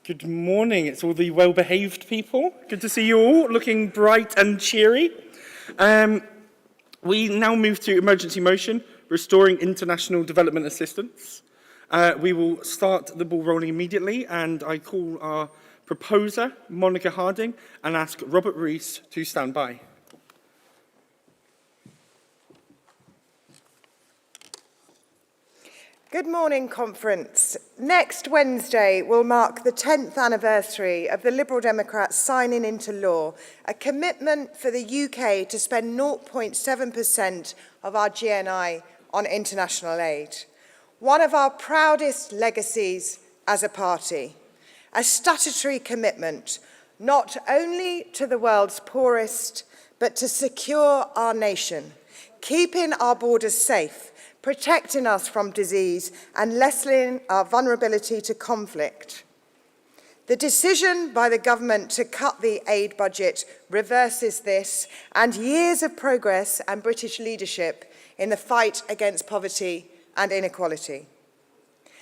Good morning. It's all the well-behaved people. Good to see you all, looking bright and cheery. We now move to emergency motion, restoring international development assistance. We will start the ball rolling immediately, and I call our proposer, Monica Harding, and ask Robert Rees to stand by. Good morning, Conference. Next Wednesday will mark the 10th anniversary of the Liberal Democrats signing into law a commitment for the UK to spend 0.7% of our GNI on international aid. One of our proudest legacies as a party, a statutory commitment not only to the world's poorest, but to secure our nation, keeping our borders safe, protecting us from disease and lessening our vulnerability to conflict. The decision by the government to cut the aid budget reverses this and years of progress and British leadership in the fight against poverty and inequality.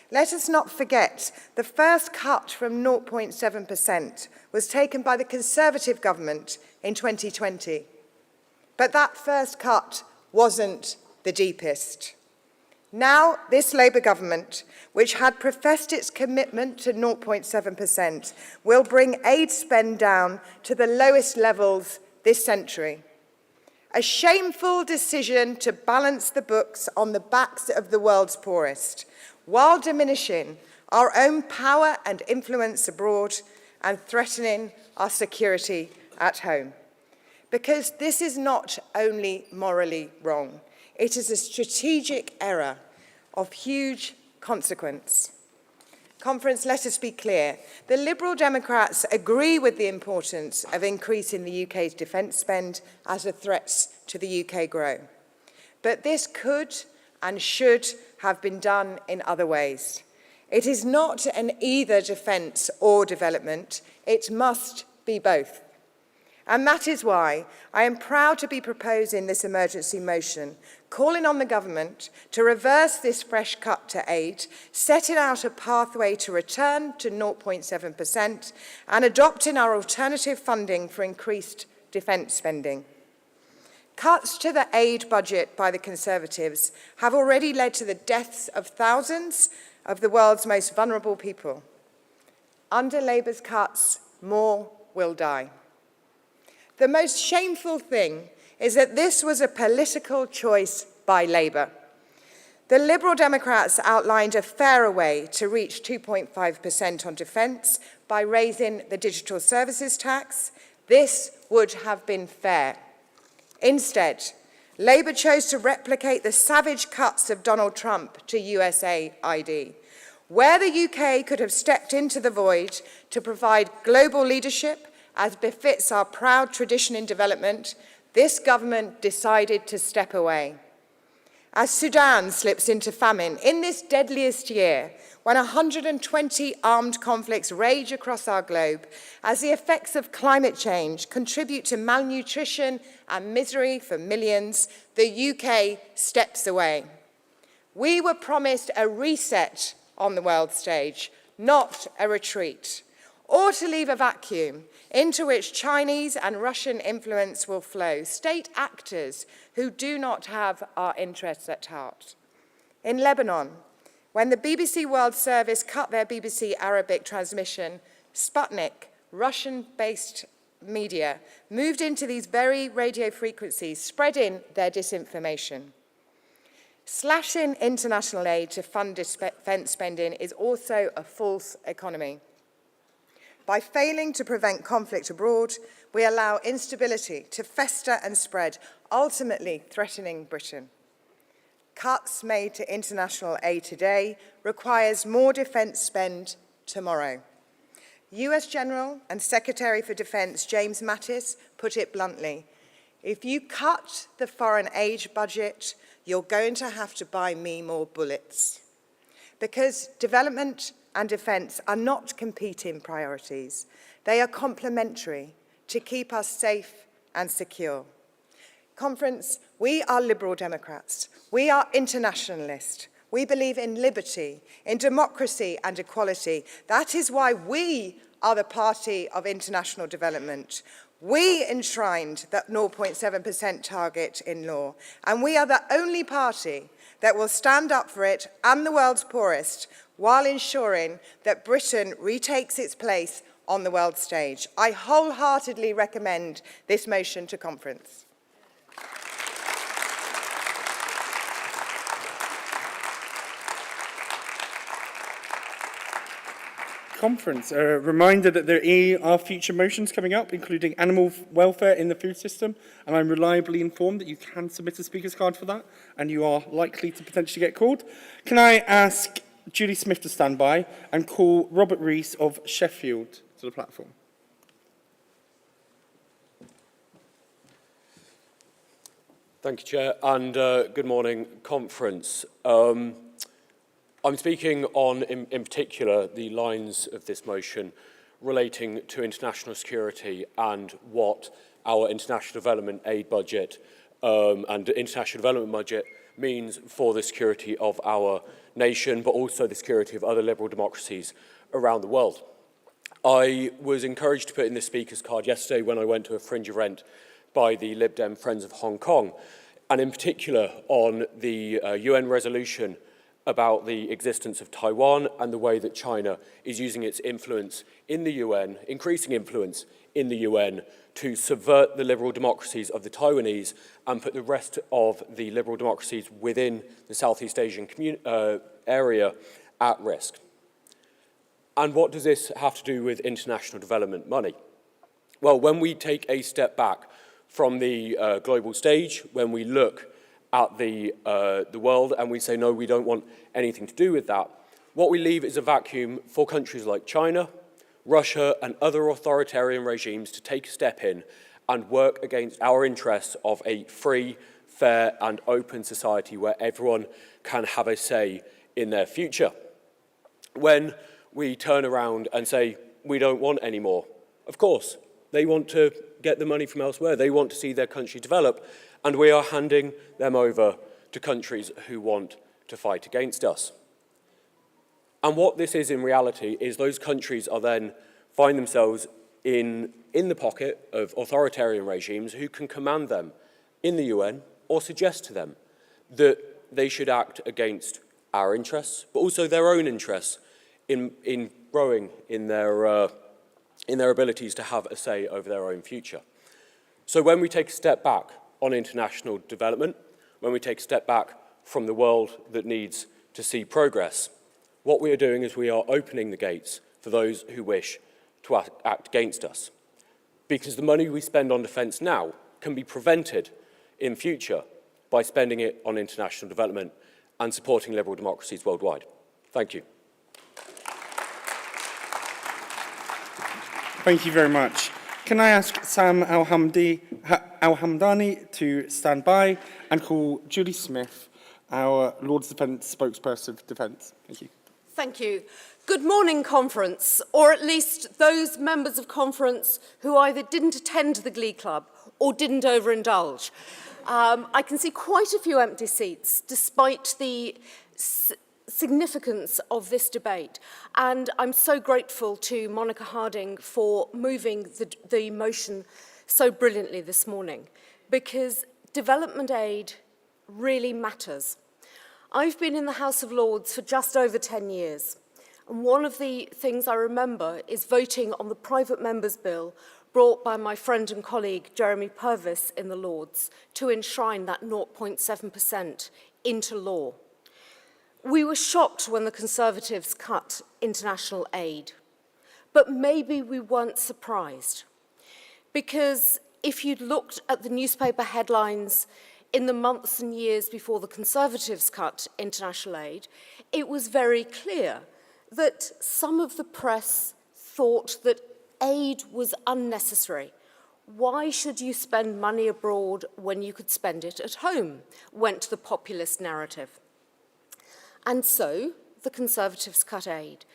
Let us not forget the first cut from 0.7% was taken by the Conservative government in 2020. But that first cut wasn't the deepest. Now, this Labour government, which had professed its commitment to 0.7%, will bring aid spend down to the lowest levels this century. A shameful decision to balance the books on the backs of the world's poorest, while diminishing our own power and influence abroad and threatening our security at home. Because this is not only morally wrong, it is a strategic error of huge consequence. Conference, let us be clear. The Liberal Democrats agree with the importance of increasing the UK's defence spend as the threats to the UK grow. But this could and should have been done in other ways. It is not an either defence or development. It must be both. And that is why I am proud to be proposing this emergency motion, calling on the government to reverse this fresh cut to aid, setting out a pathway to return to 0.7% and adopting our alternative funding for increased defence spending. Cuts to the aid budget by the Conservatives have already led to the deaths of thousands of the world's most vulnerable people. Under Labour's cuts, more will die. The most shameful thing is that this was a political choice by Labour. The Liberal Democrats outlined a fairer way to reach 2.5% on defence by raising the digital services tax. This would have been fair. Instead, Labour chose to replicate the savage cuts of Donald Trump to USAID, where the UK could have stepped into the void to provide global leadership as befits our proud tradition in development. This government decided to step away. As Sudan slips into famine in this deadliest year, when 120 armed conflicts rage across our globe, as the effects of climate change contribute to malnutrition and misery for millions, the UK steps away. We were promised a reset on the world stage, not a retreat, or to leave a vacuum into which Chinese and Russian influence will flow, state actors who do not have our interests at heart. In Lebanon, when the BBC World Service cut their BBC Arabic transmission, Sputnik, Russian-based media moved into these very radio frequencies, spreading their disinformation. Slashing international aid to fund defence spending is also a false economy. By failing to prevent conflict abroad, we allow instability to fester and spread, ultimately threatening Britain. Cuts made to international aid today requires more defence spend tomorrow. US General and Secretary for Defence James Mattis put it bluntly, if you cut the foreign aid budget, you're going to have to buy me more bullets. Because development and defence are not competing priorities. They are complementary to keep us safe and secure. Conference, we are Liberal Democrats. We are internationalist. We believe in liberty, in democracy and equality. That is why we are the party of international development. We enshrined that 0.7% target in law, and we are the only party that will stand up for it and the world's poorest while ensuring that Britain retakes its place on the world stage. I wholeheartedly recommend this motion to conference. Conference. A reminder that there are future motions coming up, including animal welfare in the food system, and I'm reliably informed that you can submit a speaker's card for that, and you are likely to potentially get called. Can I ask Julie Smith to stand by and call Robert Rees of Sheffield to the platform? Thank you, Chair, and good morning, Conference. I'm speaking on, in particular, the lines of this motion relating to international security and what our international development aid budget and international development budget means for the security of our nation, but also the security of other liberal democracies around the world. I was encouraged to put in the speaker's card yesterday when I went to a fringe event by the Lib Dem Friends of Hong Kong, and in particular on the UN resolution about the existence of Taiwan and the way that China is using its influence in the UN, increasing influence in the UN, to subvert the liberal democracies of the Taiwanese and put the rest of the liberal democracies within the Southeast Asian area at risk. And what does this have to do with international development money? Well, when we take a step back from the global stage, when we look at the world and we say, no, we don't want anything to do with that, what we leave is a vacuum for countries like China, Russia and other authoritarian regimes to take a step in and work against our interests of a free, fair and open society where everyone can have a say in their future. When we turn around and say, we don't want any more, of course, they want to get the money from elsewhere. They want to see their country develop, and we are handing them over to countries who want to fight against us. And what this is in reality is those countries are then find themselves in the pocket of authoritarian regimes who can command them in the UN or suggest to them that they should act against our interests, but also their own interests in growing in their abilities to have a say over their own future. So when we take a step back on international development, when we take a step back from the world that needs to see progress, what we are doing is we are opening the gates for those who wish to act against us. Because the money we spend on defence now can be prevented in future by spending it on international development and supporting liberal democracies worldwide. Thank you. Thank you very much. Can I ask Sam Al-Hamdani to stand by and call Julie Smith, our Lord's Defence spokesperson for Defence. Thank you. Thank you. Good morning, Conference, or at least those members of Conference who either didn't attend the Glee Club or didn't overindulge. I can see quite a few empty seats, despite the significance of this debate. And I'm so grateful to Monica Harding for moving the motion so brilliantly this morning, because development aid really matters. I've been in the House of Lords for just over 10 years. And one of the things I remember is voting on the private member's bill brought by my friend and colleague Jeremy Purvis in the Lords to enshrine that 0.7% into law. We were shocked when the Conservatives cut international aid, but maybe we weren't surprised, because if you'd looked at the newspaper headlines in the months and years before the Conservatives cut international aid, it was very clear that some of the press thought that aid was unnecessary. Why should you spend money abroad when you could spend it at home? Went the populist narrative. And so the Conservatives cut aid.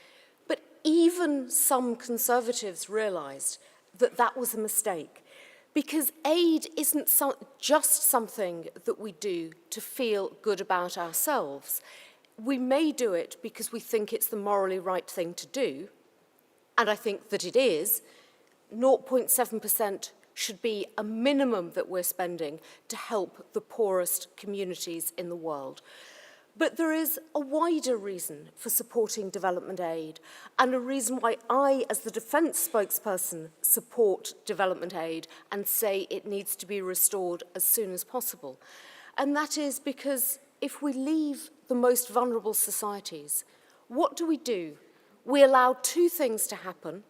But even some Conservatives realised that that was a mistake, because aid isn't just something that we do to feel good about ourselves. We may do it because we think it's the morally right thing to do, and I think that it is. 0.7% should be a minimum that we're spending to help the poorest communities in the world. But there is a wider reason for supporting development aid, and a reason why I, as the defence spokesperson, support development aid and say it needs to be restored as soon as possible. And that is because if we leave the most vulnerable societies, what do? We allow two things to happen.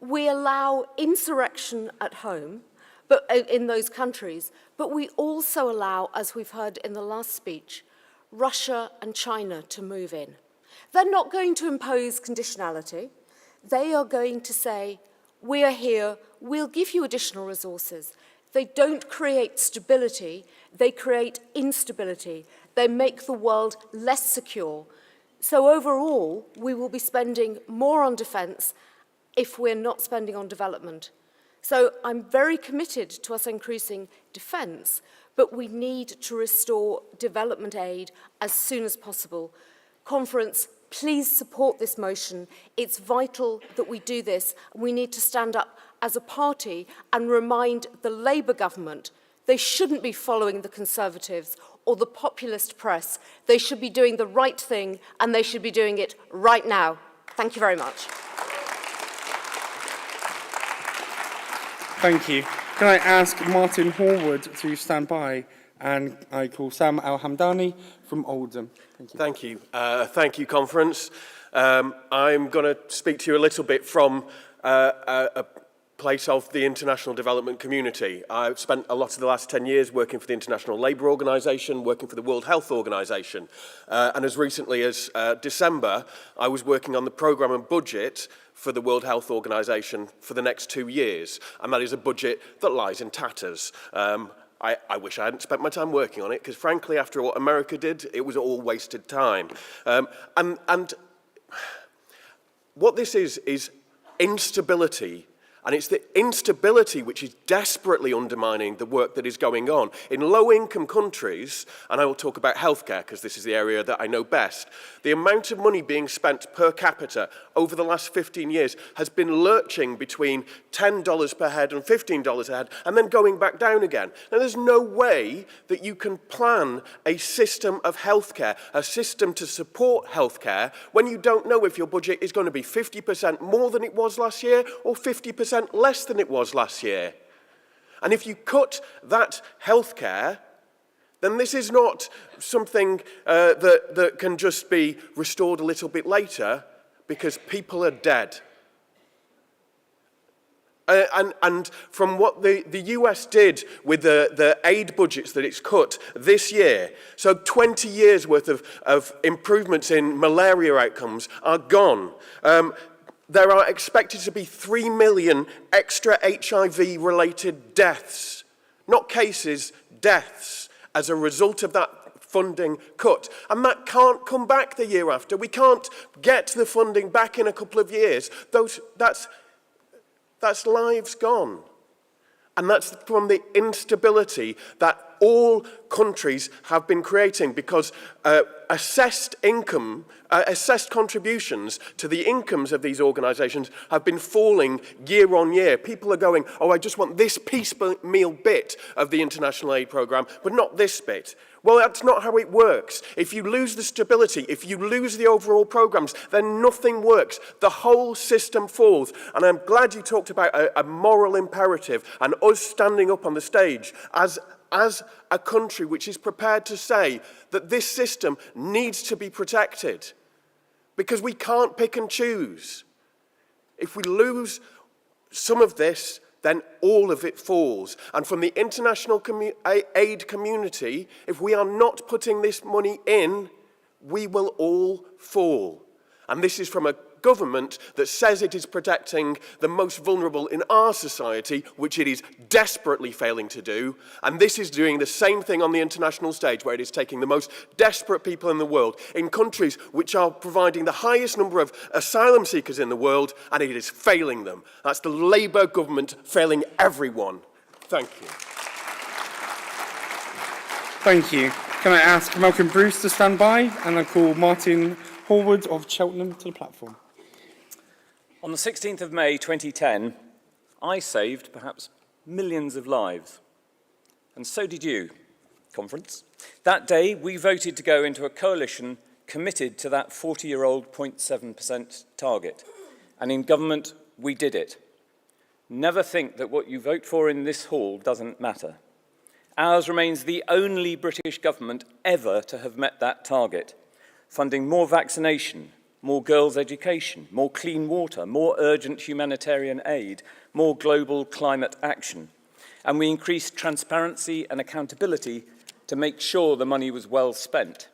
We allow insurrection at home, but in those countries, but we also allow, as we've heard in the last speech, Russia and China to move in. They're not going to impose conditionality. They are going to say, we are here, we'll give you additional resources. They don't create stability, they create instability. They make the world less secure. So overall, we will be spending more on defence if we're not spending on development. So I'm very committed to us increasing defence, but we need to restore development aid as soon as possible. Conference, please support this motion. It's vital that we do this. We need to stand up as a party and remind the Labour government they shouldn't be following the Conservatives or the populist press. They should be doing the right thing, and they should be doing it right now. Thank you very much. Thank you. Can I ask Martin Horwood to stand by? And I call Sam Al-Hamdani from Oldham. Thank you. Thank you, Conference. I'm going to speak to you a little bit from a place of the international development community. I've spent a lot of the last 10 years working for the International Labour Organization, working for the World Health Organization, and as recently as December, I was working on the programme and budget for the World Health Organization for the next 2 years, and that is a budget that lies in tatters. I wish I hadn't spent my time working on it, because frankly, after what America did, it was all wasted time. And what this is instability. And it's the instability which is desperately undermining the work that is going on. In low-income countries, and I will talk about healthcare because this is the area that I know best, the amount of money being spent per capita over the last 15 years has been lurching between $10 per head and $15 a head, and then going back down again. Now, there's no way that you can plan a system of healthcare, a system to support healthcare, when you don't know if your budget is going to be 50% more than it was last year or 50% less than it was last year. And if you cut that healthcare, then this is not something that can just be restored a little bit later, because people are dead. And from what the US did with the aid budgets that it's cut this year, so 20 years worth of improvements in malaria outcomes are gone. There are expected to be 3 million extra HIV-related deaths, not cases, deaths, as a result of that funding cut. And that can't come back the year after. We can't get the funding back in a couple of years. That's lives gone. And that's from the instability that all countries have been creating, because assessed contributions to the incomes of these organisations have been falling year on year. People are going, oh, I just want this piecemeal bit of the international aid programme, but not this bit. Well, that's not how it works. If you lose the stability, if you lose the overall programmes, then nothing works. The whole system falls. And I'm glad you talked about a moral imperative and us standing up on the stage as a country which is prepared to say that this system needs to be protected, because we can't pick and choose. If we lose some of this, then all of it falls. And from the international aid community, if we are not putting this money in, we will all fall. And this is from a government that says it is protecting the most vulnerable in our society, which it is desperately failing to do. And this is doing the same thing on the international stage, where it is taking the most desperate people in the world, in countries which are providing the highest number of asylum seekers in the world, and it is failing them. That's the Labour government failing everyone. Thank you. Thank you. Can I ask Malcolm Bruce to stand by, and I call Martin Horwood of Cheltenham to the platform. On the 16th of May 2010, I saved perhaps millions of lives. And so did you, conference. That day, we voted to go into a coalition committed to that 40-year-old 0.7% target. And in government, we did it. Never think that what you vote for in this hall doesn't matter. Ours remains the only British government ever to have met that target, funding more vaccination, more girls' education, more clean water, more urgent humanitarian aid, more global climate action. And we increased transparency and accountability to make sure the money was well spent.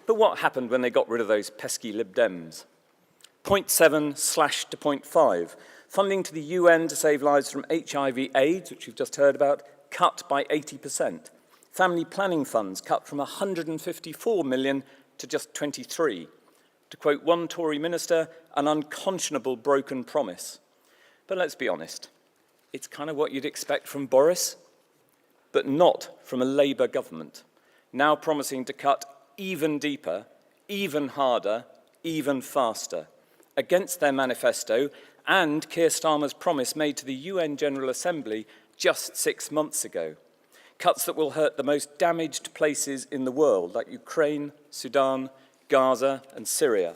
But what happened when they got rid of those pesky Lib Dems? 0.7 slashed to 0.5. Funding to the UN to save lives from HIV/AIDS, which you've just heard about, cut by 80%. Family planning funds cut from 154 million to just 23. To quote one Tory minister, an unconscionable broken promise. But let's be honest, it's kind of what you'd expect from Boris, but not from a Labour government, now promising to cut even deeper, even harder, even faster, against their manifesto and Keir Starmer's promise made to the UN General Assembly just 6 months ago. Cuts that will hurt the most damaged places in the world, like Ukraine, Sudan, Gaza and Syria.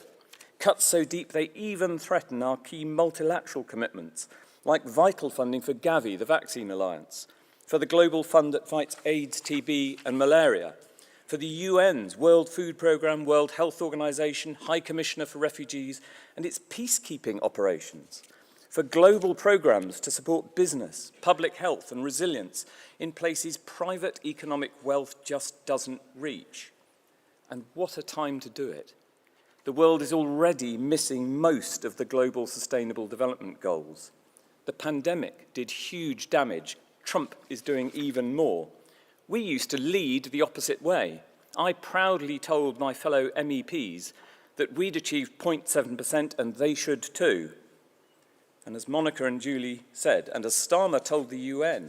Cuts so deep they even threaten our key multilateral commitments, like vital funding for Gavi, the Vaccine Alliance, for the global fund that fights AIDS, TB and malaria, for the UN's World Food Programme, World Health Organization, High Commissioner for Refugees and its peacekeeping operations, for global programmes to support business, public health and resilience in places private economic wealth just doesn't reach. And what a time to do it. The world is already missing most of the global sustainable development goals. The pandemic did huge damage. Trump is doing even more. We used to lead the opposite way. I proudly told my fellow MEPs that we'd achieved 0.7% and they should too. And as Monica and Julie said, and as Starmer told the UN,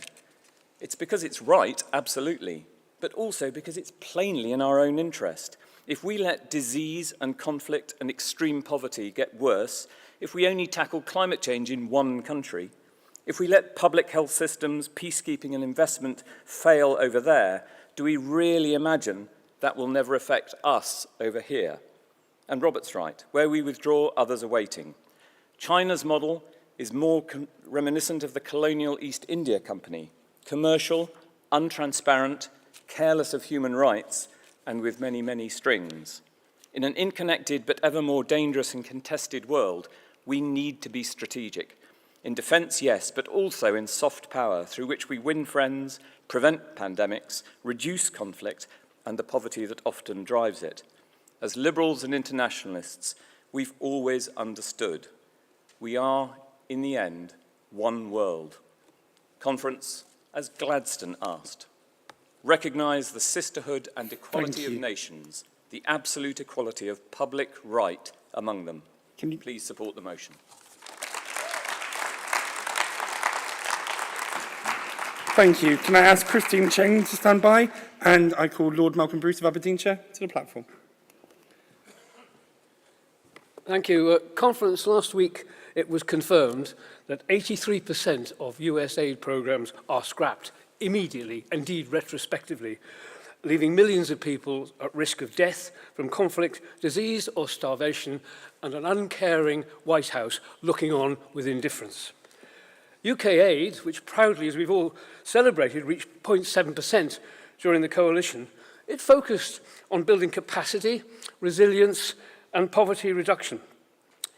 it's because it's right, absolutely, but also because it's plainly in our own interest. If we let disease and conflict and extreme poverty get worse, if we only tackle climate change in one country, if we let public health systems, peacekeeping and investment fail over there, do we really imagine that will never affect us over here? And Robert's right, where we withdraw, others are waiting. China's model is more reminiscent of the colonial East India Company, commercial, untransparent, careless of human rights, and with many, many strings. In an interconnected but ever more dangerous and contested world, we need to be strategic. In defence, yes, but also in soft power, through which we win friends, prevent pandemics, reduce conflict, and the poverty that often drives it. As liberals and internationalists, we've always understood we are, in the end, one world. Conference, as Gladstone asked, recognise the sisterhood and equality of nations, the absolute equality of public right among them. Can you please support the motion? Thank you. Can I ask Christine Cheng to stand by? And I call Lord Malcolm Bruce of Aberdeenshire to the platform. Thank you. Conference last week, it was confirmed that 83% of US aid programs are scrapped immediately, indeed retrospectively, leaving millions of people at risk of death from conflict, disease or starvation, and an uncaring White House looking on with indifference. UK aid, which proudly, as we've all celebrated, reached 0.7% during the coalition, it focused on building capacity, resilience, and poverty reduction.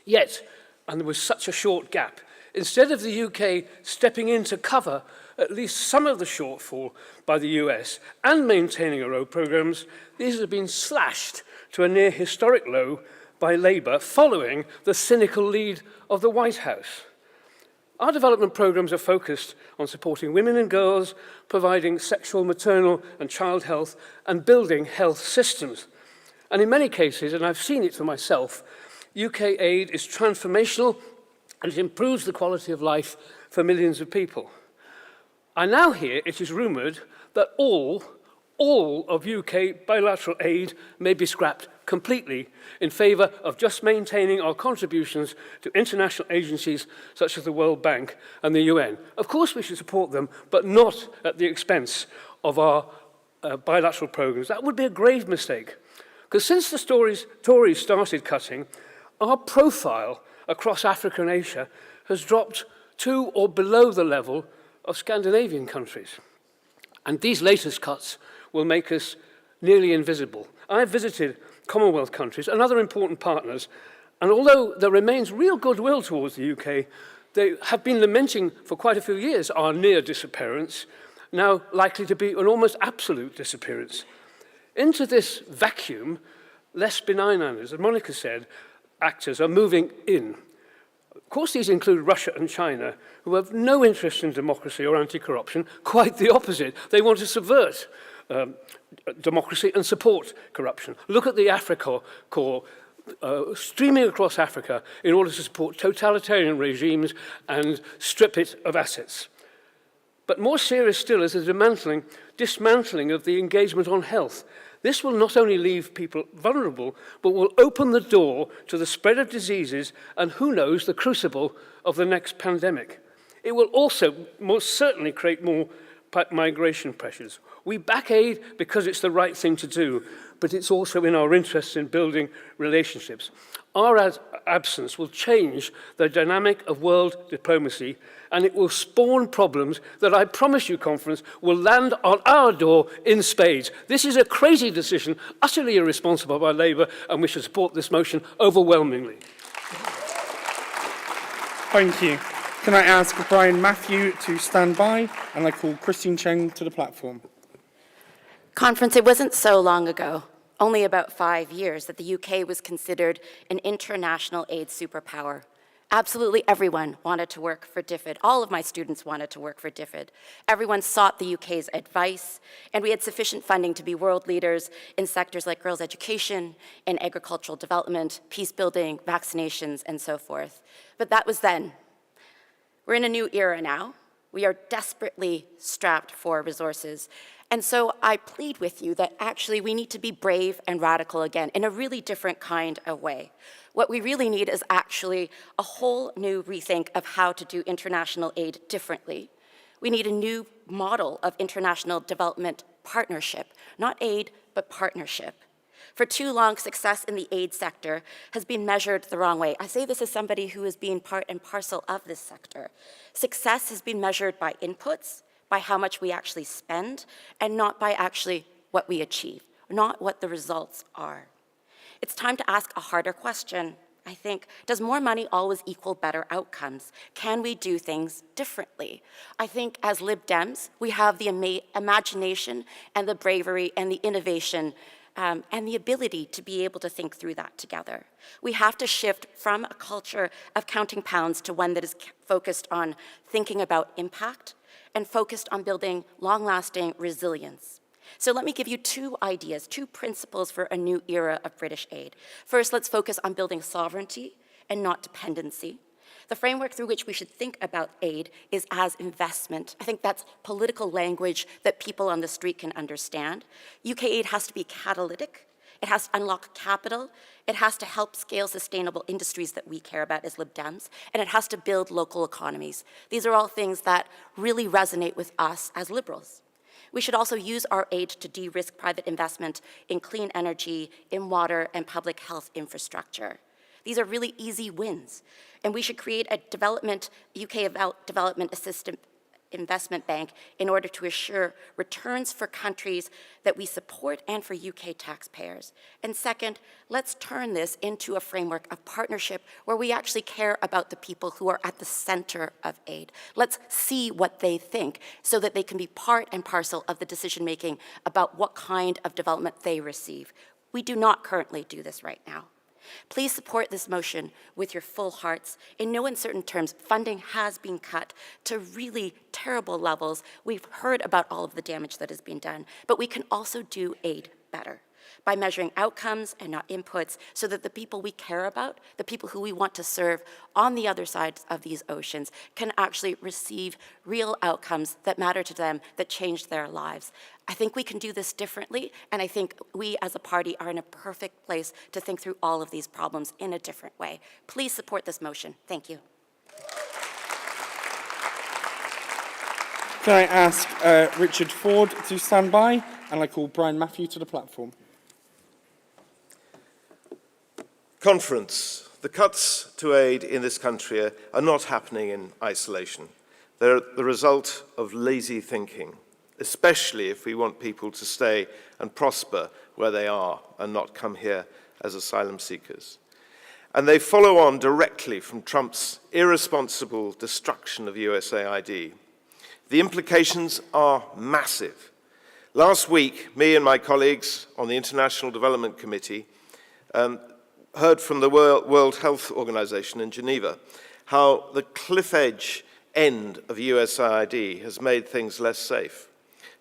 Yet, and there was such a short gap, instead of the UK stepping in to cover at least some of the shortfall by the US and maintaining our own programs, these have been slashed to a near historic low by Labour following the cynical lead of the White House. Our development programs are focused on supporting women and girls, providing sexual, maternal and child health, and building health systems. And in many cases, and I've seen it for myself, UK aid is transformational and it improves the quality of life for millions of people. I now hear it is rumoured that all of UK bilateral aid may be scrapped completely in favour of just maintaining our contributions to international agencies such as the World Bank and the UN. Of course we should support them, but not at the expense of our bilateral programmes. That would be a grave mistake. Because since the Tories started cutting, our profile across Africa and Asia has dropped to or below the level of Scandinavian countries. And these latest cuts will make us nearly invisible. I've visited Commonwealth countries and other important partners, and although there remains real goodwill towards the UK, they have been lamenting for quite a few years our near disappearance, now likely to be an almost absolute disappearance. Into this vacuum, less benign actors, as Monica said, actors are moving in. Of course, these include Russia and China, who have no interest in democracy or anti-corruption, quite the opposite. They want to subvert democracy and support corruption. Look at the Africa Corps streaming across Africa in order to support totalitarian regimes and strip it of assets. But more serious still is the dismantling of the engagement on health. This will not only leave people vulnerable, but will open the door to the spread of diseases and, who knows, the crucible of the next pandemic. It will also most certainly create more migration pressures. We back aid because it's the right thing to do, but it's also in our interests in building relationships. Our absence will change the dynamic of world diplomacy, and it will spawn problems that I promise you, conference, will land on our door in spades. This is a crazy decision, utterly irresponsible by Labour, and we should support this motion overwhelmingly. Thank you. Can I ask Brian Matthew to stand by? And I call Christine Cheng to the platform. Conference, it wasn't so long ago, only about 5 years, that the UK was considered an international aid superpower. Absolutely everyone wanted to work for DFID. All of my students wanted to work for DFID. Everyone sought the UK's advice, and we had sufficient funding to be world leaders in sectors like girls' education, in agricultural development, peace building, vaccinations, and so forth. But that was then. We're in a new era now. We are desperately strapped for resources. And so I plead with you that actually we need to be brave and radical again in a really different kind of way. What we really need is actually a whole new rethink of how to do international aid differently. We need a new model of international development partnership, not aid, but partnership. For too long, success in the aid sector has been measured the wrong way. I say this as somebody who has been part and parcel of this sector. Success has been measured by inputs, by how much we actually spend, and not by actually what we achieve, not what the results are. It's time to ask a harder question, I think. Does more money always equal better outcomes? Can we do things differently? I think as Lib Dems, we have the imagination and the bravery and the innovation and the ability to be able to think through that together. We have to shift from a culture of counting pounds to one that is focused on thinking about impact and focused on building long-lasting resilience. So let me give you two ideas, two principles for a new era of British aid. First, let's focus on building sovereignty and not dependency. The framework through which we should think about aid is as investment. I think that's political language that people on the street can understand. UK aid has to be catalytic. It has to unlock capital. It has to help scale sustainable industries that we care about as Lib Dems. And it has to build local economies. These are all things that really resonate with us as Liberals. We should also use our aid to de-risk private investment in clean energy, in water, and public health infrastructure. These are really easy wins. And we should create a UK development assistance investment bank in order to assure returns for countries that we support and for UK taxpayers. And second, let's turn this into a framework of partnership where we actually care about the people who are at the center of aid. Let's see what they think so that they can be part and parcel of the decision-making about what kind of development they receive. We do not currently do this right now. Please support this motion with your full hearts. In no uncertain terms, funding has been cut to really terrible levels. We've heard about all of the damage that has been done, but we can also do aid better by measuring outcomes and not inputs so that the people we care about, the people who we want to serve on the other side of these oceans can actually receive real outcomes that matter to them, that change their lives. I think we can do this differently, and I think we as a party are in a perfect place to think through all of these problems in a different way. Please support this motion. Thank you. Can I ask Richard Ford to stand by? And I call Brian Matthew to the platform. Conference. The cuts to aid in this country are not happening in isolation. They're the result of lazy thinking, especially if we want people to stay and prosper where they are and not come here as asylum seekers. And they follow on directly from Trump's irresponsible destruction of USAID. The implications are massive. Last week, me and my colleagues on the International Development Committee heard from the World Health Organization in Geneva how the cliff edge end of USAID has made things less safe.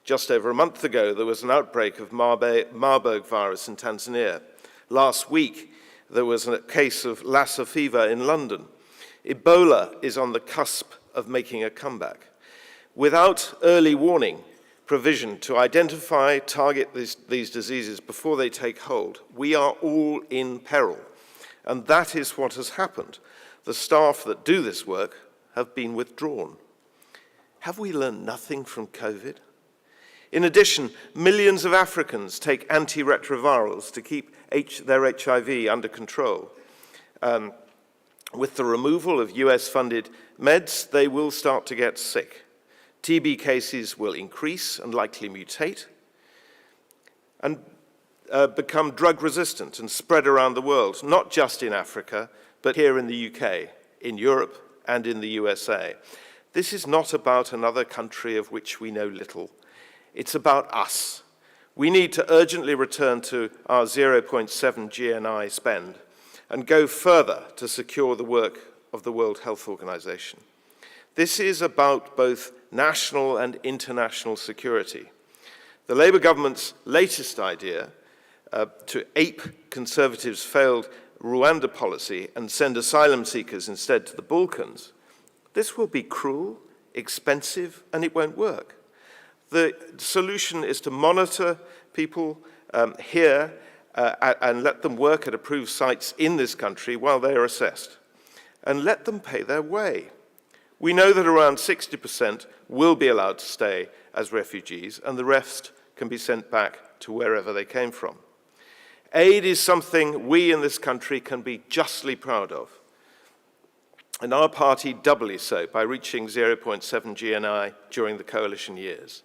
Just over a month ago, there was an outbreak of Marburg virus in Tanzania. Last week, there was a case of Lassa fever in London. Ebola is on the cusp of making a comeback. Without early warning, provision to identify, target these diseases before they take hold, we are all in peril. And that is what has happened. The staff that do this work have been withdrawn. Have we learned nothing from COVID? In addition, millions of Africans take antiretrovirals to keep their HIV under control. With the removal of US-funded meds, they will start to get sick. TB cases will increase and likely mutate and become drug-resistant and spread around the world, not just in Africa, but here in the UK, in Europe, and in the USA. This is not about another country of which we know little. It's about us. We need to urgently return to our 0.7 GNI spend and go further to secure the work of the World Health Organization. This is about both national and international security. The Labour government's latest idea to ape Conservatives' failed Rwanda policy and send asylum seekers instead to the Balkans, this will be cruel, expensive, and it won't work. The solution is to monitor people here and let them work at approved sites in this country while they are assessed, and let them pay their way. We know that around 60% will be allowed to stay as refugees, and the rest can be sent back to wherever they came from. Aid is something we in this country can be justly proud of, and our party doubly so by reaching 0.7 GNI during the coalition years.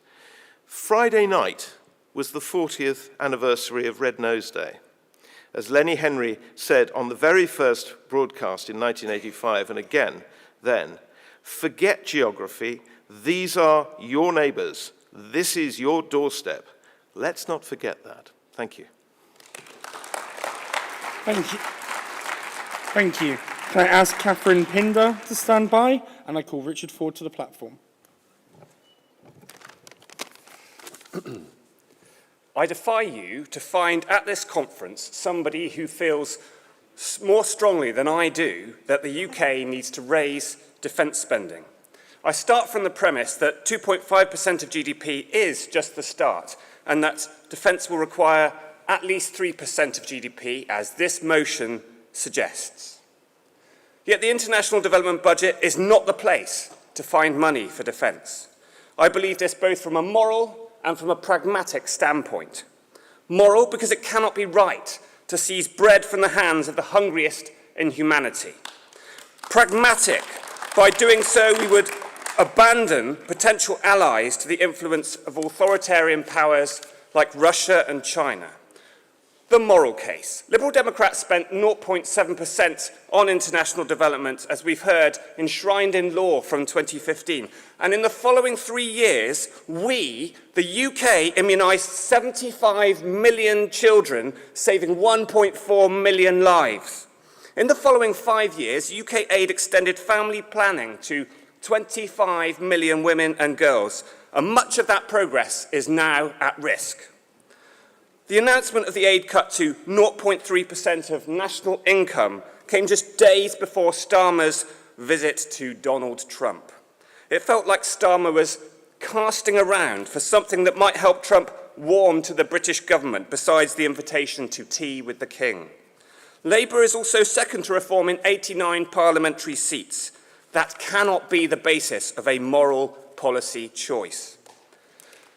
Friday night was the 40th anniversary of Red Nose Day. As Lenny Henry said on the very first broadcast in 1985, and again then, forget geography, these are your neighbours, this is your doorstep. Let's not forget that. Thank you. Thank you. Thank you. Can I ask Catherine Pinder to stand by? And I call Richard Ford to the platform. I defy you to find at this conference somebody who feels more strongly than I do that the UK needs to raise defence spending. I start from the premise that 2.5% of GDP is just the start, and that defence will require at least 3% of GDP, as this motion suggests. Yet the international development budget is not the place to find money for defence. I believe this both from a moral and from a pragmatic standpoint. Moral, because it cannot be right to seize bread from the hands of the hungriest in humanity. Pragmatic, by doing so we would abandon potential allies to the influence of authoritarian powers like Russia and China. The moral case. Liberal Democrats spent 0.7% on international development, as we've heard, enshrined in law from 2015. And in the following 3 years, we, the UK, immunised 75 million children, saving 1.4 million lives. In the following 5 years, UK aid extended family planning to 25 million women and girls, and much of that progress is now at risk. The announcement of the aid cut to 0.3% of national income came just days before Starmer's visit to Donald Trump. It felt like Starmer was casting around for something that might help Trump warm to the British government, besides the invitation to tea with the King. Labour is also second to reform in 89 parliamentary seats. That cannot be the basis of a moral policy choice.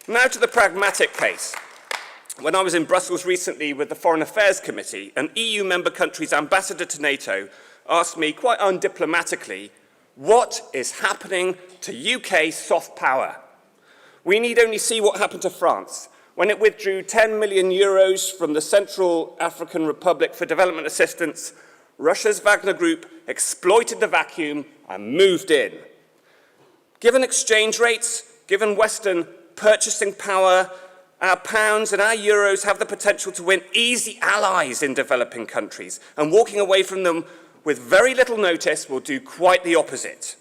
Now to the pragmatic case. When I was in Brussels recently with the Foreign Affairs Committee, an EU member country's ambassador to NATO asked me quite undiplomatically, what is happening to UK soft power? We need only see what happened to France when it withdrew 10 million euros from the Central African Republic for development assistance. Russia's Wagner Group exploited the vacuum and moved in. Given exchange rates, given Western purchasing power, our pounds and our euros have the potential to win easy allies in developing countries, and walking away from them with very little notice will do quite the opposite.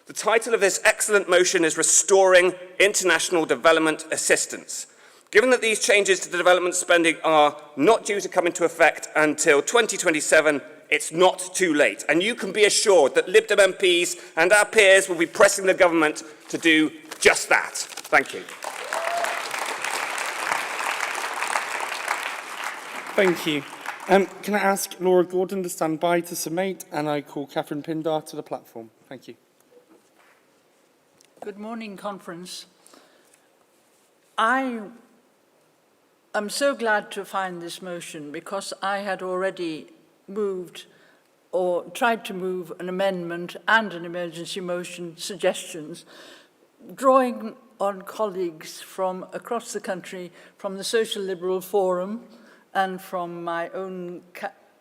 The title of this excellent motion is Restoring International Development Assistance. Given that these changes to the development spending are not due to come into effect until 2027, it's not too late. And you can be assured that Lib Dem MPs and our peers will be pressing the government to do just that. Thank you. Thank you. Can I ask Laura Gordon to stand by to submit, and I call Catherine Pindar to the platform. Thank you. Good morning, conference. I am so glad to find this motion because I had already moved or tried to move an amendment and an emergency motion suggestions, drawing on colleagues from across the country, from the Social Liberal Forum, and from my own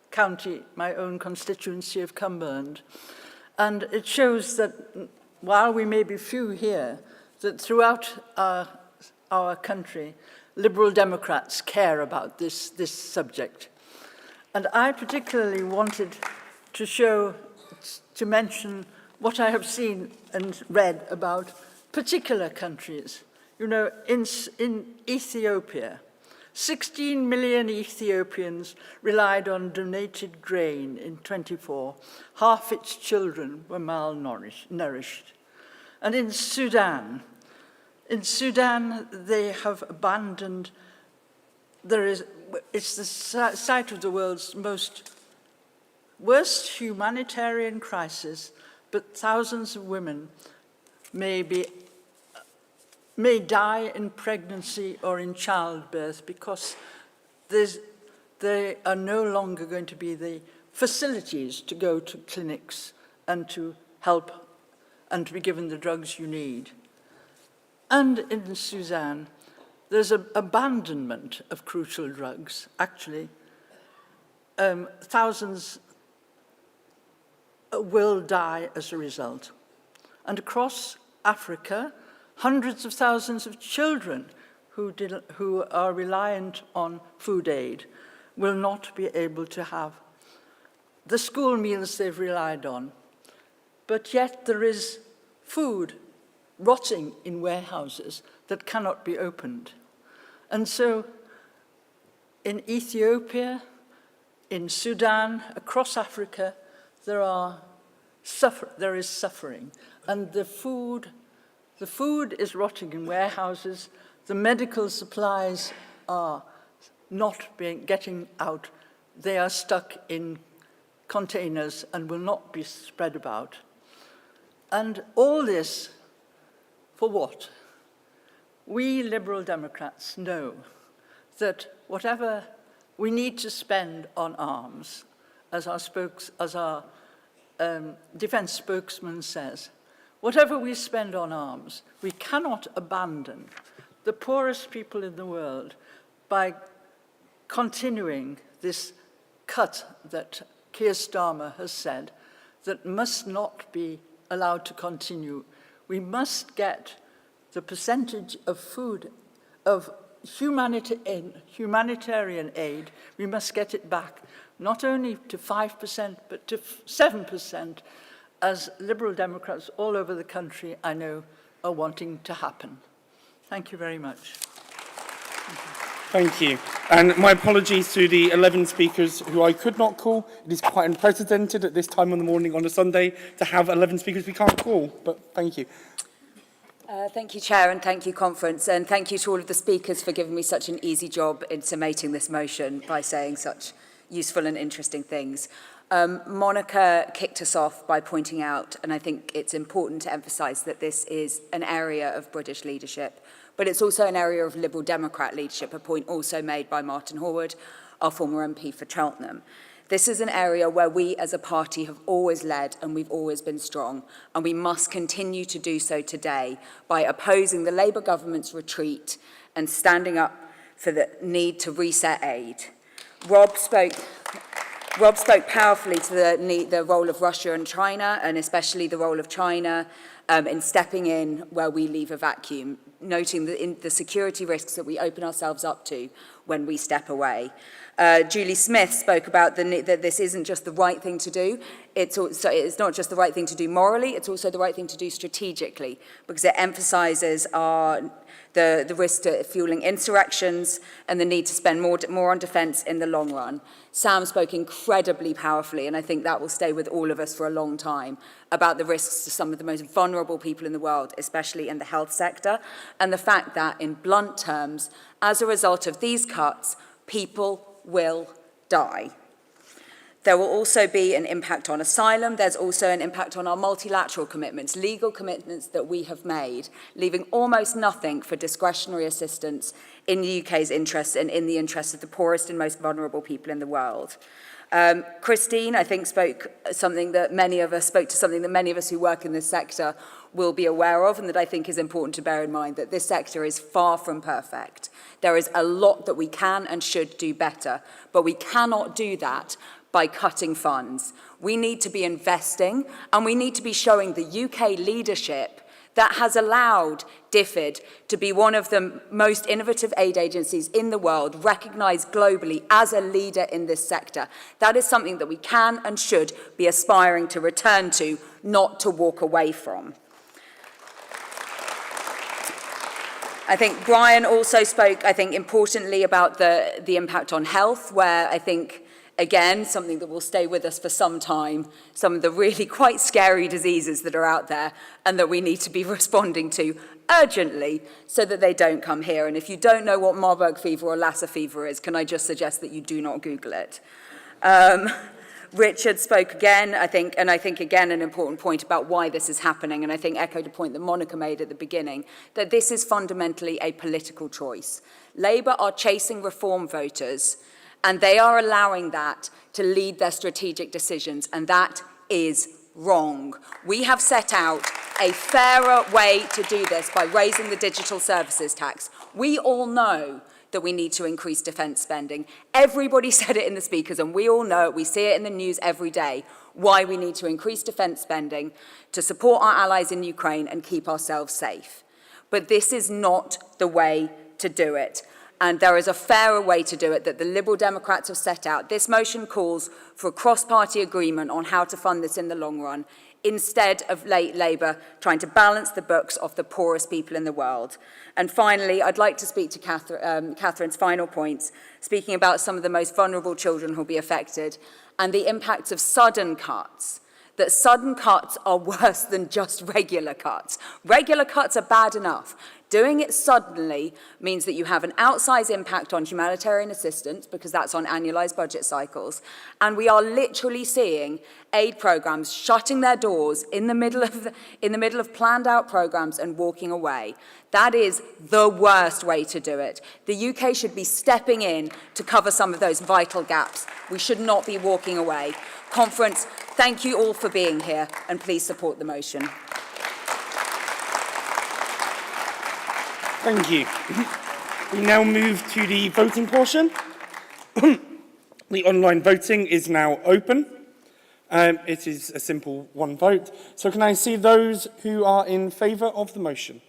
county, my own constituency of Cumberland. And it shows that while we may be few here, that throughout our country, Liberal Democrats care about this subject. And I particularly wanted to mention what I have seen and read about particular countries. You know, in Ethiopia, 16 million Ethiopians relied on donated grain in 24. Half its children were malnourished. And in Sudan, they have abandoned, it's the site of the world's worst humanitarian crisis, but thousands of women may die in pregnancy or in childbirth because there are no longer going to be the facilities to go to clinics and to help and to be given the drugs you need. And in Sudan, there's an abandonment of crucial drugs. Actually, thousands will die as a result. And across Africa, hundreds of thousands of children who are reliant on food aid will not be able to have the school meals they've relied on. But yet there is food rotting in warehouses that cannot be opened. And so in Ethiopia, in Sudan, across Africa, there is suffering. And the food is rotting in warehouses. The medical supplies are not getting out. They are stuck in containers and will not be spread about. And all this, for what? We Liberal Democrats know that whatever we need to spend on arms, as our defence spokesman says, whatever we spend on arms, we cannot abandon the poorest people in the world by continuing this cut that Keir Starmer has said that must not be allowed to continue. We must get the percentage of food, of humanitarian aid, we must get it back, not only to 5%, but to 7%, as Liberal Democrats all over the country, I know, are wanting to happen. Thank you very much. Thank you. And my apologies to the 11 speakers who I could not call. It is quite unprecedented at this time in the morning on a Sunday to have 11 speakers we can't call, but thank you. Thank you, Chair, and thank you, Conference, and thank you to all of the speakers for giving me such an easy job in summating this motion by saying such useful and interesting things. Monica kicked us off by pointing out, and I think it's important to emphasise that this is an area of British leadership, but it's also an area of Liberal Democrat leadership, a point also made by Martin Horwood, our former MP for Cheltenham. This is an area where we as a party have always led and we've always been strong, and we must continue to do so today by opposing the Labour government's retreat and standing up for the need to reset aid. Rob spoke powerfully to the role of Russia and China, and especially the role of China in stepping in where we leave a vacuum, noting the security risks that we open ourselves up to when we step away. Julie Smith spoke about that this isn't just the right thing to do. It's not just the right thing to do morally, it's also the right thing to do strategically, because it emphasises the risk to fueling insurrections and the need to spend more on defence in the long run. Sam spoke incredibly powerfully, and I think that will stay with all of us for a long time, about the risks to some of the most vulnerable people in the world, especially in the health sector, and the fact that, in blunt terms, as a result of these cuts, people will die. There will also be an impact on asylum. There's also an impact on our multilateral commitments, legal commitments that we have made, leaving almost nothing for discretionary assistance in the UK's interests and in the interests of the poorest and most vulnerable people in the world. Christine, I think, spoke to something that many of us who work in this sector will be aware of, and that I think is important to bear in mind, that this sector is far from perfect. There is a lot that we can and should do better, but we cannot do that by cutting funds. We need to be investing, and we need to be showing the UK leadership that has allowed DFID to be one of the most innovative aid agencies in the world, recognised globally as a leader in this sector. That is something that we can and should be aspiring to return to, not to walk away from. I think Brian also spoke, importantly about the impact on health, where I think, again, something that will stay with us for some time, some of the really quite scary diseases that are out there and that we need to be responding to urgently so that they don't come here. And if you don't know what Marburg fever or Lassa fever is, can I just suggest that you do not Google it? Richard spoke again, I think again an important point about why this is happening, and I think echoed a point that Monica made at the beginning, that this is fundamentally a political choice. Labour are chasing reform voters, and they are allowing that to lead their strategic decisions, and that is wrong. We have set out a fairer way to do this by raising the digital services tax. We all know that we need to increase defence spending. Everybody said it in the speakers, and we all know it. We see it in the news every day, why we need to increase defence spending to support our allies in Ukraine and keep ourselves safe. But this is not the way to do it. and there is a fairer way to do it that the Liberal Democrats have set out. This motion calls for a cross-party agreement on how to fund this in the long run, instead of Labour trying to balance the books of the poorest people in the world. And finally, I'd like to speak to Catherine's final points, speaking about some of the most vulnerable children who will be affected and the impacts of sudden cuts. That sudden cuts are worse than just regular cuts. Regular cuts are bad enough. Doing it suddenly means that you have an outsized impact on humanitarian assistance, because that's on annualised budget cycles, and we are literally seeing aid programmes shutting their doors in the middle of planned out programmes and walking away. That is the worst way to do it. The UK should be stepping in to cover some of those vital gaps. We should not be walking away. Conference, thank you all for being here, and please support the motion. Thank you. We now move to the voting portion. The online voting is now open. It is a simple one vote. So can I see those who are in favour of the motion?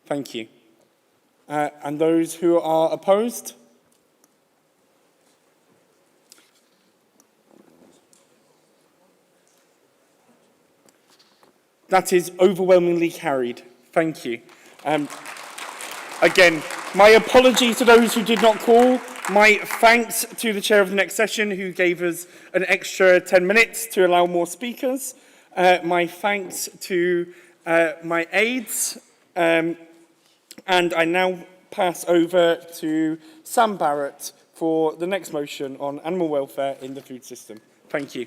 Thank you. And those who are opposed? That is overwhelmingly carried. Thank you. Again, my apologies to those who did not call. My thanks to the chair of the next session, who gave us an extra 10 minutes to allow more speakers. My thanks to my aides. And I now pass over to Sam Barrett for the next motion on animal welfare in the food system. Thank you.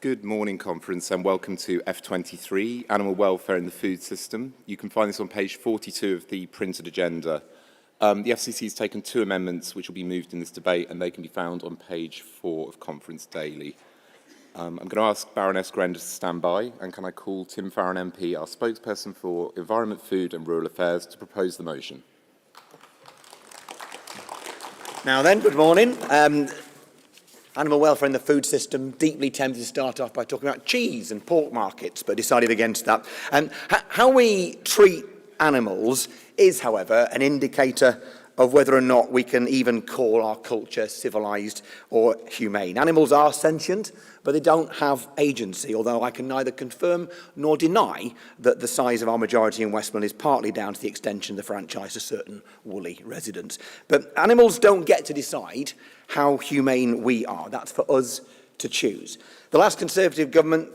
Good morning, Conference, and welcome to F23, Animal Welfare in the Food System. You can find this on page 42 of the printed agenda. The FCC has taken 2 amendments which will be moved in this debate, and they can be found on page 4 of Conference Daily. I'm going to ask Baroness Grenda to stand by, and can I call Tim Farron MP, our spokesperson for Environment, Food and Rural Affairs, to propose the motion. Now then, good morning. animal welfare in the food system, deeply tempted to start off by talking about cheese and pork markets, but decided against that. How we treat animals is, however, an indicator of whether or not we can even call our culture civilised or humane. Animals are sentient, but they don't have agency, although I can neither confirm nor deny that the size of our majority in Westmoreland is partly down to the extension of the franchise to certain woolly residents. But animals don't get to decide how humane we are. That's for us to choose. The last Conservative government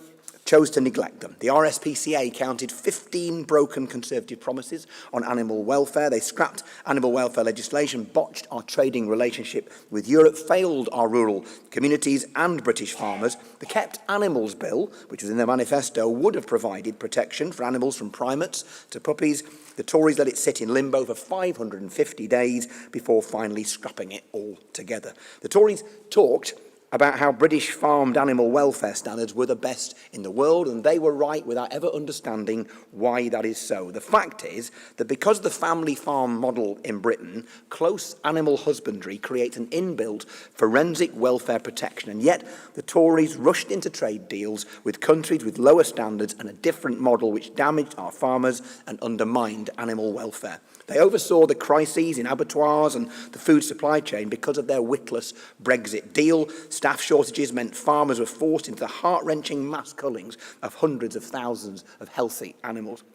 chose to neglect them. The RSPCA counted 15 broken Conservative promises on animal welfare. They scrapped animal welfare legislation, botched our trading relationship with Europe, failed our rural communities and British farmers. The Kept Animals Bill, which was in their manifesto, would have provided protection for animals from primates to puppies. The Tories let it sit in limbo for 550 days before finally scrapping it all together. The Tories talked about how British farmed animal welfare standards were the best in the world, and they were right without ever understanding why that is so. The fact is that because of the family farm model in Britain, close animal husbandry creates an inbuilt forensic welfare protection, and yet the Tories rushed into trade deals with countries with lower standards and a different model which damaged our farmers and undermined animal welfare. They oversaw the crises in abattoirs and the food supply chain because of their witless Brexit deal. Staff shortages meant farmers were forced into the heart-wrenching mass cullings of hundreds of thousands of healthy animals.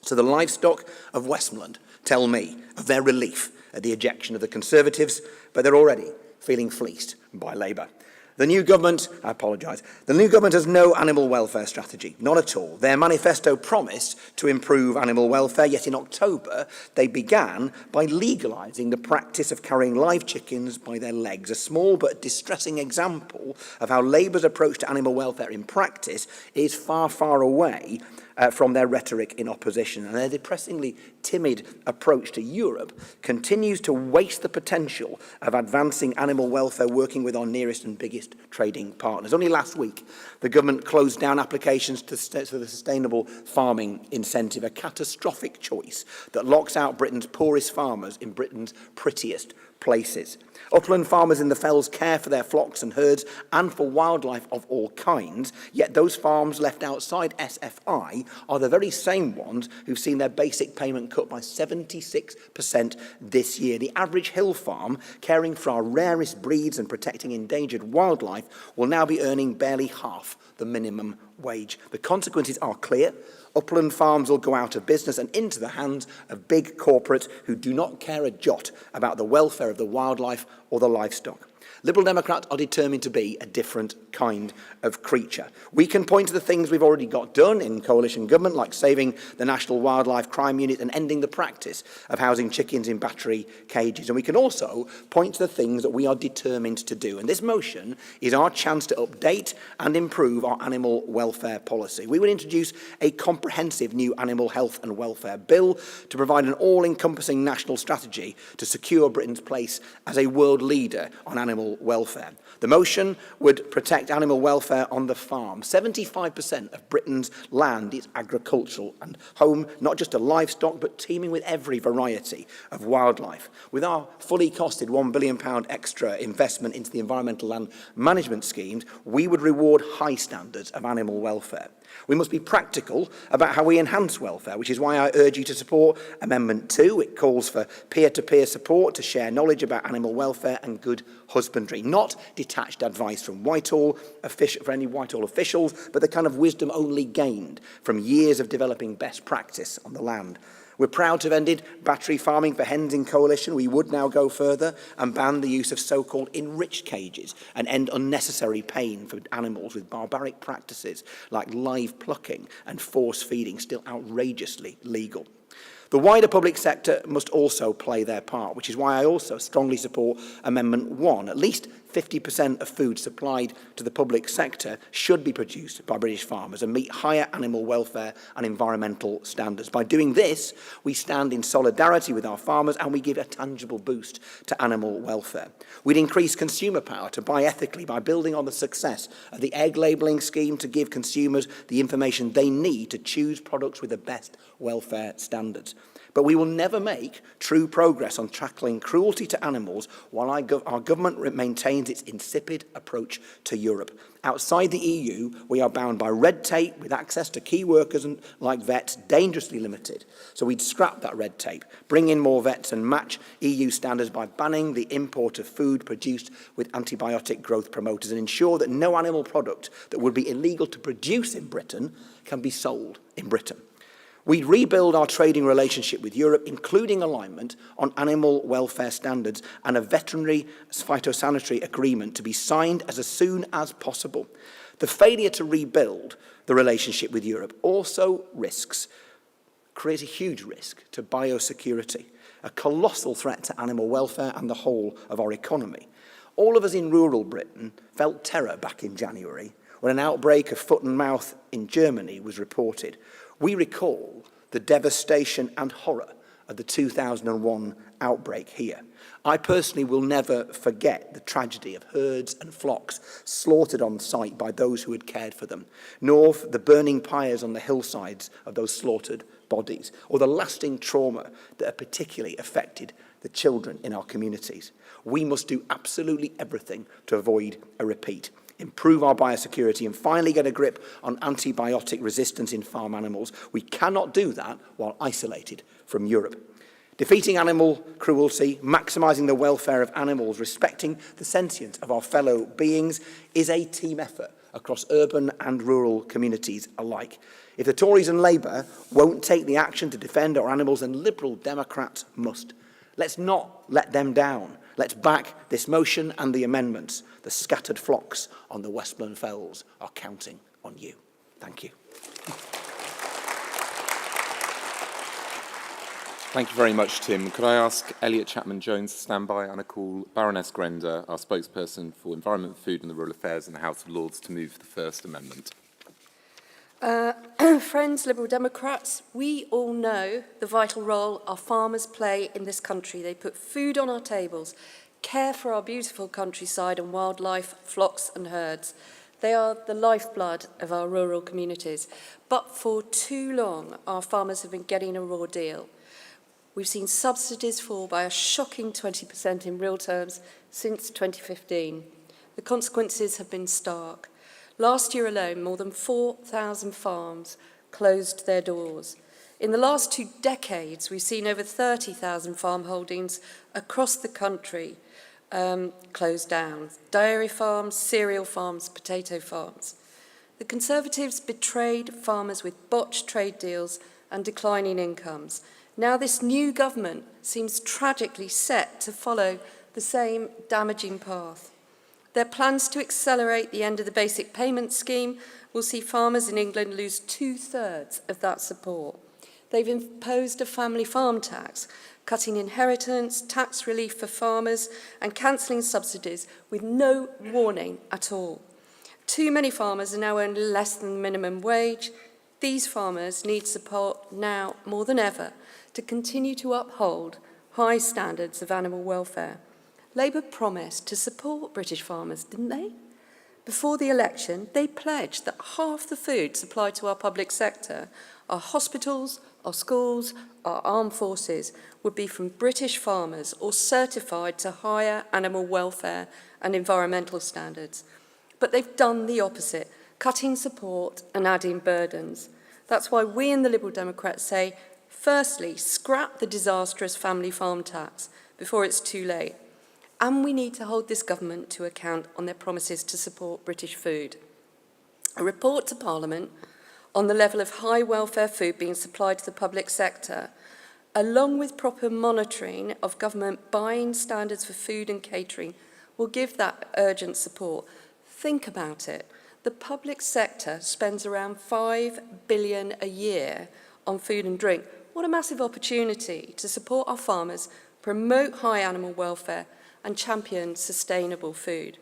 So the livestock of Westmoreland tell me of their relief at the ejection of the Conservatives, but they're already feeling fleeced by Labour. The new government has no animal welfare strategy, not at all. Their manifesto promised to improve animal welfare, yet in October they began by legalising the practice of carrying live chickens by their legs, a small but distressing example of how Labour's approach to animal welfare in practice is far, far away from their rhetoric in opposition. And their depressingly timid approach to Europe continues to waste the potential of advancing animal welfare working with our nearest and biggest trading partners. Only last week, the government closed down applications to the Sustainable Farming Incentive, a catastrophic choice that locks out Britain's poorest farmers in Britain's prettiest places. Upland farmers in the fells care for their flocks and herds and for wildlife of all kinds, yet those farms left outside SFI are the very same ones who've seen their basic payment cut by 76% this year. The average hill farm, caring for our rarest breeds and protecting endangered wildlife, will now be earning barely half the minimum wage. The consequences are clear. Upland farms will go out of business and into the hands of big corporates who do not care a jot about the welfare of the wildlife or the livestock. Liberal Democrats are determined to be a different kind of creature. We can point to the things we've already got done in coalition government, like saving the National Wildlife Crime Unit and ending the practice of housing chickens in battery cages. And we can also point to the things that we are determined to do. And this motion is our chance to update and improve our animal welfare policy. We will introduce a comprehensive new animal health and welfare bill to provide an all-encompassing national strategy to secure Britain's place as a world leader on animal welfare. The motion would protect animal welfare on the farm. 75% of Britain's land is agricultural and home not just to livestock but teeming with every variety of wildlife. With our fully costed £1 billion extra investment into the environmental land management schemes, we would reward high standards of animal welfare. We must be practical about how we enhance welfare, which is why I urge you to support Amendment 2. It calls for peer-to-peer support to share knowledge about animal welfare and good husbandry, not detached advice from any Whitehall officials, but the kind of wisdom only gained from years of developing best practice on the land. We're proud to have ended battery farming for hens in coalition. We would now go further and ban the use of so-called enriched cages and end unnecessary pain for animals with barbaric practices like live plucking and force feeding still outrageously legal. The wider public sector must also play their part, which is why I also strongly support Amendment 1. At least 50% of food supplied to the public sector should be produced by British farmers and meet higher animal welfare and environmental standards. By doing this, we stand in solidarity with our farmers and we give a tangible boost to animal welfare. We'd increase consumer power to buy ethically by building on the success of the egg labelling scheme to give consumers the information they need to choose products with the best welfare standards. But we will never make true progress on tackling cruelty to animals while our government maintains condemns its insipid approach to Europe. Outside the EU, we are bound by red tape with access to key workers like vets dangerously limited. So we'd scrap that red tape, bring in more vets and match EU standards by banning the import of food produced with antibiotic growth promoters and ensure that no animal product that would be illegal to produce in Britain can be sold in Britain. We'd rebuild our trading relationship with Europe, including alignment on animal welfare standards and a veterinary phytosanitary agreement to be signed as soon as possible. The failure to rebuild the relationship with Europe also creates a huge risk to biosecurity, a colossal threat to animal welfare and the whole of our economy. All of us in rural Britain felt terror back in January when an outbreak of foot and mouth in Germany was reported. We recall the devastation and horror of the 2001 outbreak here. I personally will never forget the tragedy of herds and flocks slaughtered on site by those who had cared for them, nor the burning pyres on the hillsides of those slaughtered bodies, or the lasting trauma that particularly affected the children in our communities. We must do absolutely everything to avoid a repeat. Improve our biosecurity and finally get a grip on antibiotic resistance in farm animals. We cannot do that while isolated from Europe. Defeating animal cruelty, maximising the welfare of animals, respecting the sentience of our fellow beings is a team effort across urban and rural communities alike. If the Tories and Labour won't take the action to defend our animals, then Liberal Democrats must. Let's not let them down. Let's back this motion and the amendments. The scattered flocks on the Westmoreland Fells are counting on you. Thank you. Thank you very much, Tim. Could I ask Elliot Chapman-Jones to stand by and I call Baroness Grender, our spokesperson for Environment, Food and the Rural Affairs in the House of Lords, to move the First Amendment. Friends, Liberal Democrats, we all know the vital role our farmers play in this country. They put food on our tables, care for our beautiful countryside and wildlife, flocks and herds. They are the lifeblood of our rural communities. But for too long, our farmers have been getting a raw deal. We've seen subsidies fall by a shocking 20% in real terms since 2015. The consequences have been stark. Last year alone, more than 4,000 farms closed their doors. In the last 2 decades, we've seen over 30,000 farm holdings across the country closed down. Dairy farms, cereal farms, potato farms. The Conservatives betrayed farmers with botched trade deals and declining incomes. Now this new government seems tragically set to follow the same damaging path. Their plans to accelerate the end of the basic payment scheme will see farmers in England lose 2/3 of that support. They've imposed a family farm tax, cutting inheritance, tax relief for farmers, and cancelling subsidies with no warning at all. Too many farmers are now earning less than the minimum wage. These farmers need support now more than ever to continue to uphold high standards of animal welfare. Labour promised to support British farmers, didn't they? Before the election, they pledged that half the food supplied to our public sector, our hospitals, our schools, our armed forces, would be from British farmers or certified to higher animal welfare and environmental standards. But they've done the opposite, cutting support and adding burdens. That's why we in the Liberal Democrats say, firstly, scrap the disastrous family farm tax before it's too late. And we need to hold this government to account on their promises to support British food. A report to Parliament on the level of high welfare food being supplied to the public sector, along with proper monitoring of government buying standards for food and catering, will give that urgent support. Think about it. The public sector spends around £5 billion a year on food and drink. What a massive opportunity to support our farmers, promote high animal welfare, and champion sustainable food.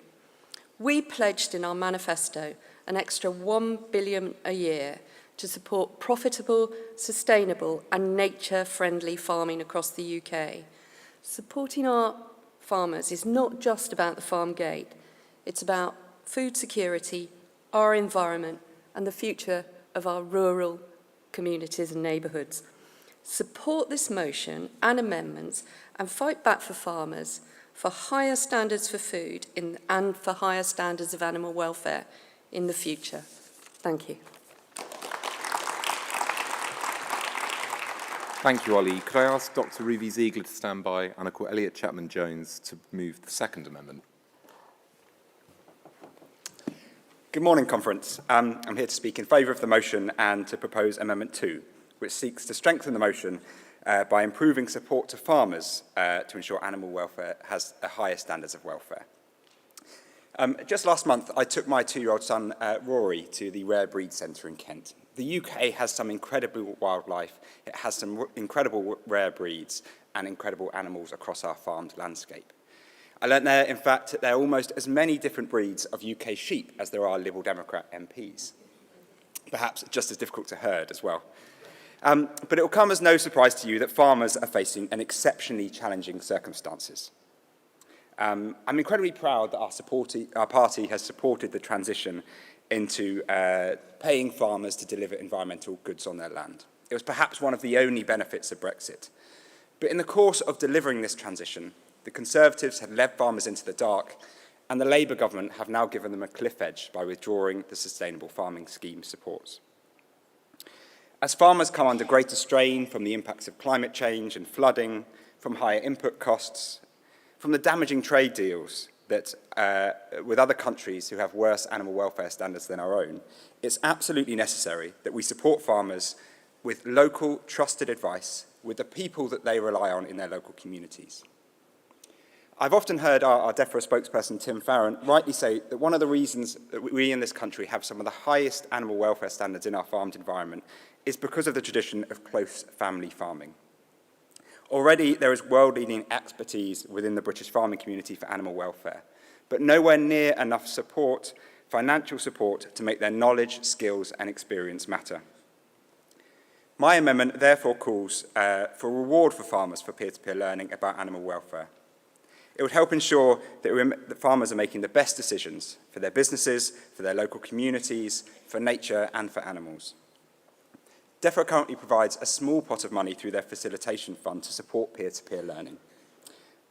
We pledged in our manifesto an extra £1 billion a year to support profitable, sustainable and nature-friendly farming across the UK. Supporting our farmers is not just about the farm gate. It's about food security, our environment and the future of our rural communities and neighbourhoods. Support this motion and amendments and fight back for farmers. for higher standards for food and for higher standards of animal welfare in the future. Thank you. Thank you, Ollie. Could I ask Dr. Ruby Ziegler to stand by and I call Elliot Chapman-Jones to move the second amendment? Good morning, Conference. I'm here to speak in favour of the motion and to propose Amendment 2, which seeks to strengthen the motion by improving support to farmers to ensure animal welfare has a higher standards of welfare. Just last month, I took my 2-year-old son, Rory, to the Rare Breed Centre in Kent. The UK has some incredible wildlife, it has some incredible rare breeds and incredible animals across our farmed landscape. I learnt there, in fact, that there are almost as many different breeds of UK sheep as there are Liberal Democrat MPs. Perhaps just as difficult to herd as well. But it will come as no surprise to you that farmers are facing an exceptionally challenging circumstances. I'm incredibly proud that our party has supported the transition into paying farmers to deliver environmental goods on their land. It was perhaps one of the only benefits of Brexit. But in the course of delivering this transition, the Conservatives have led farmers into the dark, and the Labour government have now given them a cliff edge by withdrawing the Sustainable Farming Scheme supports. As farmers come under greater strain from the impacts of climate change and flooding, from higher input costs, from the damaging trade deals that with other countries who have worse animal welfare standards than our own, it's absolutely necessary that we support farmers with local, trusted advice, with the people that they rely on in their local communities. I've often heard our DEFRA spokesperson, Tim Farron, rightly say that one of the reasons that we in this country have some of the highest animal welfare standards in our farmed environment is because of the tradition of close family farming. Already, there is world-leading expertise within the British farming community for animal welfare, but nowhere near enough support, financial support, to make their knowledge, skills, and experience matter. My amendment therefore calls for a reward for farmers for peer-to-peer learning about animal welfare. It would help ensure that farmers are making the best decisions for their businesses, for their local communities, for nature, and for animals. DEFRA currently provides a small pot of money through their facilitation fund to support peer-to-peer learning.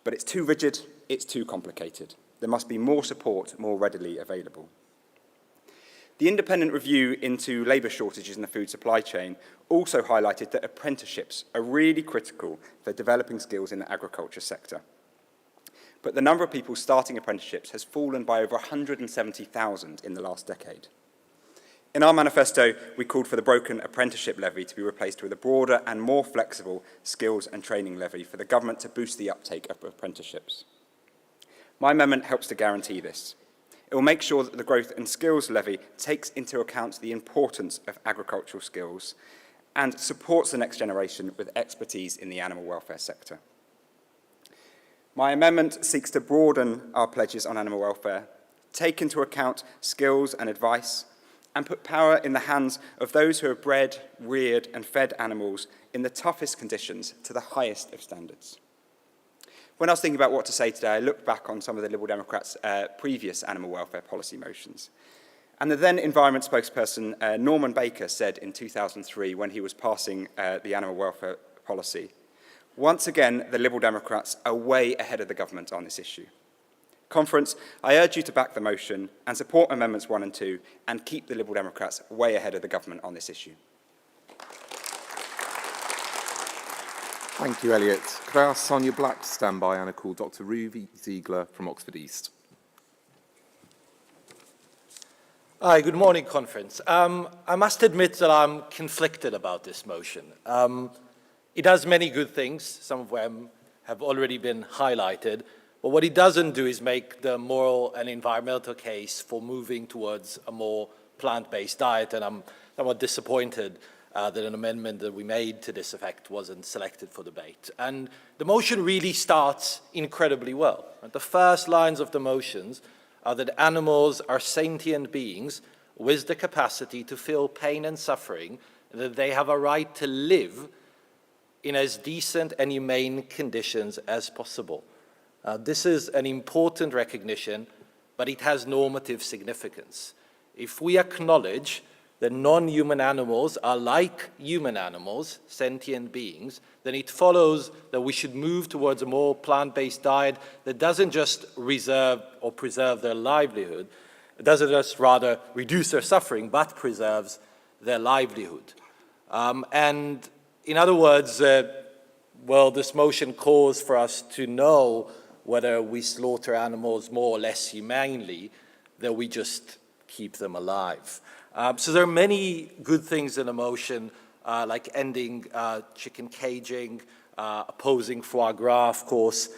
But it's too rigid, it's too complicated. There must be more support more readily available. The independent review into labour shortages in the food supply chain also highlighted that apprenticeships are really critical for developing skills in the agriculture sector. But the number of people starting apprenticeships has fallen by over 170,000 in the last decade. In our manifesto, we called for the broken apprenticeship levy to be replaced with a broader and more flexible skills and training levy for the government to boost the uptake of apprenticeships. My amendment helps to guarantee this. It will make sure that the growth and skills levy takes into account the importance of agricultural skills and supports the next generation with expertise in the animal welfare sector. My amendment seeks to broaden our pledges on animal welfare, take into account skills and advice, and put power in the hands of those who have bred, reared, and fed animals in the toughest conditions to the highest of standards. When I was thinking about what to say today, I looked back on some of the Liberal Democrats' previous animal welfare policy motions. And the then Environment spokesperson, Norman Baker, said in 2003, when he was passing the animal welfare policy, once again, the Liberal Democrats are way ahead of the government on this issue. Conference, I urge you to back the motion and support Amendments 1 and 2 and keep the Liberal Democrats way ahead of the government on this issue. Thank you, Elliot. Could I ask Sonia Black to stand by and I call Dr. Ruby Ziegler from Oxford East? Hi, good morning, Conference. I must admit that I'm conflicted about this motion. It does many good things, some of them have already been highlighted, but what it doesn't do is make the moral and environmental case for moving towards a more plant-based diet, and I'm somewhat disappointed that an amendment that we made to this effect wasn't selected for debate. And the motion really starts incredibly well. The first lines of the motions are that animals are sentient beings with the capacity to feel pain and suffering, and that they have a right to live in as decent and humane conditions as possible. This is an important recognition, but it has normative significance. If we acknowledge that non-human animals are like human animals, sentient beings, then it follows that we should move towards a more plant-based diet that doesn't just reserve or preserve their livelihood, it doesn't just rather reduce their suffering, but preserves their livelihood. And in other words, well, this motion calls for us to know whether we slaughter animals more or less humanely, that we just keep them alive. So there are many good things in the motion, like ending chicken caging, opposing foie gras, of course.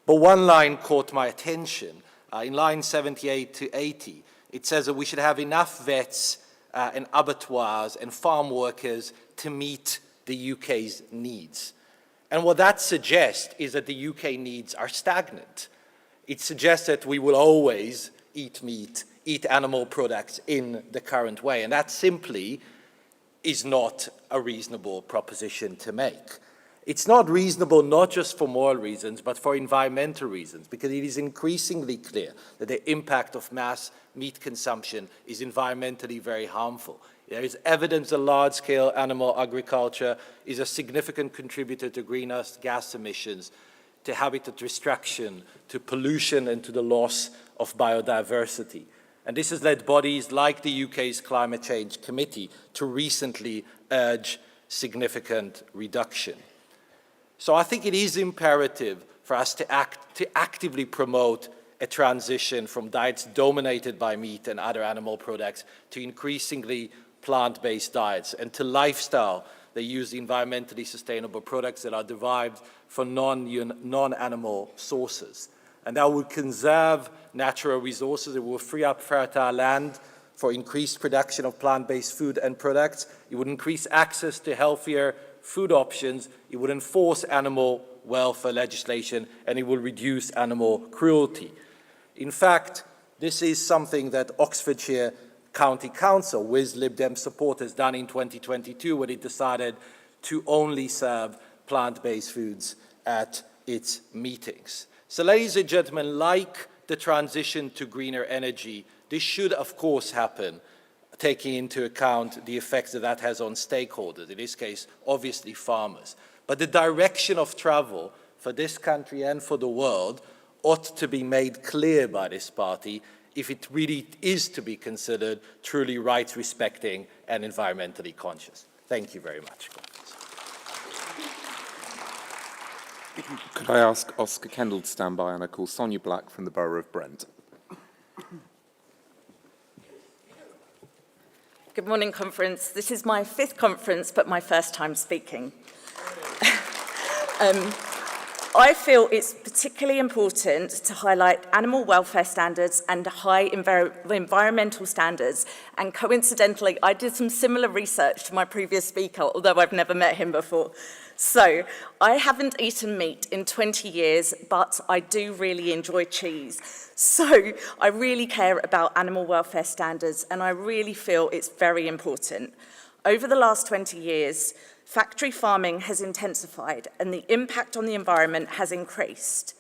But one line caught my attention. In line 78 to 80, it says that we should have enough vets and abattoirs and farm workers to meet the UK's needs. And what that suggests is that the UK needs are stagnant. It suggests that we will always eat meat, eat animal products in the current way, and that simply is not a reasonable proposition to make. It's not reasonable not just for moral reasons, but for environmental reasons, because it is increasingly clear that the impact of mass meat consumption is environmentally very harmful. There is evidence that large-scale animal agriculture is a significant contributor to greenhouse gas emissions, to habitat destruction, to pollution, and to the loss of biodiversity. And this has led bodies like the UK's Climate Change Committee to recently urge significant reduction. So I think it is imperative for us to actively promote a transition from diets dominated by meat and other animal products to increasingly plant-based diets, and to lifestyle that use environmentally sustainable products that are derived from non-animal sources. And that will conserve natural resources. It will free up fertile land for increased production of plant-based food and products. It would increase access to healthier food options. It would enforce animal welfare legislation, and it will reduce animal cruelty. In fact, this is something that Oxfordshire County Council, with Lib Dem support, has done in 2022 when it decided to only serve plant-based foods at its meetings. So ladies and gentlemen, like the transition to greener energy, this should of course happen, taking into account the effects that that has on stakeholders, in this case, obviously farmers. But the direction of travel for this country and for the world ought to be made clear by this party if it really is to be considered truly rights-respecting and environmentally conscious. Thank you very much. Could I ask Oscar Kendall to stand by, and I call Sonia Black from the Borough of Brent. Good morning, conference. This is my 5th conference, but my first time speaking. I feel it's particularly important to highlight animal welfare standards and high environmental standards. And coincidentally, I did some similar research to my previous speaker, although I've never met him before. So I haven't eaten meat in 20 years, but I do really enjoy cheese. So I really care about animal welfare standards, and I really feel it's very important. Over the last 20 years, factory farming has intensified and the impact on the environment has increased.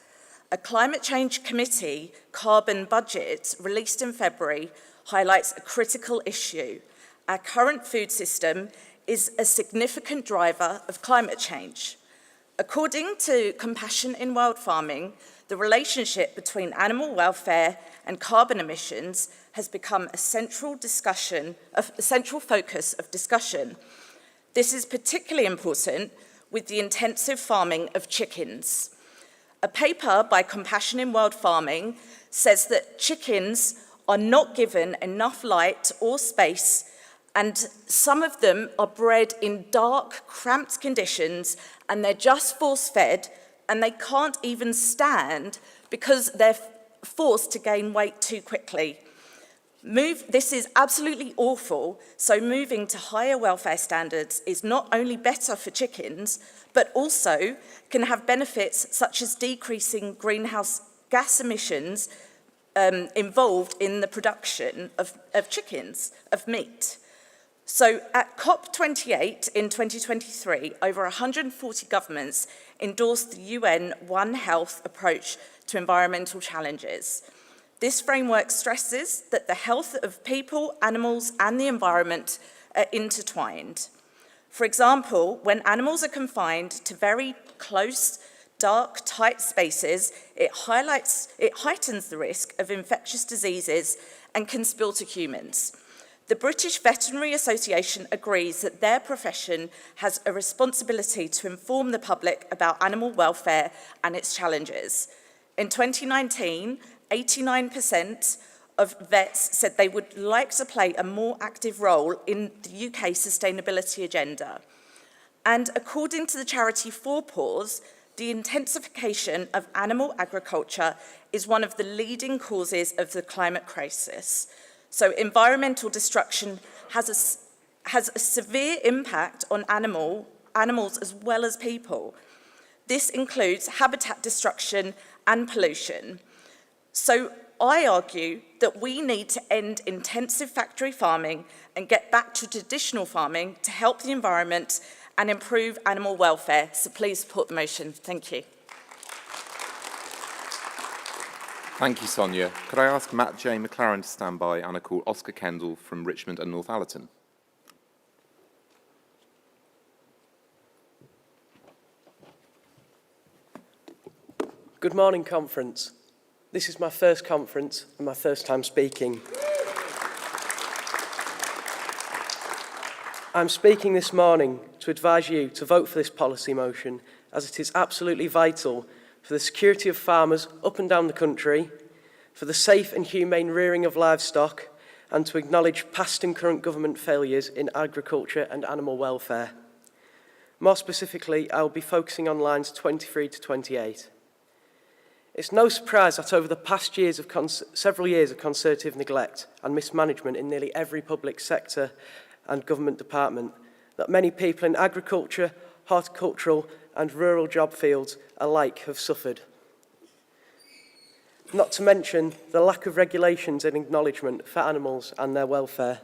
A Climate Change Committee carbon budget released in February highlights a critical issue. Our current food system is a significant driver of climate change. According to Compassion in Wild Farming, the relationship between animal welfare and carbon emissions has become a central focus of discussion. This is particularly important with the intensive farming of chickens. A paper by Compassion in Wild Farming says that chickens are not given enough light or space, and some of them are bred in dark, cramped conditions, and they're just force-fed, and they can't even stand because they're forced to gain weight too quickly. This is absolutely awful, so moving to higher welfare standards is not only better for chickens, but also can have benefits such as decreasing greenhouse gas emissions involved in the production of chickens, of meat. So at COP28 in 2023, over 140 governments endorsed the UN One Health approach to environmental challenges. This framework stresses that the health of people, animals, and the environment are intertwined. For example, when animals are confined to very close, dark, tight spaces, it heightens the risk of infectious diseases and can spill to humans. The British Veterinary Association agrees that their profession has a responsibility to inform the public about animal welfare and its challenges. In 2019, 89% of vets said they would like to play a more active role in the UK sustainability agenda. And according to the charity 4 Paws, the intensification of animal agriculture is one of the leading causes of the climate crisis. So environmental destruction has a severe impact on animals as well as people. This includes habitat destruction and pollution. So I argue that we need to end intensive factory farming and get back to traditional farming to help the environment and improve animal welfare. So please support the motion. Thank you. Thank you, Sonia. Could I ask Matt J. McLaren to stand by and I call Oscar Kendall from Richmond and Northallerton? Good morning, conference. This is my first conference and my first time speaking. I'm speaking this morning to advise you to vote for this policy motion, as it is absolutely vital for the security of farmers up and down the country, for the safe and humane rearing of livestock, and to acknowledge past and current government failures in agriculture and animal welfare. More specifically, I will be focusing on lines 23 to 28. It's no surprise that over the past several years of Conservative neglect and mismanagement in nearly every public sector and government department, that many people in agriculture, horticultural and rural job fields alike have suffered. Not to mention the lack of regulations and acknowledgement for animals and their welfare.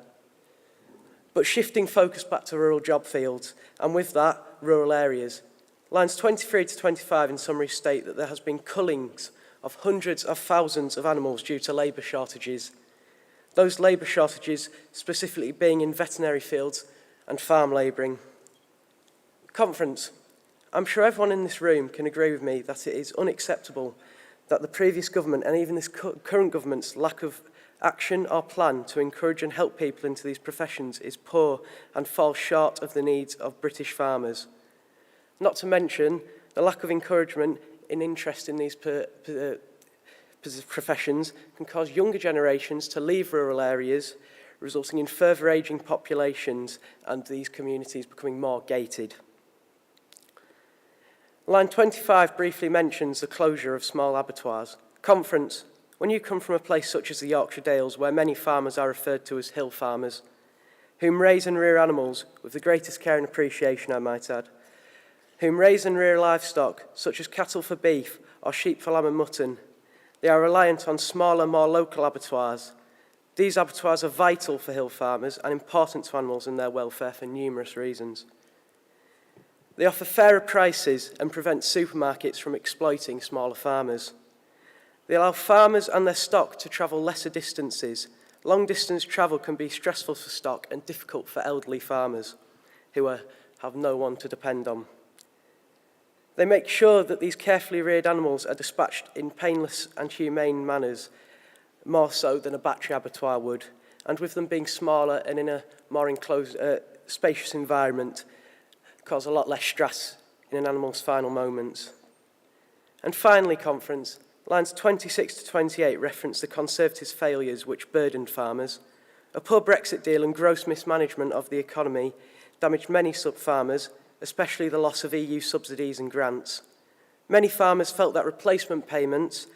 But shifting focus back to rural job fields, and with that, rural areas. Lines 23 to 25 in summary state that there has been cullings of hundreds of thousands of animals due to labour shortages. Those labour shortages specifically being in veterinary fields and farm labouring. Conference, I'm sure everyone in this room can agree with me that it is unacceptable that the previous government and even this current government's lack of action or plan to encourage and help people into these professions is poor and falls short of the needs of British farmers. Not to mention the lack of encouragement in interest in these professions can cause younger generations to leave rural areas, resulting in further ageing populations and these communities becoming more gated. Line 25 briefly mentions the closure of small abattoirs. Conference, when you come from a place such as the Yorkshire Dales, where many farmers are referred to as hill farmers, whom raise and rear animals with the greatest care and appreciation, I might add, whom raise and rear livestock, such as cattle for beef or sheep for lamb and mutton, they are reliant on smaller, more local abattoirs. These abattoirs are vital for hill farmers and important to animals and their welfare for numerous reasons. They offer fairer prices and prevent supermarkets from exploiting smaller farmers. They allow farmers and their stock to travel lesser distances. Long-distance travel can be stressful for stock and difficult for elderly farmers who have no one to depend on. They make sure that these carefully reared animals are dispatched in painless and humane manners, more so than a battery abattoir would, and with them being smaller and in a more enclosed, spacious environment, cause a lot less stress in an animal's final moments. And finally, conference, lines 26 to 28 reference the Conservatives' failures which burdened farmers. A poor Brexit deal and gross mismanagement of the economy damaged many sub-farmers, especially the loss of EU subsidies and grants. Many farmers felt that replacement payments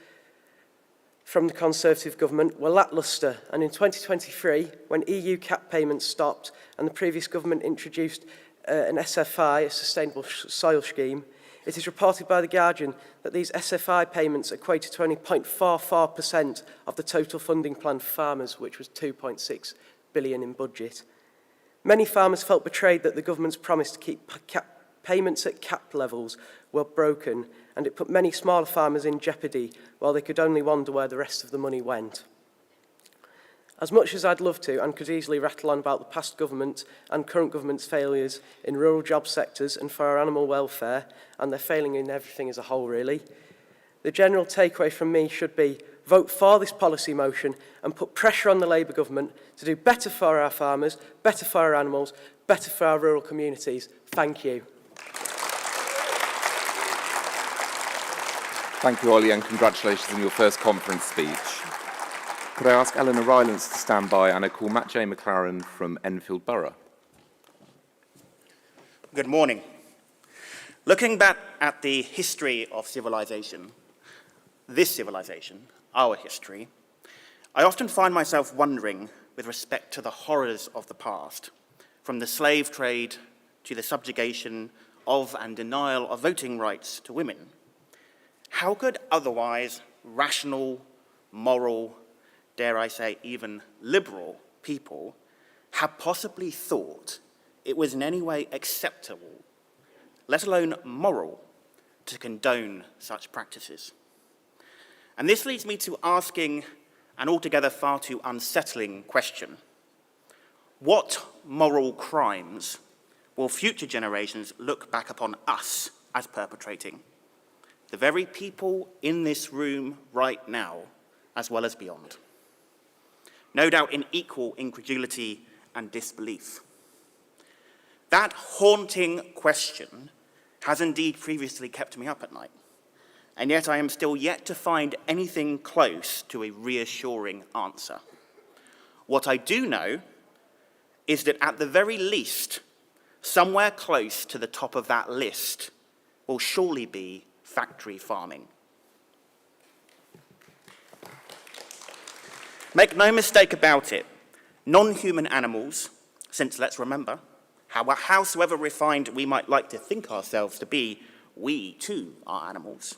from the Conservative government were lacklustre, and in 2023, when EU cap payments stopped and the previous government introduced an SFI, a Sustainable Soil Scheme, it is reported by The Guardian that these SFI payments equated to only 0.44% of the total funding plan for farmers, which was 2.6 billion in budget. Many farmers felt betrayed that the government's promise to keep payments at cap levels were broken and it put many smaller farmers in jeopardy while they could only wonder where the rest of the money went. As much as I'd love to, and could easily rattle on about the past government and current government's failures in rural job sectors and for our animal welfare, and they're failing in everything as a whole really, the general takeaway from me should be vote for this policy motion and put pressure on the Labour government to do better for our farmers, better for our animals, better for our rural communities. Thank you. Thank you, Ollie, and congratulations on your first conference speech. Could I ask Eleanor Rylance to stand by and I call Matt J. McLaren from Enfield Borough. Good morning. Looking back at the history of civilization, this civilization, our history, I often find myself wondering with respect to the horrors of the past, from the slave trade to the subjugation of and denial of voting rights to women. How could otherwise rational, moral, dare I say even liberal people have possibly thought it was in any way acceptable, let alone moral, to condone such practices? And this leads me to asking an altogether far too unsettling question. What moral crimes will future generations look back upon us as perpetrating? The very people in this room right now, as well as beyond. No doubt in equal incredulity and disbelief. That haunting question has indeed previously kept me up at night, and yet I am still yet to find anything close to a reassuring answer. What I do know is that at the very least, somewhere close to the top of that list will surely be factory farming. Make no mistake about it, non-human animals, since let's remember, howsoever refined we might like to think ourselves to be, we too are animals.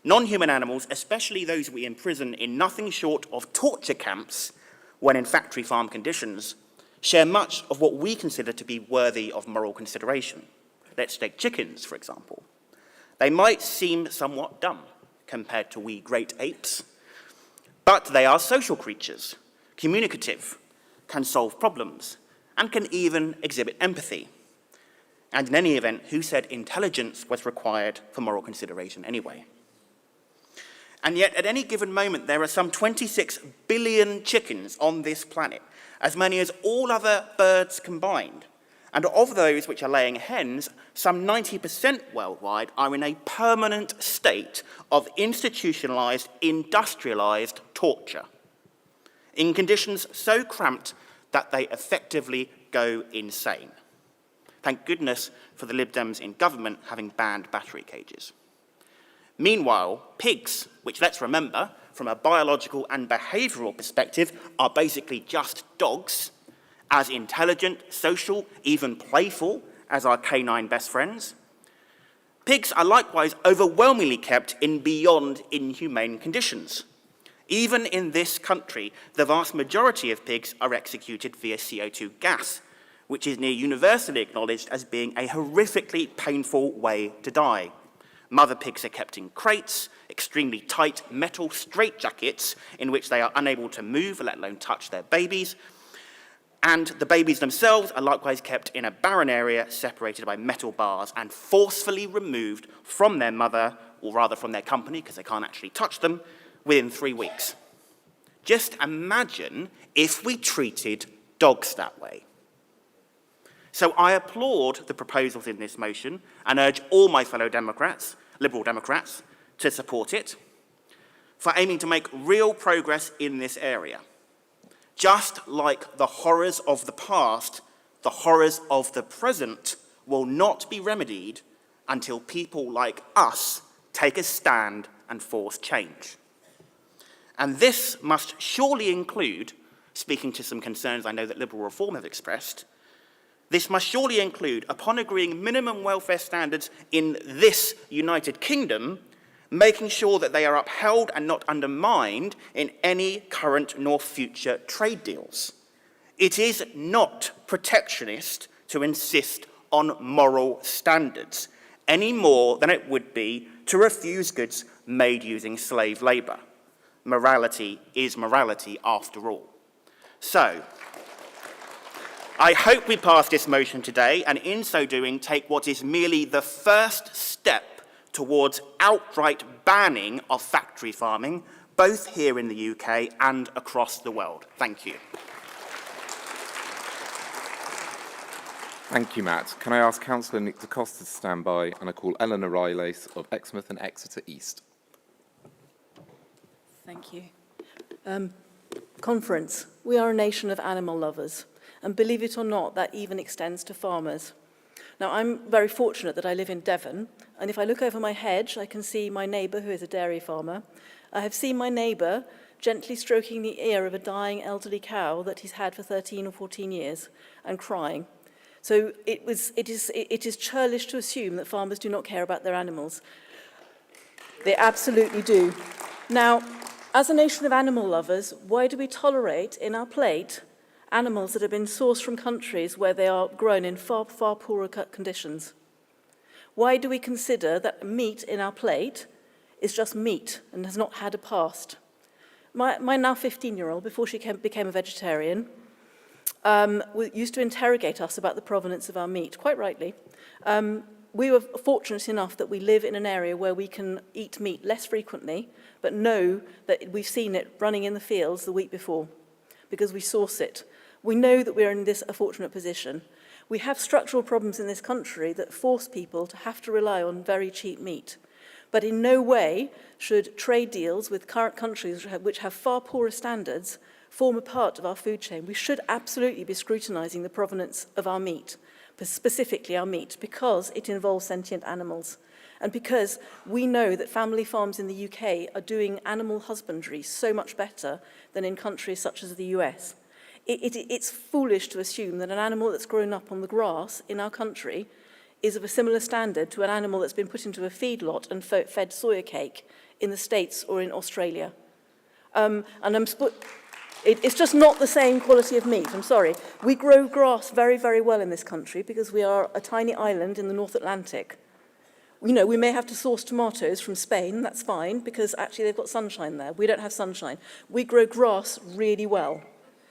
Non-human animals, especially those we imprison in nothing short of torture camps when in factory farm conditions, share much of what we consider to be worthy of moral consideration. Let's take chickens, for example. They might seem somewhat dumb compared to we great apes, but they are social creatures, communicative, can solve problems, and can even exhibit empathy. And in any event, who said intelligence was required for moral consideration anyway? And yet, at any given moment, there are some 26 billion chickens on this planet, as many as all other birds combined. And of those which are laying hens, some 90% worldwide are in a permanent state of institutionalized, industrialized torture, in conditions so cramped that they effectively go insane. Thank goodness for the Lib Dems in government having banned battery cages. Meanwhile, pigs, which let's remember, from a biological and behavioral perspective, are basically just dogs, as intelligent, social, even playful as our canine best friends. Pigs are likewise overwhelmingly kept in beyond inhumane conditions. Even in this country, the vast majority of pigs are executed via CO2 gas, which is near universally acknowledged as being a horrifically painful way to die. Mother pigs are kept in crates, extremely tight metal straitjackets in which they are unable to move, let alone touch their babies. And the babies themselves are likewise kept in a barren area separated by metal bars and forcefully removed from their mother, or rather from their company, because they can't actually touch them, within 3 weeks. Just imagine if we treated dogs that way. So I applaud the proposals in this motion and urge all my fellow Democrats, Liberal Democrats, to support it for aiming to make real progress in this area. Just like the horrors of the past, the horrors of the present will not be remedied until people like us take a stand and force change. And this must surely include, speaking to some concerns I know that Liberal Reform have expressed, this must surely include, upon agreeing minimum welfare standards in this United Kingdom, making sure that they are upheld and not undermined in any current nor future trade deals. It is not protectionist to insist on moral standards, any more than it would be to refuse goods made using slave labour. Morality is morality after all. So, I hope we pass this motion today, and in so doing take what is merely the first step towards outright banning of factory farming, both here in the UK and across the world. Thank you. Thank you, Matt. Can I ask Councillor Nick DaCosta to stand by, and I call Eleanor Riles of Exmouth and Exeter East. Thank you. Conference. We are a nation of animal lovers, and believe it or not, that even extends to farmers. Now, I'm very fortunate that I live in Devon, and if I look over my hedge, I can see my neighbour, who is a dairy farmer. I have seen my neighbour gently stroking the ear of a dying elderly cow that he's had for 13 or 14 years, and crying. So it is churlish to assume that farmers do not care about their animals. They absolutely do. Now, as a nation of animal lovers, why do we tolerate in our plate animals that have been sourced from countries where they are grown in far, far poorer conditions? Why do we consider that meat in our plate is just meat and has not had a past? My now 15-year-old, before she became a vegetarian, used to interrogate us about the provenance of our meat, quite rightly. We were fortunate enough that we live in an area where we can eat meat less frequently, but know that we've seen it running in the fields the week before, because we source it. We know that we're in this a fortunate position. We have structural problems in this country that force people to have to rely on very cheap meat. But in no way should trade deals with current countries which have far poorer standards form a part of our food chain. We should absolutely be scrutinising the provenance of our meat, specifically our meat, because it involves sentient animals. And because we know that family farms in the UK are doing animal husbandry so much better than in countries such as the US. It's foolish to assume that an animal that's grown up on the grass in our country is of a similar standard to an animal that's been put into a feedlot and fed soya cake in the States or in Australia. It's just not the same quality of meat, I'm sorry. We grow grass very, very well in this country because we are a tiny island in the North Atlantic. You know, we may have to source tomatoes from Spain, that's fine, because actually they've got sunshine there. We don't have sunshine. We grow grass really well.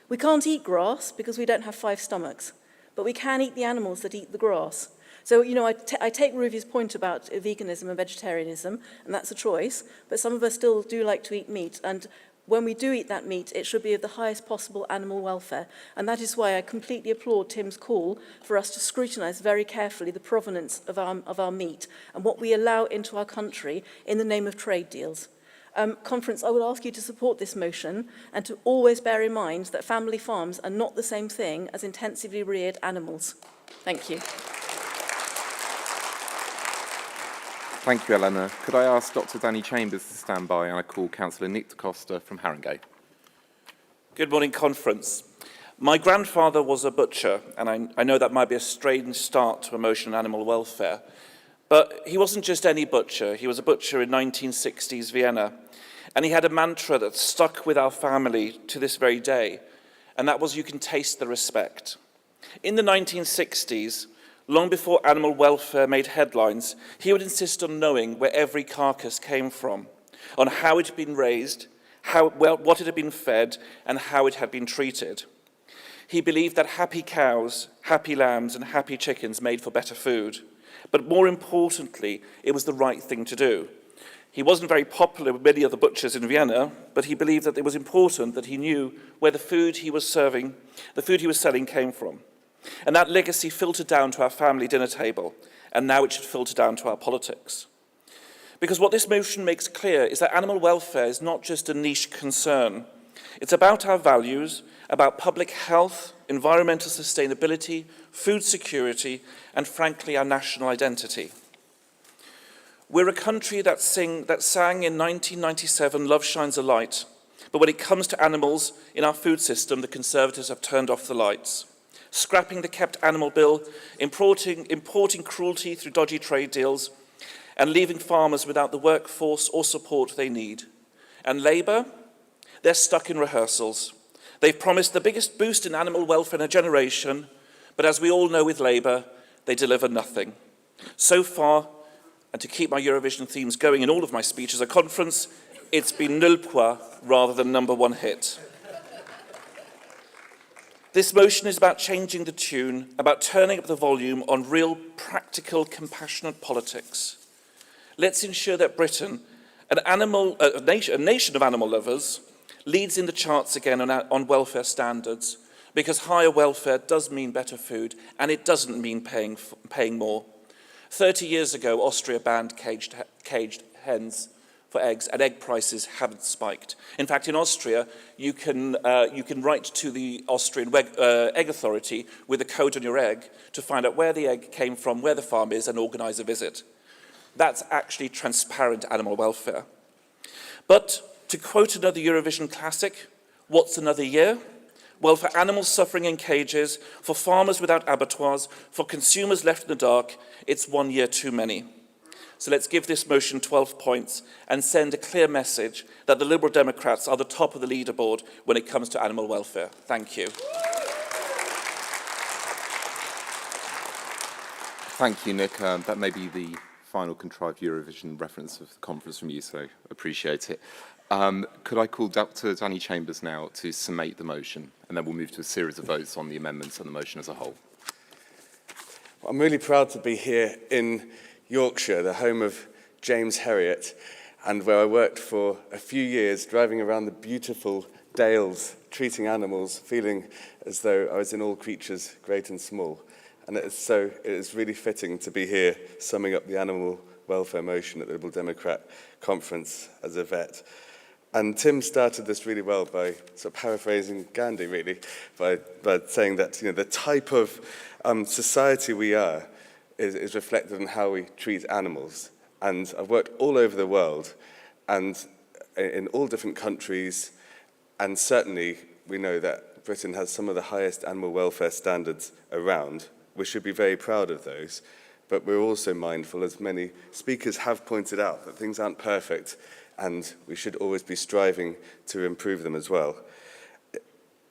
We can't eat grass because we don't have 5 stomachs, but we can eat the animals that eat the grass. So, you know, I take Ruvy's point about veganism and vegetarianism, and that's a choice, but some of us still do like to eat meat, and when we do eat that meat, it should be of the highest possible animal welfare. And that is why I completely applaud Tim's call for us to scrutinise very carefully the provenance of our meat and what we allow into our country in the name of trade deals. Conference, I would ask you to support this motion and to always bear in mind that family farms are not the same thing as intensively reared animals. Thank you. Thank you, Eleanor. Could I ask Dr. Danny Chambers to stand by, and I call Councillor Nick DaCosta from Haringey. Good morning, Conference. My grandfather was a butcher, and I know that might be a strange start to a motion on animal welfare, but he wasn't just any butcher. He was a butcher in 1960s Vienna, and he had a mantra that stuck with our family to this very day, and that was, you can taste the respect. In the 1960s, long before animal welfare made headlines, he would insist on knowing where every carcass came from, on how it had been raised, what it had been fed, and how it had been treated. He believed that happy cows, happy lambs, and happy chickens made for better food. But more importantly, it was the right thing to do. He wasn't very popular with many of the butchers in Vienna, but he believed that it was important that he knew where the food he was selling came from. And that legacy filtered down to our family dinner table, and now it should filter down to our politics. Because what this motion makes clear is that animal welfare is not just a niche concern. It's about our values, about public health, environmental sustainability, food security, and frankly, our national identity. We're a country that sang in 1997, Love Shines a Light, but when it comes to animals in our food system, the Conservatives have turned off the lights. Scrapping the kept animal bill, importing cruelty through dodgy trade deals, and leaving farmers without the workforce or support they need. And Labour, they're stuck in rehearsals. They've promised the biggest boost in animal welfare in a generation, but as we all know with Labour, they deliver nothing. So far, And to keep my Eurovision themes going in all of my speeches at conference, it's been nul point rather than number one hit. This motion is about changing the tune, about turning up the volume on real, practical, compassionate politics. Let's ensure that Britain, a nation of animal lovers, leads in the charts again on welfare standards, because higher welfare does mean better food, and it doesn't mean paying more. 30 years ago, Austria banned caged hens for eggs, and egg prices haven't spiked. In fact, in Austria, you can write to the Austrian egg authority with a code on your egg to find out where the egg came from, where the farm is, and organise a visit. That's actually transparent animal welfare. But to quote another Eurovision classic, what's another year? Well, for animals suffering in cages, for farmers without abattoirs, for consumers left in the dark, it's 1 year too many. So let's give this motion 12 points and send a clear message that the Liberal Democrats are the top of the leaderboard when it comes to animal welfare. Thank you. Thank you, Nick. That may be the final contrived Eurovision reference of the conference from you, so appreciate it. Could I call Dr. Danny Chambers now to summate the motion, and then we'll move to a series of votes on the amendments and the motion as a whole. I'm really proud to be here in Yorkshire, the home of James Herriot, and where I worked for a few years driving around the beautiful dales, treating animals, feeling as though I was in all creatures, great and small. And it is really fitting to be here summing up the animal welfare motion at the Liberal Democrat conference as a vet. And Tim started this really well by sort of paraphrasing Gandhi, really, by saying that the type of society we are is reflected in how we treat animals. And I've worked all over the world and in all different countries, and certainly we know that Britain has some of the highest animal welfare standards around. We should be very proud of those, but we're also mindful, as many speakers have pointed out, that things aren't perfect and we should always be striving to improve them as well.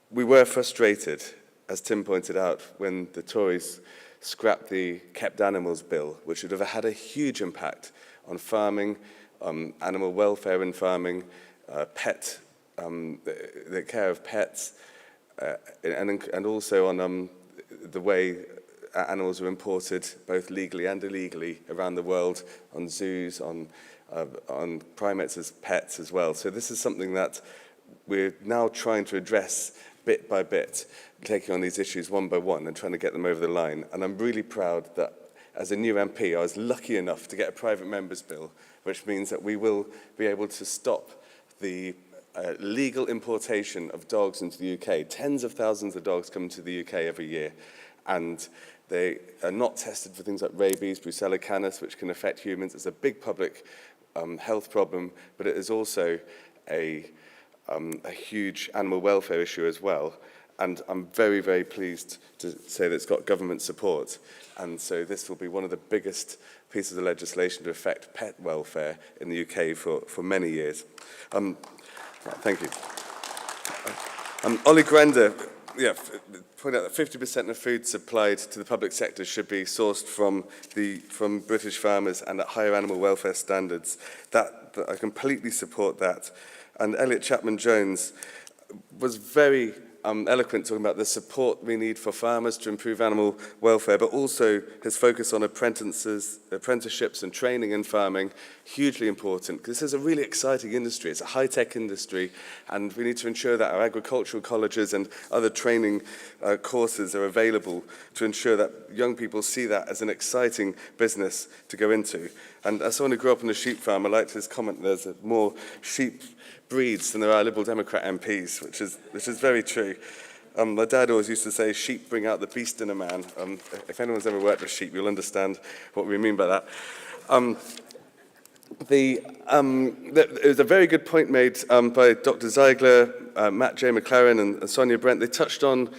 We were frustrated, as Tim pointed out, when the Tories scrapped the Kept Animals Bill, which would have had a huge impact on farming, animal welfare in farming, the care of pets, and also on the way animals are imported, both legally and illegally, around the world, on zoos, on primates as pets as well. So this is something that we're now trying to address bit by bit, taking on these issues one by one and trying to get them over the line. And I'm really proud that as a new MP, I was lucky enough to get a private member's bill, which means that we will be able to stop the legal importation of dogs into the UK. Tens of thousands of dogs come to the UK every year, and they are not tested for things like rabies, Brucella canis, which can affect humans. It's a big public health problem, but it is also a huge animal welfare issue as well. And I'm very, very pleased to say that it's got government support. And so this will be one of the biggest pieces of legislation to affect pet welfare in the UK for many years. Thank you. Ollie Grender, pointed out that 50% of food supplied to the public sector should be sourced from British farmers and at higher animal welfare standards. That I completely support that. And Elliot Chapman-Jones was very eloquent talking about the support we need for farmers to improve animal welfare, but also his focus on apprenticeships and training in farming, hugely important, because this is a really exciting industry. It's a high-tech industry, and we need to ensure that our agricultural colleges and other training courses are available to ensure that young people see that as an exciting business to go into. And as someone who grew up on a sheep farm, I liked his comment, there's more sheep breeds than there are Liberal Democrat MPs, which is very true. My dad always used to say, sheep bring out the beast in a man. If anyone's ever worked with sheep, you'll understand what we mean by that. It was a very good point made by Dr. Ziegler, Matt J. McLaren and Sonia Brent. They touched on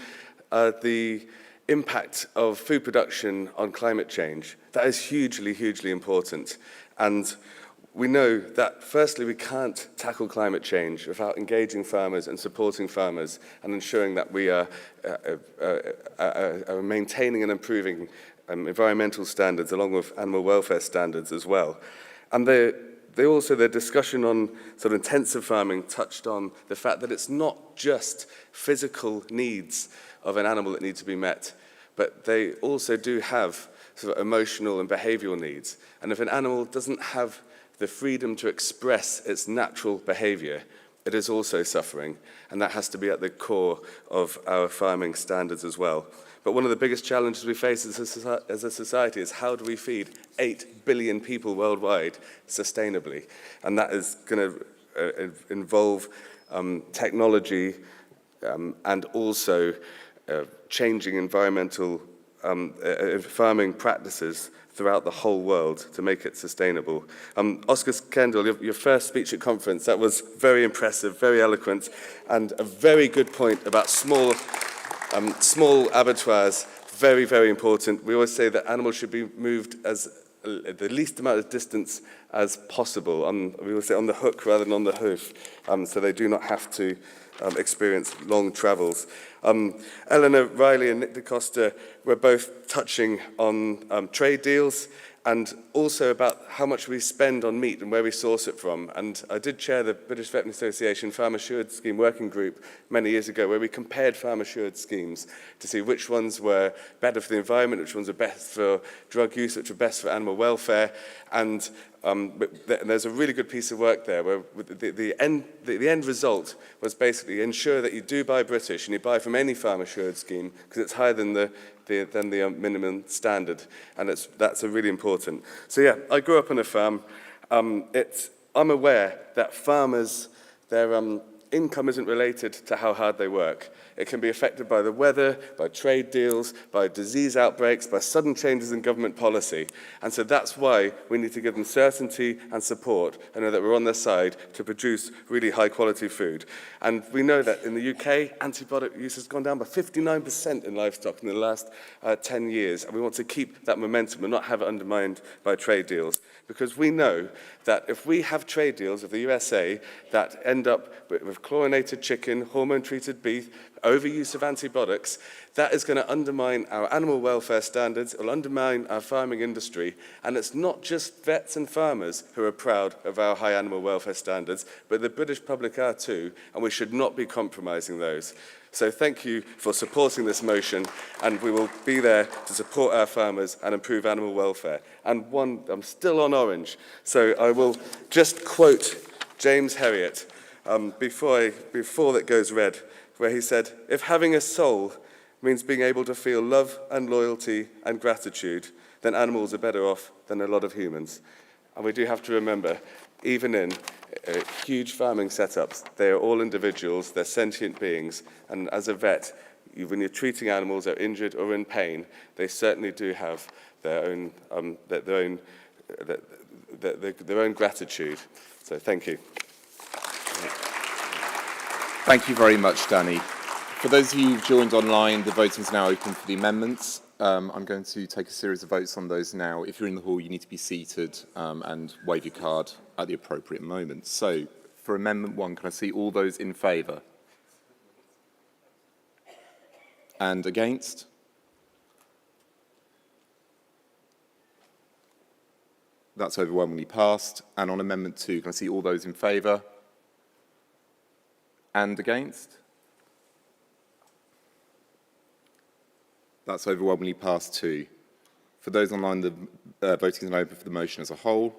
the impact of food production on climate change. That is hugely, hugely important. And we know that, firstly, we can't tackle climate change without engaging farmers and supporting farmers and ensuring that we are maintaining and improving environmental standards along with animal welfare standards as well. And their discussion on sort of intensive farming touched on the fact that it's not just physical needs of an animal that need to be met, but they also do have sort of emotional and behavioral needs. And if an animal doesn't have the freedom to express its natural behavior, it is also suffering, and that has to be at the core of our farming standards as well. But one of the biggest challenges we face as a society is how do we feed 8 billion people worldwide sustainably? And that is going to involve technology and also changing environmental farming practices throughout the whole world to make it sustainable. Oscar Kendall, your first speech at conference, that was very impressive, very eloquent, and a very good point about small abattoirs, very, very important. We always say that animals should be moved as the least amount of distance as possible. We always say on the hook rather than on the hoof, so they do not have to experience long travels. Eleanor Riley and Nick DaCosta were both touching on trade deals and also about how much we spend on meat and where we source it from. And I did chair the British Veterinary Association Farm Assured Scheme Working Group many years ago, where we compared farm assured schemes to see which ones were better for the environment, which ones were best for drug use, which were best for animal welfare. And there's a really good piece of work there where the end result was basically ensure that you do buy British and you buy from any farm assured scheme because it's higher than the minimum standard, and that's really important. So yeah, I grew up on a farm. I'm aware that farmers, their income isn't related to how hard they work. It can be affected by the weather, by trade deals, by disease outbreaks, by sudden changes in government policy. And so that's why we need to give them certainty and support and know that we're on their side to produce really high quality food. And we know that in the UK, antibiotic use has gone down by 59% in livestock in the last 10 years. And we want to keep that momentum and not have it undermined by trade deals. Because we know that if we have trade deals with the USA that end up with chlorinated chicken, hormone-treated beef, overuse of antibiotics, that is going to undermine our animal welfare standards, it will undermine our farming industry, and it's not just vets and farmers who are proud of our high animal welfare standards, but the British public are too, and we should not be compromising those. So thank you for supporting this motion, and we will be there to support our farmers and improve animal welfare. And I'm still on orange, so I will just quote James Herriot before that goes red, where he said, "If having a soul means being able to feel love and loyalty and gratitude, then animals are better off than a lot of humans." And we do have to remember, even in huge farming setups, they are all individuals, they're sentient beings, and as a vet, when you're treating animals that are injured or in pain, they certainly do have their own gratitude. So thank you. Thank you very much, Danny. For those of you who've joined online, the voting is now open for the amendments. I'm going to take a series of votes on those now. If you're in the hall, you need to be seated and wave your card at the appropriate moment. So, for Amendment 1, can I see all those in favour? And against? That's overwhelmingly passed. And on Amendment 2, can I see all those in favour? And against? That's overwhelmingly passed too. For those online, the voting is open for the motion as a whole.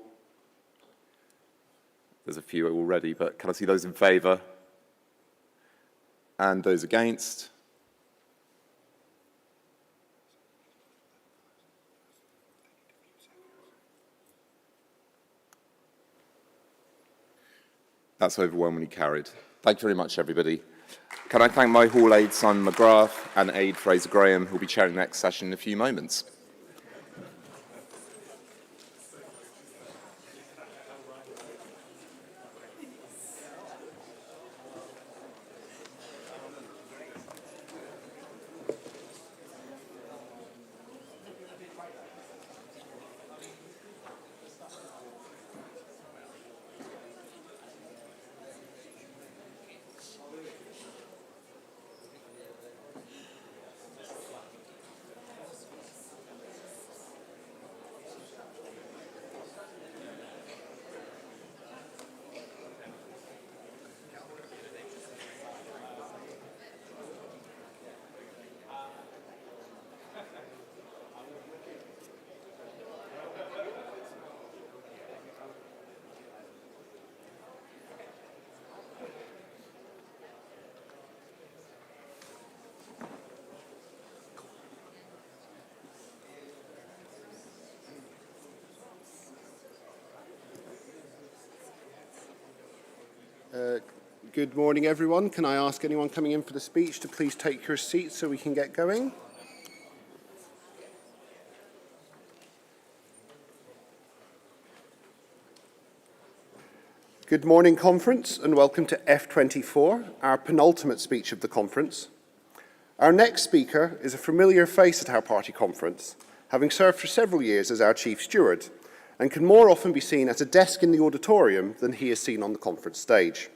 There's a few already, but can I see those in favour? And those against? That's overwhelmingly carried. Thank you very much, everybody. Can I thank my hall aide, Simon McGrath, and aide, Fraser Graham, who will be chairing the next session in a few moments. Good morning, everyone. Can I ask anyone coming in for the speech to please take your seats so we can get going? Good morning, conference, and welcome to F24, our penultimate speech of the conference. Our next speaker is a familiar face at our party conference, having served for several years as our chief steward, and can more often be seen at a desk in the auditorium than he is seen on the conference stage.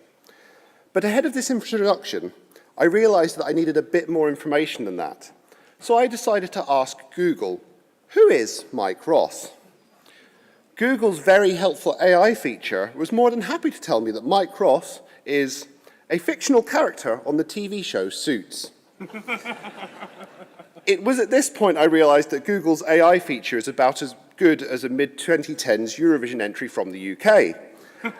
But ahead of this introduction, I realised that I needed a bit more information than that. So I decided to ask Google, who is Mike Ross? Google's very helpful AI feature was more than happy to tell me that Mike Ross is a fictional character on the TV show Suits. It was at this point I realised that Google's AI feature is about as good as a mid-2010s Eurovision entry from the UK.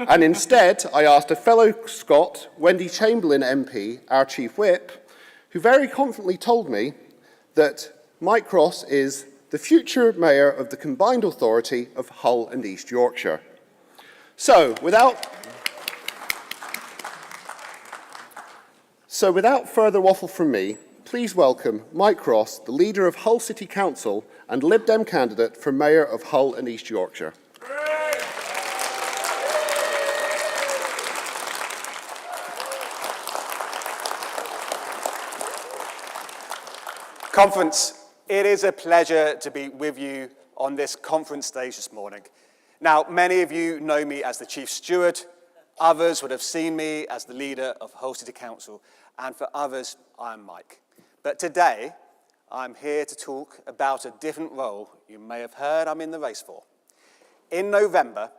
And instead, I asked a fellow Scot, Wendy Chamberlain MP, our chief whip, who very confidently told me that Mike Ross is the future mayor of the combined authority of Hull and East Yorkshire. So, without further waffle from me, please welcome Mike Ross, the leader of Hull City Council and Lib Dem candidate for mayor of Hull and East Yorkshire. Conference, it is a pleasure to be with you on this conference stage this morning. Now, many of you know me as the Chief Steward, others would have seen me as the leader of Hull City Council, and for others, I'm Mike. But today, I'm here to talk about a different role you may have heard I'm in the race for. In November,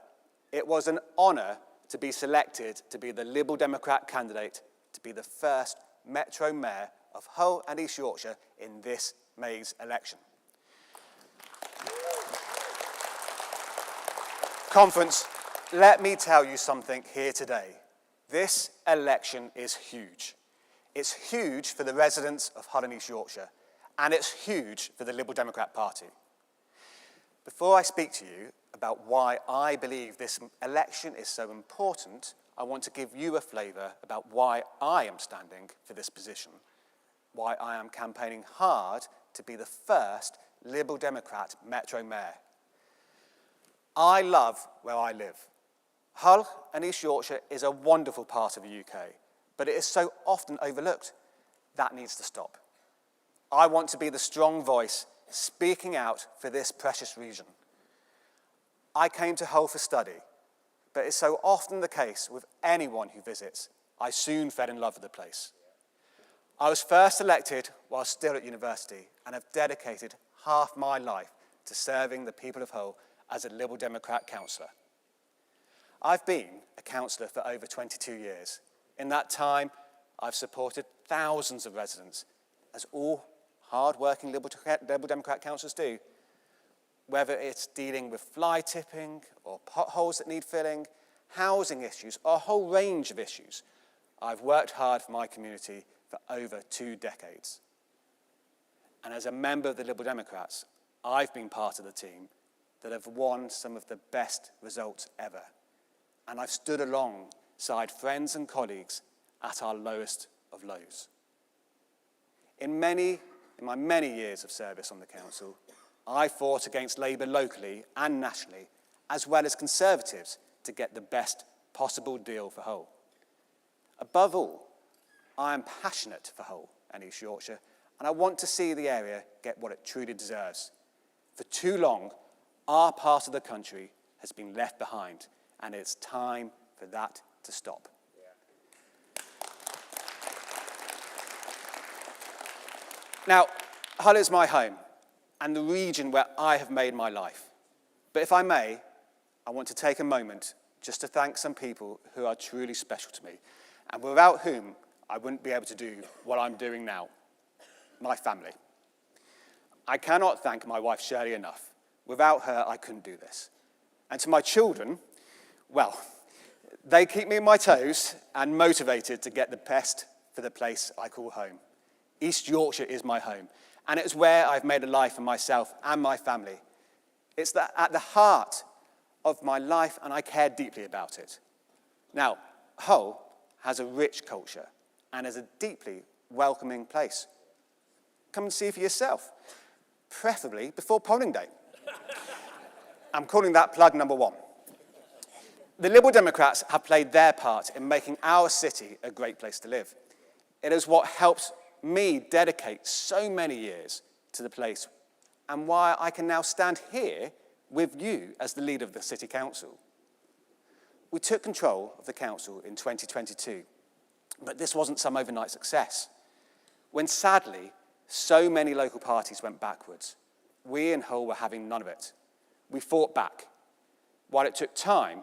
it was an honour to be selected to be the Liberal Democrat candidate to be the first Metro Mayor of Hull and East Yorkshire in this May's election. Conference, let me tell you something here today. This election is huge. It's huge for the residents of Hull and East Yorkshire, and it's huge for the Liberal Democrat Party. Before I speak to you about why I believe this election is so important, I want to give you a flavour about why I am standing for this position, why I am campaigning hard to be the first Liberal Democrat Metro Mayor. I love where I live. Hull and East Yorkshire is a wonderful part of the UK, but it is so often overlooked. That needs to stop. I want to be the strong voice speaking out for this precious region. I came to Hull for study, but it's so often the case with anyone who visits, I soon fell in love with the place. I was first elected while still at university and have dedicated half my life to serving the people of Hull as a Liberal Democrat councillor. I've been a councillor for over 22 years. In that time, I've supported thousands of residents, as all hard-working Liberal Democrat councillors do, whether it's dealing with fly tipping or potholes that need filling, housing issues, or a whole range of issues. I've worked hard for my community for over 2 decades. And as a member of the Liberal Democrats, I've been part of the team that have won some of the best results ever. And I've stood alongside friends and colleagues at our lowest of lows. In my many years of service on the council, I fought against Labour locally and nationally, as well as Conservatives, to get the best possible deal for Hull. Above all, I am passionate for Hull and East Yorkshire, and I want to see the area get what it truly deserves. For too long, our part of the country has been left behind, and it's time for that to stop. Now, Hull is my home and the region where I have made my life. But if I may, I want to take a moment just to thank some people who are truly special to me and without whom I wouldn't be able to do what I'm doing now. My family. I cannot thank my wife Shirley enough. Without her, I couldn't do this. And to my children, well, they keep me on my toes and motivated to get the best for the place I call home. East Yorkshire is my home, and it's where I've made a life for myself and my family. It's at the heart of my life, and I care deeply about it. Now, Hull has a rich culture and is a deeply welcoming place. Come and see for yourself, preferably before polling day. I'm calling that plug number 1. The Liberal Democrats have played their part in making our city a great place to live. It is what helped me dedicate so many years to the place and why I can now stand here with you as the leader of the City Council. We took control of the council in 2022, but this wasn't some overnight success. When sadly, so many local parties went backwards, we in Hull were having none of it. We fought back. While it took time,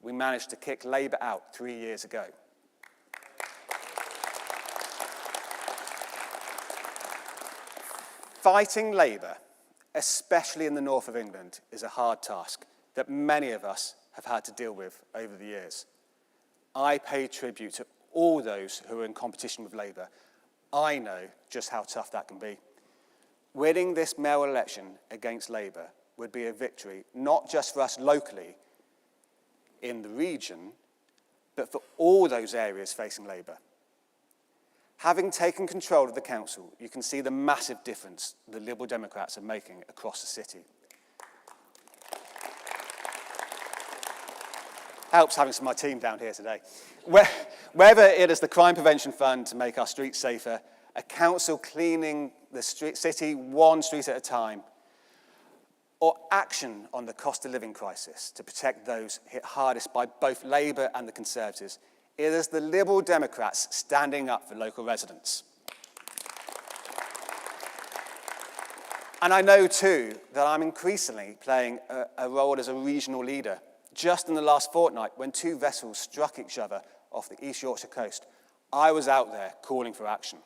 we managed to kick Labour out 3 years ago. Fighting Labour, especially in the north of England, is a hard task that many of us have had to deal with over the years. I pay tribute to all those who are in competition with Labour. I know just how tough that can be. Winning this mayoral election against Labour would be a victory, not just for us locally in the region, but for all those areas facing Labour. Having taken control of the council, you can see the massive difference the Liberal Democrats are making across the city. Helps having some of my team down here today. Whether it is the Crime Prevention Fund to make our streets safer, a council cleaning the city one street at a time, or action on the cost of living crisis to protect those hit hardest by both Labour and the Conservatives, it is the Liberal Democrats standing up for local residents. And I know too that I'm increasingly playing a role as a regional leader. Just in the last fortnight, when 2 vessels struck each other off the East Yorkshire coast, I was out there calling for action.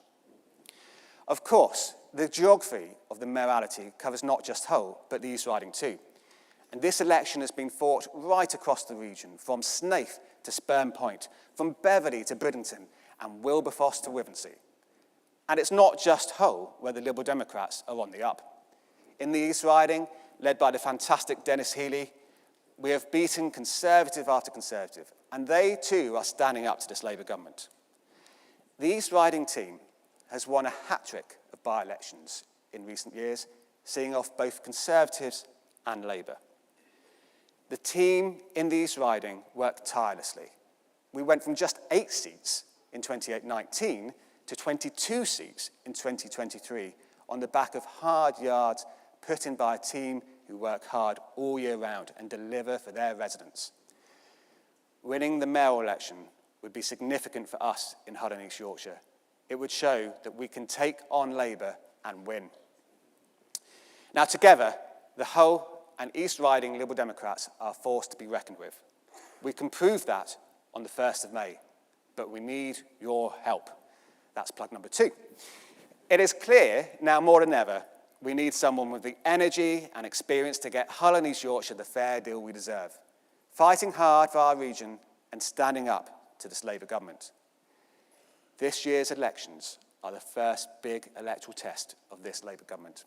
Of course, the geography of the mayoralty covers not just Hull, but the East Riding too. And this election has been fought right across the region, from Snaith to Spurn Point, from Beverley to Bridlington, and Wilberforce to Wivensey. And it's not just Hull where the Liberal Democrats are on the up. In the East Riding, led by the fantastic Dennis Healey, we have beaten Conservative after Conservative, and they too are standing up to this Labour government. The East Riding team has won a hat-trick of by-elections in recent years, seeing off both Conservatives and Labour. The team in the East Riding worked tirelessly. We went from just 8 seats in 2019 to 22 seats in 2023 on the back of hard yards put in by a team who work hard all year round and deliver for their residents. Winning the mayoral election would be significant for us in Hull and East Yorkshire. It would show that we can take on Labour and win. Now together, the Hull and East Riding Liberal Democrats are a force to be reckoned with. We can prove that on the 1st of May, but we need your help. That's plug number 2. It is clear now more than ever we need someone with the energy and experience to get Hull and East Yorkshire the fair deal we deserve, fighting hard for our region and standing up to this Labour government. This year's elections are the first big electoral test of this Labour government.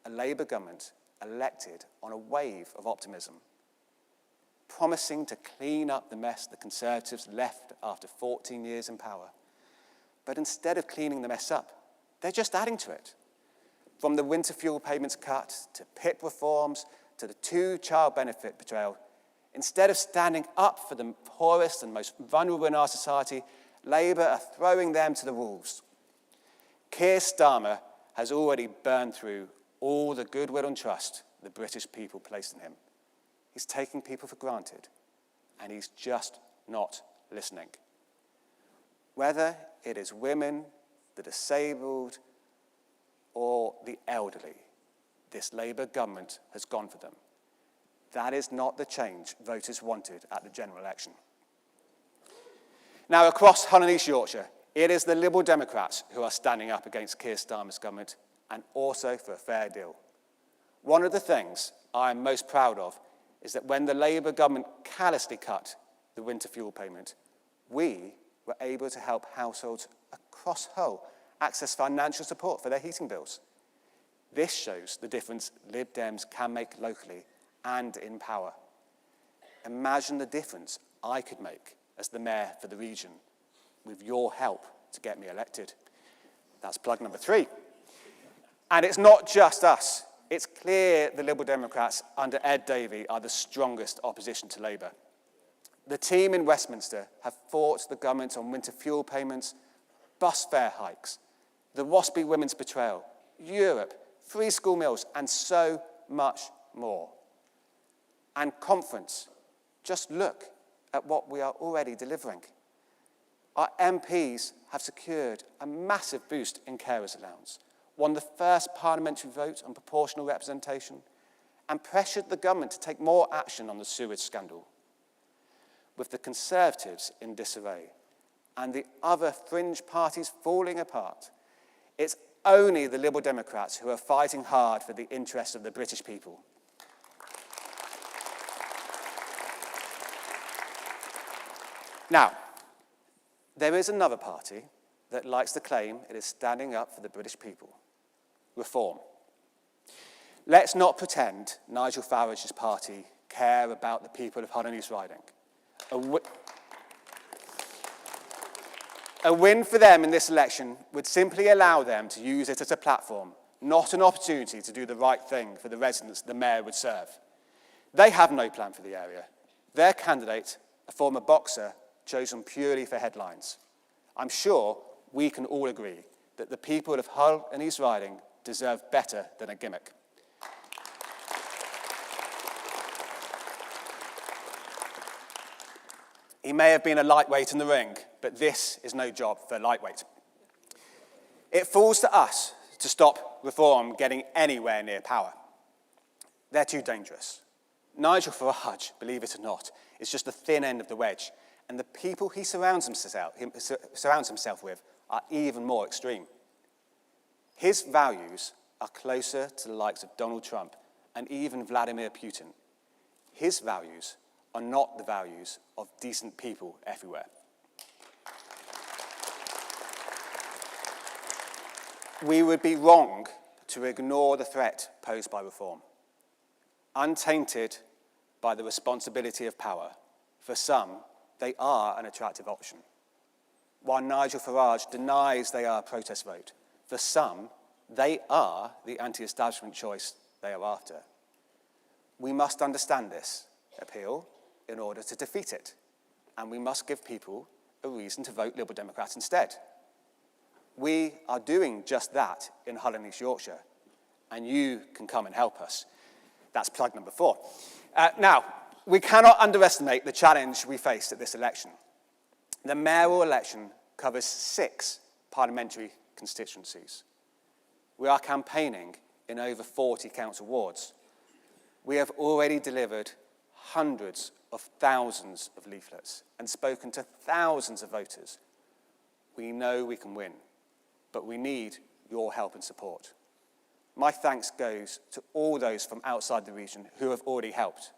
A Labour government elected on a wave of optimism, promising to clean up the mess the Conservatives left after 14 years in power. But instead of cleaning the mess up, they're just adding to it. From the winter fuel payments cut, to PIP reforms, to the 2-child benefit betrayal, instead of standing up for the poorest and most vulnerable in our society, Labour are throwing them to the wolves. Keir Starmer has already burned through all the goodwill and trust the British people placed in him. He's taking people for granted, and he's just not listening. Whether it is women, the disabled, or the elderly, this Labour government has gone for them. That is not the change voters wanted at the general election. Now, across Hull and East Yorkshire, it is the Liberal Democrats who are standing up against Keir Starmer's government and also for a fair deal. One of the things I am most proud of is that when the Labour government callously cut the winter fuel payment, we were able to help households across Hull access financial support for their heating bills. This shows the difference Lib Dems can make locally and in power. Imagine the difference I could make as the mayor for the region, with your help to get me elected. That's plug number 3. And it's not just us. It's clear the Liberal Democrats under Ed Davey are the strongest opposition to Labour. The team in Westminster have fought the government on winter fuel payments, bus fare hikes, the WASPy women's betrayal, Europe, free school meals, and so much more. And conference, just look at what we are already delivering. Our MPs have secured a massive boost in carers allowance, won the first parliamentary vote on proportional representation, and pressured the government to take more action on the sewage scandal. With the Conservatives in disarray and the other fringe parties falling apart, it's only the Liberal Democrats who are fighting hard for the interests of the British people. Now, there is another party that likes to claim it is standing up for the British people. Reform. Let's not pretend Nigel Farage's party care about the people of Hull and East Riding. A win for them in this election would simply allow them to use it as a platform, not an opportunity to do the right thing for the residents the mayor would serve. They have no plan for the area. Their candidate, a former boxer, chosen purely for headlines. I'm sure we can all agree that the people of Hull and East Riding deserve better than a gimmick. He may have been a lightweight in the ring, but this is no job for a lightweight. It falls to us to stop Reform getting anywhere near power. They're too dangerous. Nigel Farage, believe it or not, is just the thin end of the wedge, and the people he surrounds himself with are even more extreme. His values are closer to the likes of Donald Trump and even Vladimir Putin. His values are not the values of decent people everywhere. We would be wrong to ignore the threat posed by Reform. Untainted by the responsibility of power, for some, they are an attractive option. While Nigel Farage denies they are a protest vote, for some, they are the anti-establishment choice they are after. We must understand this appeal in order to defeat it, and we must give people a reason to vote Liberal Democrat instead. We are doing just that in Hull and East Yorkshire, and you can come and help us. That's plug number 4. Now, we cannot underestimate the challenge we face at this election. The mayoral election covers 6 parliamentary constituencies. We are campaigning in over 40 council wards. We have already delivered hundreds of thousands of leaflets and spoken to thousands of voters. We know we can win, but we need your help and support. My thanks goes to all those from outside the region who have already helped.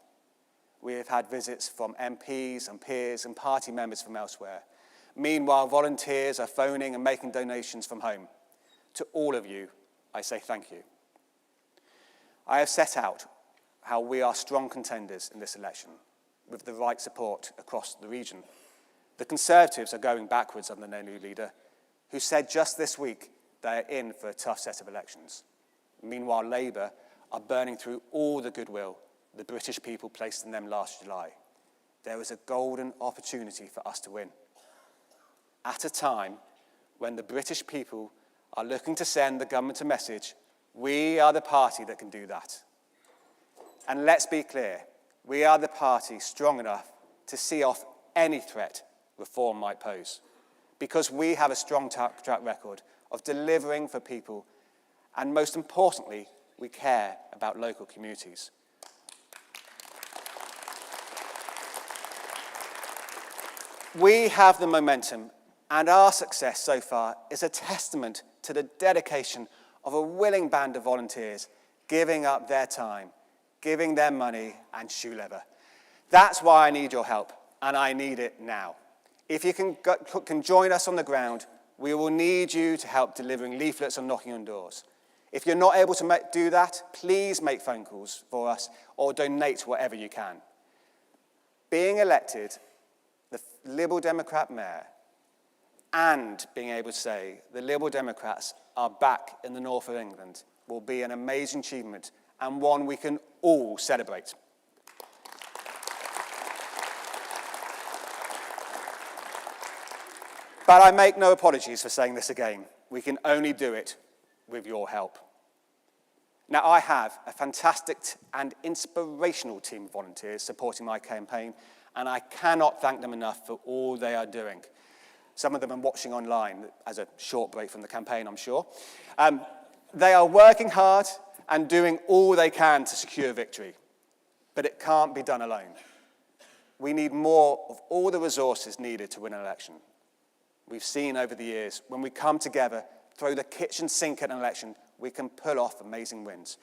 We have had visits from MPs and peers and party members from elsewhere. Meanwhile, volunteers are phoning and making donations from home. To all of you, I say thank you. I have set out how we are strong contenders in this election, with the right support across the region. The Conservatives are going backwards under their new leader, who said just this week they are in for a tough set of elections. Meanwhile, Labour are burning through all the goodwill the British people placed in them last July. There is a golden opportunity for us to win. At a time when the British people are looking to send the government a message, we are the party that can do that. And let's be clear, we are the party strong enough to see off any threat Reform might pose, because we have a strong track record of delivering for people, and most importantly, we care about local communities. We have the momentum, and our success so far is a testament to the dedication of a willing band of volunteers giving up their time, giving their money and shoe leather. That's why I need your help, and I need it now. If you can join us on the ground, we will need you to help delivering leaflets and knocking on doors. If you're not able to do that, please make phone calls for us or donate whatever you can. Being elected the Liberal Democrat mayor, and being able to say the Liberal Democrats are back in the north of England will be an amazing achievement and one we can all celebrate. But I make no apologies for saying this again. We can only do it with your help. Now, I have a fantastic and inspirational team of volunteers supporting my campaign, and I cannot thank them enough for all they are doing. Some of them are watching online as a short break from the campaign, I'm sure. They are working hard and doing all they can to secure victory, but it can't be done alone. We need more of all the resources needed to win an election. We've seen over the years, when we come together, throw the kitchen sink at an election, we can pull off amazing wins.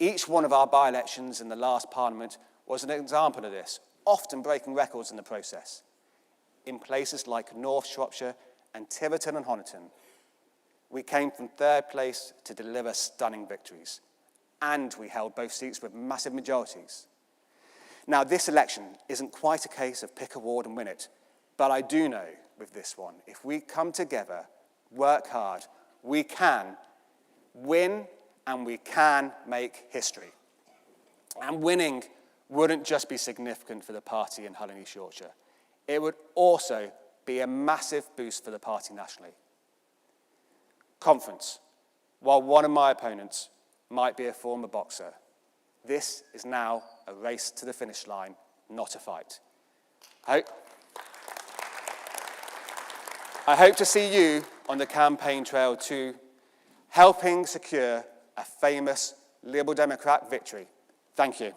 Each one of our by-elections in the last Parliament was an example of this, often breaking records in the process. In places like North Shropshire and Tiverton and Honiton, we came from third place to deliver stunning victories, and we held both seats with massive majorities. Now, this election isn't quite a case of pick a ward and win it, but I do know with this one, if we come together, work hard, we can win and we can make history. And winning wouldn't just be significant for the party in Hull and East Yorkshire. It would also be a massive boost for the party nationally. Conference. While one of my opponents might be a former boxer, this is now a race to the finish line, not a fight. I hope to see you on the campaign trail too, helping secure a famous Liberal Democrat victory. Thank you.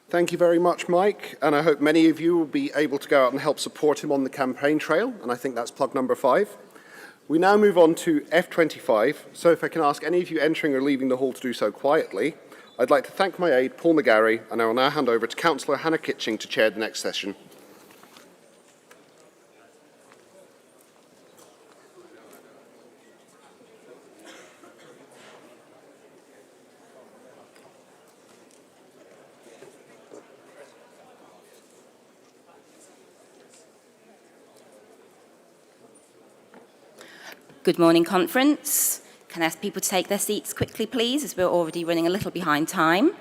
Thank you very much, Mike, and I hope many of you will be able to go out and help support him on the campaign trail, and I think that's plug number 5. We now move on to F25, so if I can ask any of you entering or leaving the hall to do so quietly, I'd like to thank my aide, Paul McGarry, and I will now hand over to Councillor Hannah Kitching to chair the next session. Good morning, conference. Can I ask people to take their seats quickly, please, as we're already running a little behind time.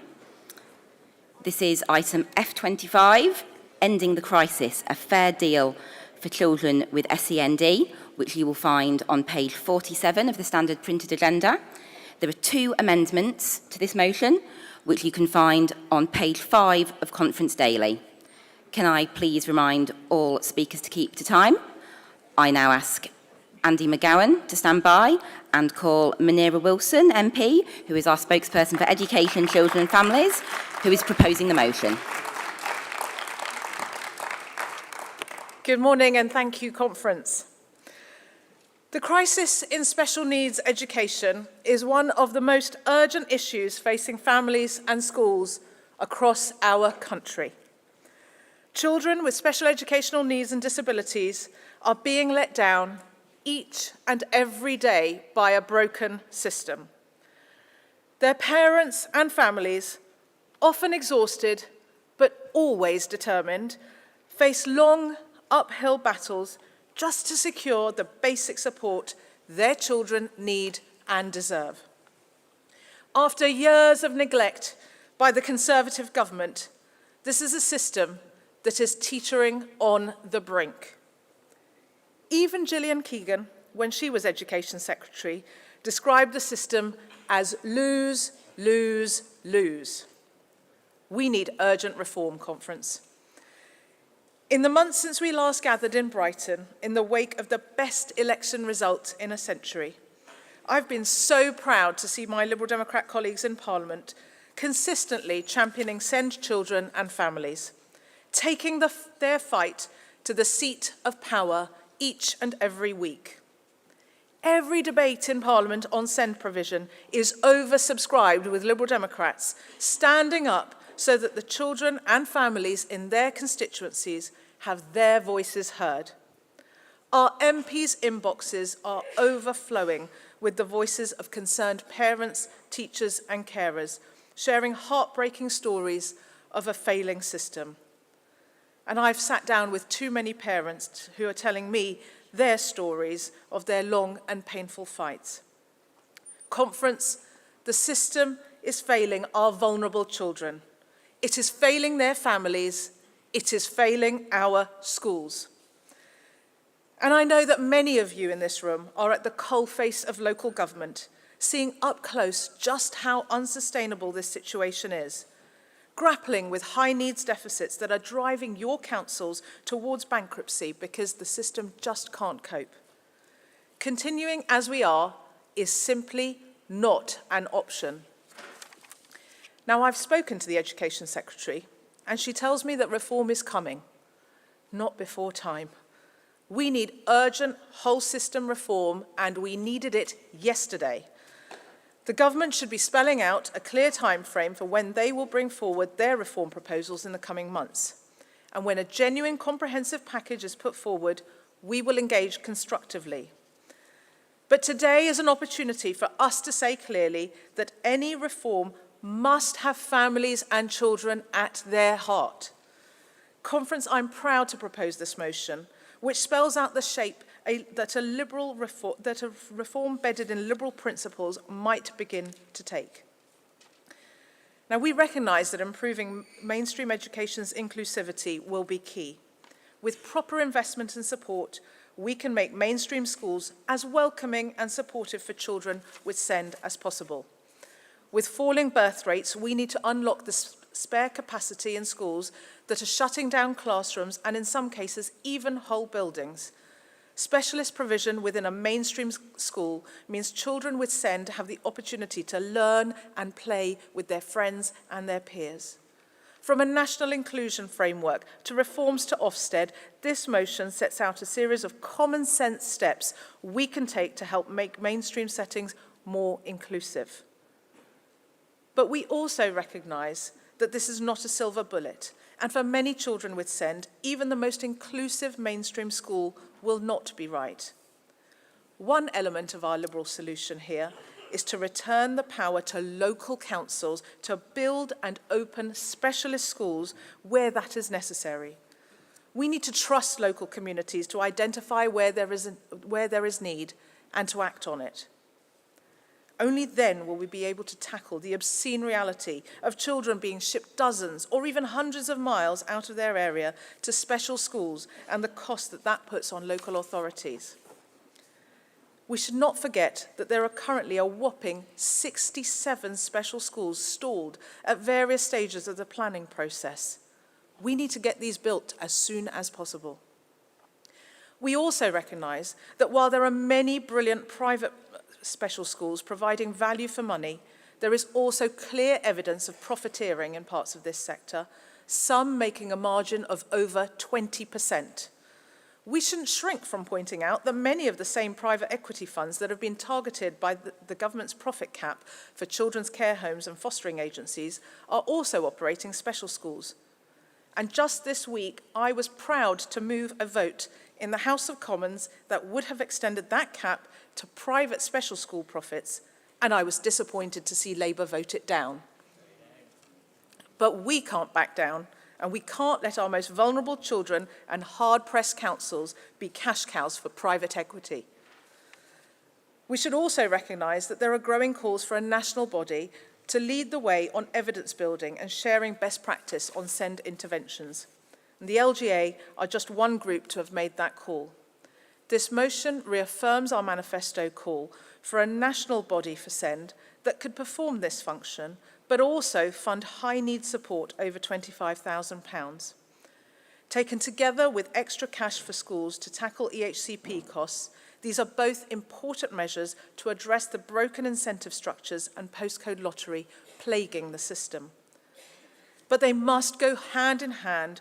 This is item F25, Ending the Crisis, a fair deal for children with SEND, which you will find on page 47 of the standard printed agenda. There are 2 amendments to this motion, which you can find on page 5 of Conference Daily. Can I please remind all speakers to keep to time? I now ask Andy McGowan to stand by and call Munira Wilson, MP, who is our spokesperson for Education, Children and Families, who is proposing the motion. Good morning and thank you, conference. The crisis in special needs education is one of the most urgent issues facing families and schools across our country. Children with special educational needs and disabilities are being let down each and every day by a broken system. Their parents and families, often exhausted but always determined, face long uphill battles just to secure the basic support their children need and deserve. After years of neglect by the Conservative government, this is a system that is teetering on the brink. Even Gillian Keegan, when she was Education Secretary, described the system as lose, lose, lose. We need urgent reform, conference. In the months since we last gathered in Brighton, in the wake of the best election result in a century, I've been so proud to see my Liberal Democrat colleagues in Parliament consistently championing SEND children and families, taking their fight to the seat of power each and every week. Every debate in Parliament on SEND provision is oversubscribed with Liberal Democrats standing up so that the children and families in their constituencies have their voices heard. Our MPs' inboxes are overflowing with the voices of concerned parents, teachers and carers, sharing heartbreaking stories of a failing system. And I've sat down with too many parents who are telling me their stories of their long and painful fights. Conference, the system is failing our vulnerable children. It is failing their families. It is failing our schools. And I know that many of you in this room are at the coalface of local government, seeing up close just how unsustainable this situation is, grappling with high needs deficits that are driving your councils towards bankruptcy because the system just can't cope. Continuing as we are is simply not an option. Now, I've spoken to the Education Secretary, and she tells me that reform is coming, not before time. We need urgent whole system reform, and we needed it yesterday. The government should be spelling out a clear time frame for when they will bring forward their reform proposals in the coming months. And when a genuine comprehensive package is put forward, we will engage constructively. But today is an opportunity for us to say clearly that any reform must have families and children at their heart. Conference, I'm proud to propose this motion, which spells out the shape that a reform bedded in liberal principles might begin to take. Now, we recognise that improving mainstream education's inclusivity will be key. With proper investment and support, we can make mainstream schools as welcoming and supportive for children with SEND as possible. With falling birth rates, we need to unlock the spare capacity in schools that are shutting down classrooms and, in some cases, even whole buildings. Specialist provision within a mainstream school means children with SEND have the opportunity to learn and play with their friends and their peers. From a national inclusion framework to reforms to Ofsted, this motion sets out a series of common sense steps we can take to help make mainstream settings more inclusive. But we also recognise that this is not a silver bullet, and for many children with SEND, even the most inclusive mainstream school will not be right. One element of our Liberal solution here is to return the power to local councils to build and open specialist schools where that is necessary. We need to trust local communities to identify where there is need and to act on it. Only then will we be able to tackle the obscene reality of children being shipped dozens or even hundreds of miles out of their area to special schools and the cost that that puts on local authorities. We should not forget that there are currently a whopping 67 special schools stalled at various stages of the planning process. We need to get these built as soon as possible. We also recognise that while there are many brilliant private special schools providing value for money, there is also clear evidence of profiteering in parts of this sector, some making a margin of over 20%. We shouldn't shrink from pointing out that many of the same private equity funds that have been targeted by the government's profit cap for children's care homes and fostering agencies are also operating special schools. And just this week, I was proud to move a vote in the House of Commons that would have extended that cap to private special school profits, and I was disappointed to see Labour vote it down. But we can't back down, and we can't let our most vulnerable children and hard-pressed councils be cash cows for private equity. We should also recognise that there are growing calls for a national body to lead the way on evidence building and sharing best practice on SEND interventions. And the LGA are just one group to have made that call. This motion reaffirms our manifesto call for a national body for SEND that could perform this function, but also fund high-need support over £25,000. Taken together with extra cash for schools to tackle EHCP costs, these are both important measures to address the broken incentive structures and postcode lottery plaguing the system. But they must go hand in hand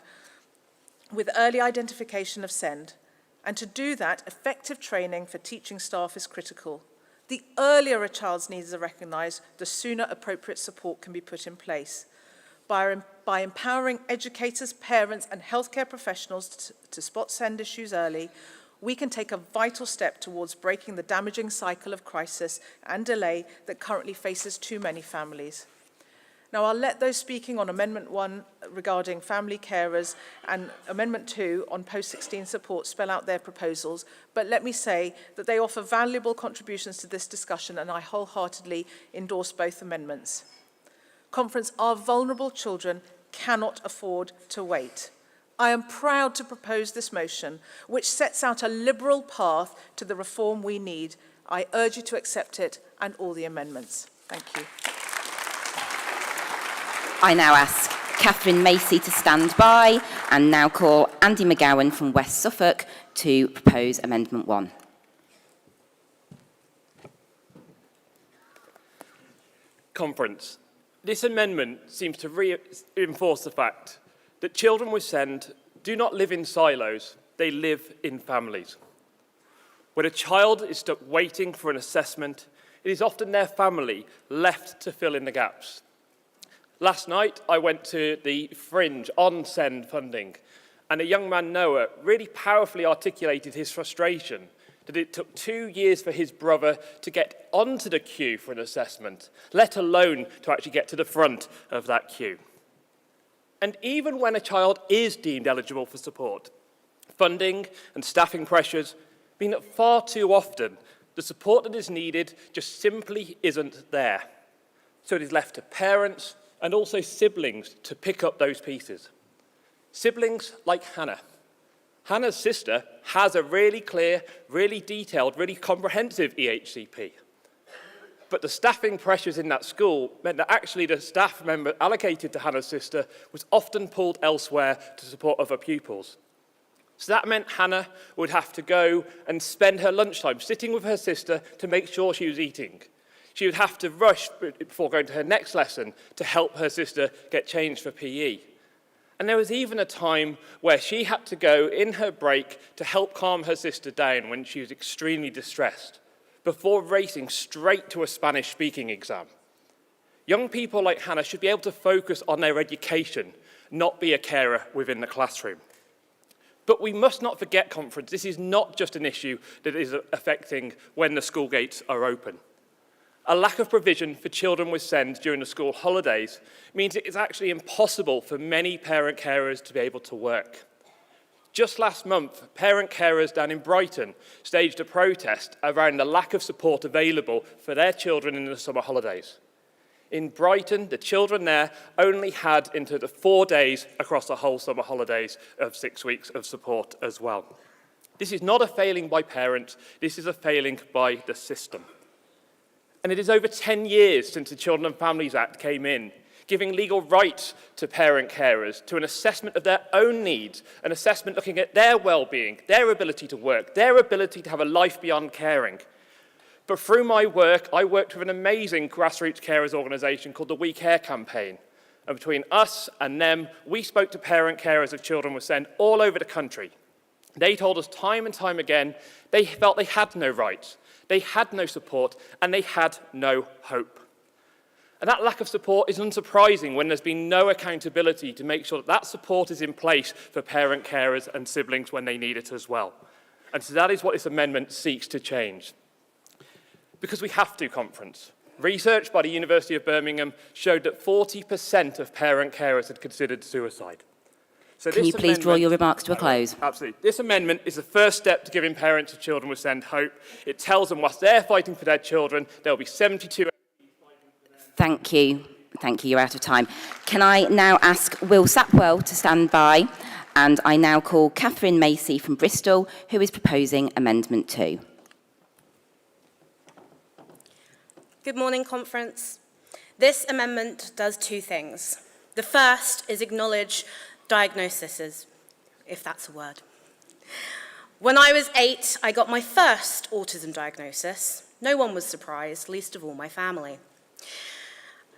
with early identification of SEND, And to do that, effective training for teaching staff is critical. The earlier a child's needs are recognised, the sooner appropriate support can be put in place. By empowering educators, parents and healthcare professionals to spot SEND issues early, we can take a vital step towards breaking the damaging cycle of crisis and delay that currently faces too many families. Now, I'll let those speaking on Amendment 1 regarding family carers and Amendment 2 on post-16 support spell out their proposals, but let me say that they offer valuable contributions to this discussion and I wholeheartedly endorse both amendments. Conference, our vulnerable children cannot afford to wait. I am proud to propose this motion, which sets out a liberal path to the reform we need. I urge you to accept it and all the amendments. Thank you. I now ask Catherine Macy to stand by and now call Andy McGowan from West Suffolk to propose Amendment 1. Conference. This amendment seems to reinforce the fact that children with SEND do not live in silos, they live in families. When a child is stuck waiting for an assessment, it is often their family left to fill in the gaps. Last night, I went to the Fringe on SEND funding, and a young man, Noah, really powerfully articulated his frustration that it took 2 years for his brother to get onto the queue for an assessment, let alone to actually get to the front of that queue. And even when a child is deemed eligible for support, funding and staffing pressures mean that far too often the support that is needed just simply isn't there. So it is left to parents and also siblings to pick up those pieces. Siblings like Hannah. Hannah's sister has a really clear, really detailed, really comprehensive EHCP. But the staffing pressures in that school meant that actually the staff member allocated to Hannah's sister was often pulled elsewhere to support other pupils. So that meant Hannah would have to go and spend her lunchtime sitting with her sister to make sure she was eating. She would have to rush before going to her next lesson to help her sister get changed for PE. And there was even a time where she had to go in her break to help calm her sister down when she was extremely distressed, before racing straight to a Spanish speaking exam. Young people like Hannah should be able to focus on their education, not be a carer within the classroom. But we must not forget, Conference, this is not just an issue that is affecting when the school gates are open. A lack of provision for children with SEND during the school holidays means it is actually impossible for many parent carers to be able to work. Just last month, parent carers down in Brighton staged a protest around the lack of support available for their children in the summer holidays. In Brighton, the children there only had into the 4 days across the whole summer holidays of 6 weeks of support as well. This is not a failing by parents, this is a failing by the system. And it is over 10 years since the Children and Families Act came in, giving legal rights to parent carers to an assessment of their own needs, an assessment looking at their well-being, their ability to work, their ability to have a life beyond caring. But through my work, I worked with an amazing grassroots carers organisation called the We Care campaign. And between us and them, we spoke to parent carers of children with SEND all over the country. They told us time and time again, they felt they had no rights, they had no support, and they had no hope. And that lack of support is unsurprising when there's been no accountability to make sure that that support is in place for parent carers and siblings when they need it as well. And so that is what this amendment seeks to change. Because we have to, Conference. Research by the University of Birmingham showed that 40% of parent carers had considered suicide. So Can you please draw your remarks to a close? Absolutely. This amendment is the first step to giving parents of children with SEND hope. It tells them whilst they're fighting for their children, there will be 72... Thank you. Thank you. You're out of time. Can I now ask Will Sapwell to stand by? And I now call Catherine Macy from Bristol, who is proposing Amendment 2. Good morning, Conference. This amendment does two things. The first is acknowledge diagnoses, if that's a word. When I was 8, I got my first autism diagnosis. No one was surprised, least of all my family.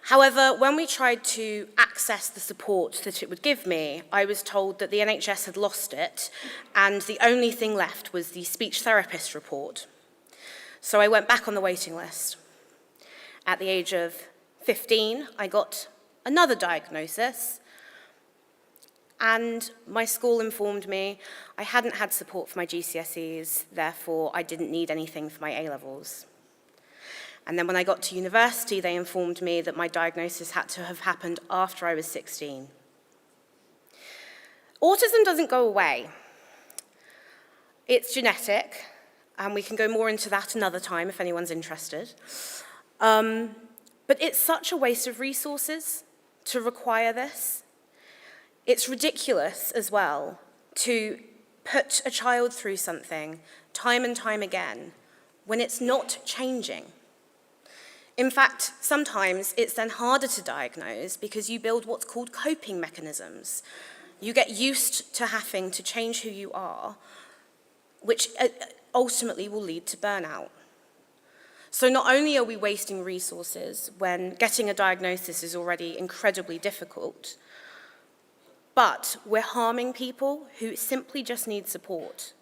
However, when we tried to access the support that it would give me, I was told that the NHS had lost it, and the only thing left was the speech therapist report. So I went back on the waiting list. At the age of 15, I got another diagnosis, and my school informed me I hadn't had support for my GCSEs, therefore I didn't need anything for my A-levels. And then when I got to university, they informed me that my diagnosis had to have happened after I was 16. Autism doesn't go away. It's genetic, and we can go more into that another time if anyone's interested. But it's such a waste of resources to require this. It's ridiculous as well to put a child through something time and time again when it's not changing. In fact, sometimes it's then harder to diagnose because you build what's called coping mechanisms. You get used to having to change who you are, which ultimately will lead to burnout. So not only are we wasting resources when getting a diagnosis is already incredibly difficult, but we're harming people who simply just need support.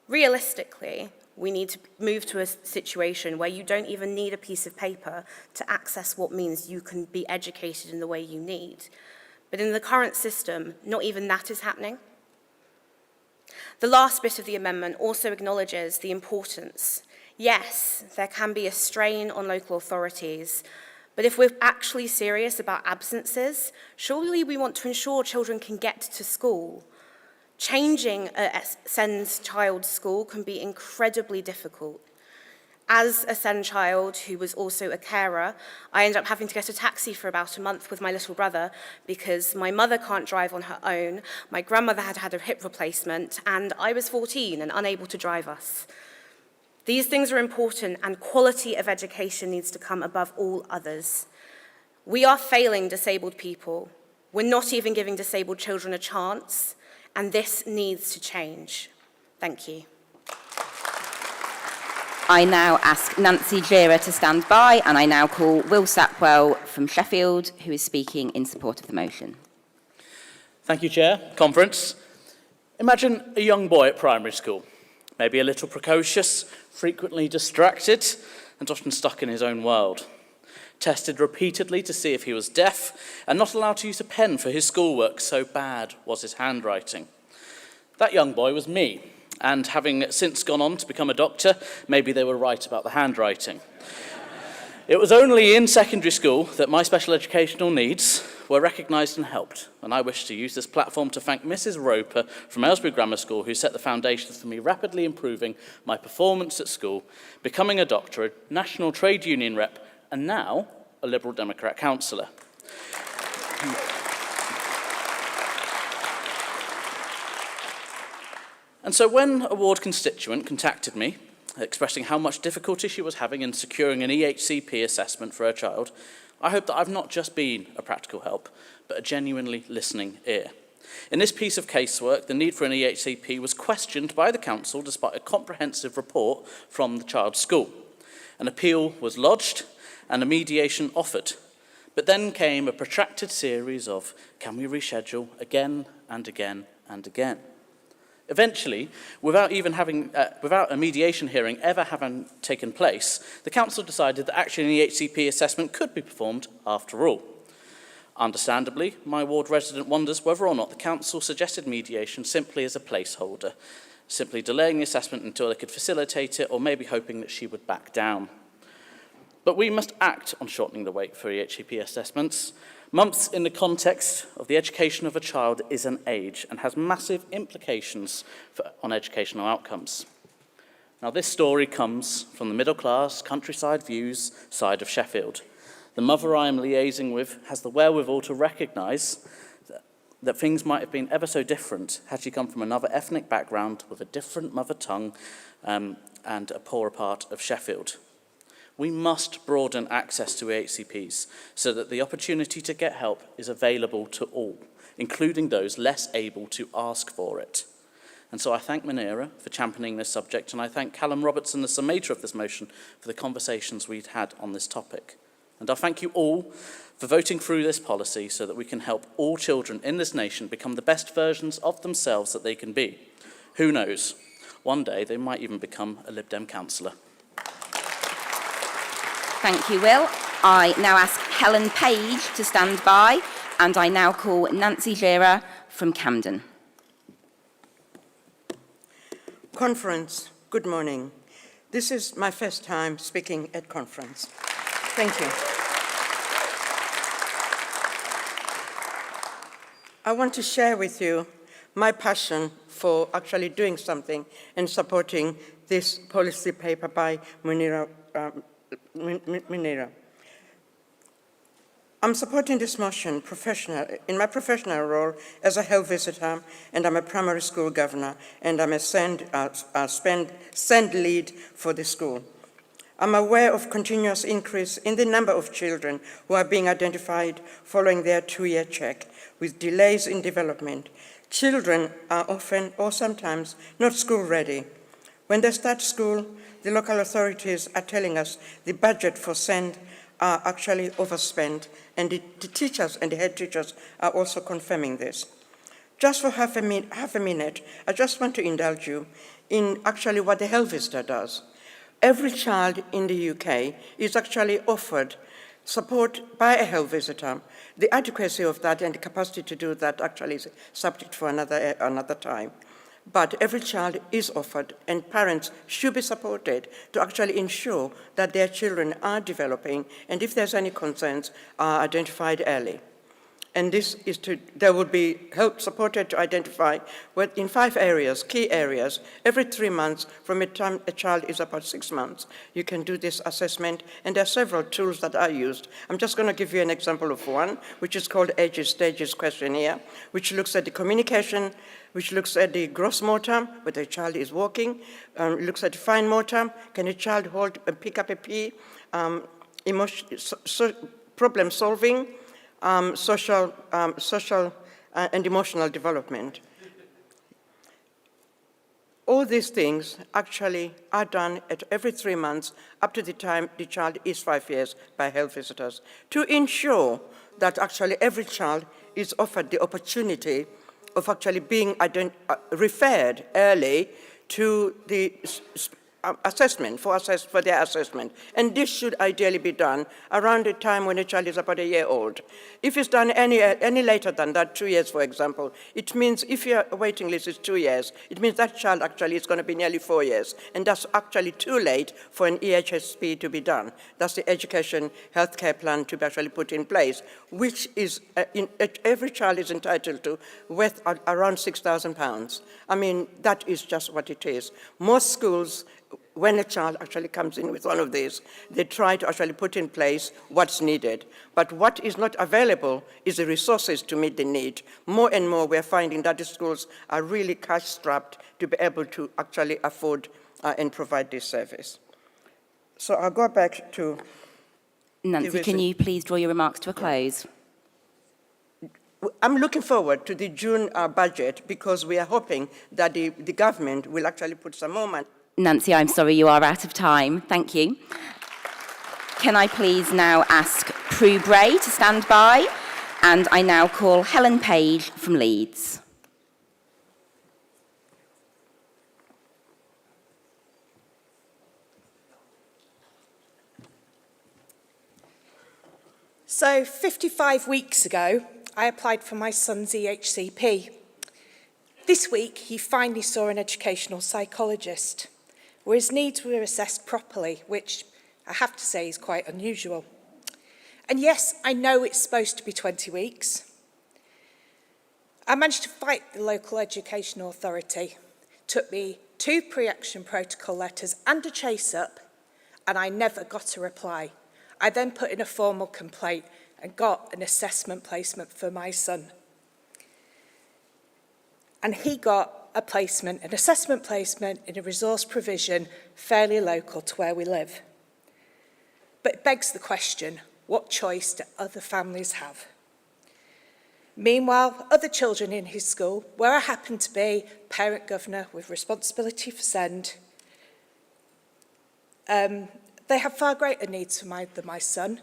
Realistically, we need to move to a situation where you don't even need a piece of paper to access what means you can be educated in the way you need. But in the current system, not even that is happening. The last bit of the amendment also acknowledges the importance. Yes, there can be a strain on local authorities, but if we're actually serious about absences, surely we want to ensure children can get to school. Changing a SEND child's school can be incredibly difficult. As a SEND child who was also a carer, I ended up having to get a taxi for about a month with my little brother because my mother can't drive on her own, my grandmother had had a hip replacement, and I was 14 and unable to drive us. These things are important, and quality of education needs to come above all others. We are failing disabled people. We're not even giving disabled children a chance, and this needs to change. Thank you. I now ask Nancy Gira to stand by, and I now call Will Sapwell from Sheffield, who is speaking in support of the motion. Thank you, Chair. Conference. Imagine a young boy at primary school, maybe a little precocious, frequently distracted, and often stuck in his own world. Tested repeatedly to see if he was deaf, and not allowed to use a pen for his schoolwork, so bad was his handwriting. That young boy was me, and having since gone on to become a doctor, maybe they were right about the handwriting. It was only in secondary school that my special educational needs were recognised and helped, and I wish to use this platform to thank Mrs. Roper from Aylesbury Grammar School, who set the foundations for me rapidly improving my performance at school, becoming a doctor, a national trade union rep, and now a Liberal Democrat councillor. And so when a ward constituent contacted me, expressing how much difficulty she was having in securing an EHCP assessment for her child, I hope that I've not just been a practical help, but a genuinely listening ear. In this piece of casework, the need for an EHCP was questioned by the council despite a comprehensive report from the child's school. An appeal was lodged and a mediation offered. But then came a protracted series of, can we reschedule, again and again and again. Eventually, without a mediation hearing ever having taken place, the council decided that actually an EHCP assessment could be performed after all. Understandably, my ward resident wonders whether or not the council suggested mediation simply as a placeholder, simply delaying the assessment until they could facilitate it, or maybe hoping that she would back down. But we must act on shortening the wait for EHCP assessments. Months in the context of the education of a child is an age and has massive implications on educational outcomes. Now, this story comes from the middle-class, countryside views side of Sheffield. The mother I am liaising with has the wherewithal to recognise that things might have been ever so different had she come from another ethnic background with a different mother tongue and a poorer part of Sheffield. We must broaden access to EHCPs so that the opportunity to get help is available to all, including those less able to ask for it. And so I thank Munira for championing this subject, and I thank Callum Robertson, the summator of this motion, for the conversations we've had on this topic. And I thank you all for voting through this policy so that we can help all children in this nation become the best versions of themselves that they can be. Who knows? One day they might even become a Lib Dem councillor. Thank you, Will. I now ask Helen Page to stand by, and I now call Nancy Gira from Camden. Conference, good morning. This is my first time speaking at conference. Thank you. I want to share with you my passion for actually doing something and supporting this policy paper by Munira. I'm supporting this motion in my professional role as a health visitor, and I'm a primary school governor, and I'm a send lead for the school. I'm aware of continuous increase in the number of children who are being identified following their 2-year check with delays in development. Children are often or sometimes not school ready. When they start school, the local authorities are telling us the budget for SEND are actually overspent, and the teachers and the head teachers are also confirming this. Just for half a minute, I just want to indulge you in actually what the health visitor does. Every child in the UK is actually offered support by a health visitor. The adequacy of that and the capacity to do that actually is subject for another time. But every child is offered, and parents should be supported to actually ensure that their children are developing, and if there's any concerns, are identified early. And this is they would be supported to identify in 5 areas, key areas, every 3 months from the time a child is about 6 months. You can do this assessment, and there are several tools that are used. I'm just going to give you an example of one, which is called Ages Stages Questionnaire, which looks at the communication, which looks at the gross motor, whether a child is walking, looks at the fine motor, can a child hold and pick up a pea, problem solving, social and emotional development. All these things actually are done at every 3 months up to the time the child is 5 years by health visitors to ensure that actually every child is offered the opportunity of actually being referred early to the assessment, for their assessment. And this should ideally be done around the time when a child is about a year old. If it's done any later than that, 2 years, for example, it means if your waiting list is 2 years, it means that child actually is going to be nearly 4 years. And that's actually too late for an EHSP to be done. That's the education healthcare plan to be actually put in place, which is every child is entitled to worth around £6,000. I mean, that is just what it is. Most schools, when a child actually comes in with one of these, they try to actually put in place what's needed. But what is not available is the resources to meet the need. More and more we're finding that the schools are really cash-strapped to be able to actually afford and provide this service. So I'll go back to... Nancy, can you please draw your remarks to a close? I'm looking forward to the June budget because we are hoping that the government will actually put some more money. Nancy, I'm sorry, you are out of time. Thank you. Can I please now ask Prue Bray to stand by? And I now call Helen Page from Leeds. So 55 weeks ago, I applied for my son's EHCP. This week, he finally saw an educational psychologist, where his needs were assessed properly, which I have to say is quite unusual. And yes, I know it's supposed to be 20 weeks. I managed to fight the local educational authority. It took me 2 pre-action protocol letters and a chase-up, and I never got a reply. I then put in a formal complaint and got an assessment placement for my son. And he got a placement, an assessment placement in a resource provision fairly local to where we live. But it begs the question, what choice do other families have? Meanwhile, other children in his school, where I happen to be parent governor with responsibility for SEND, they have far greater needs than my son.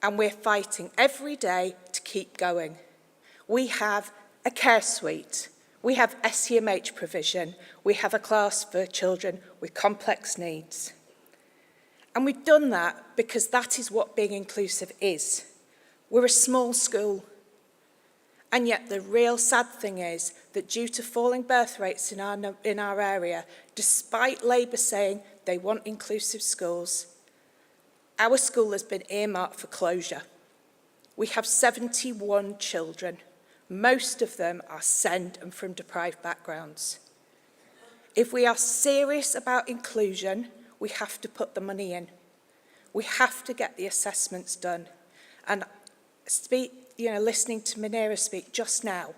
and we're fighting every day to keep going. We have a care suite, we have SEMH provision, we have a class for children with complex needs. And we've done that because that is what being inclusive is. We're a small school. And yet the real sad thing is that due to falling birth rates in our area, despite Labour saying they want inclusive schools, our school has been earmarked for closure. We have 71 children. Most of them are SEND and from deprived backgrounds. If we are serious about inclusion, we have to put the money in. We have to get the assessments done. And listening to Munira speak just now,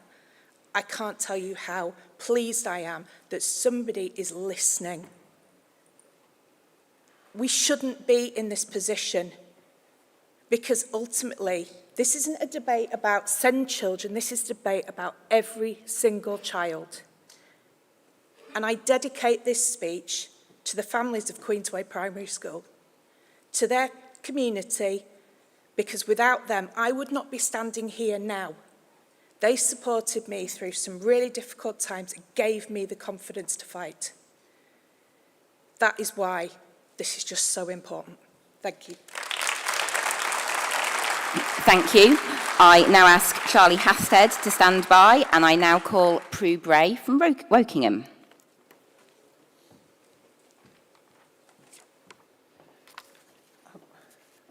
I can't tell you how pleased I am that somebody is listening. We shouldn't be in this position because ultimately this isn't a debate about SEND children, this is a debate about every single child. And I dedicate this speech to the families of Queensway Primary School, to their community, because without them, I would not be standing here now. They supported me through some really difficult times and gave me the confidence to fight. That is why this is just so important. Thank you. Thank you. I now ask Charlie Hasted to stand by, and I now call Prue Bray from Wokingham.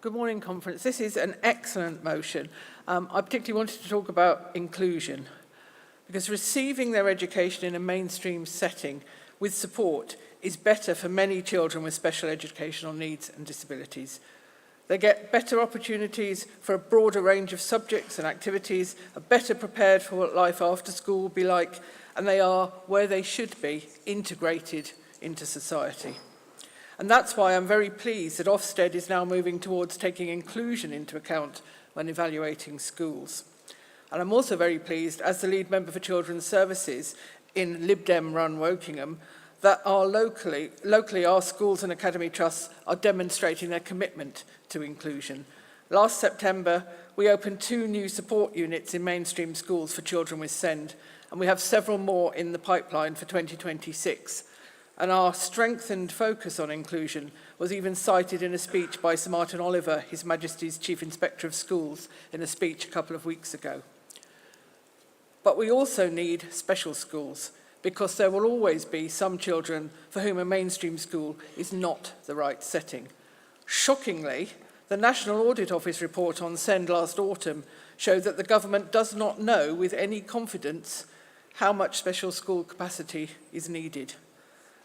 Good morning, Conference. This is an excellent motion. I particularly wanted to talk about inclusion, because receiving their education in a mainstream setting with support is better for many children with special educational needs and disabilities. They get better opportunities for a broader range of subjects and activities, are better prepared for what life after school will be like, and they are where they should be, integrated into society. And that's why I'm very pleased that Ofsted is now moving towards taking inclusion into account when evaluating schools. And I'm also very pleased, as the lead member for Children's Services in Lib Dem run Wokingham, that locally our schools and academy trusts are demonstrating their commitment to inclusion. Last September, we opened 2 new support units in mainstream schools for children with SEND, and we have several more in the pipeline for 2026. And our strengthened focus on inclusion was even cited in a speech by Sir Martin Oliver, His Majesty's Chief Inspector of Schools, in a speech a couple of weeks ago. But we also need special schools, because there will always be some children for whom a mainstream school is not the right setting. Shockingly, the National Audit Office report on SEND last autumn showed that the government does not know with any confidence how much special school capacity is needed.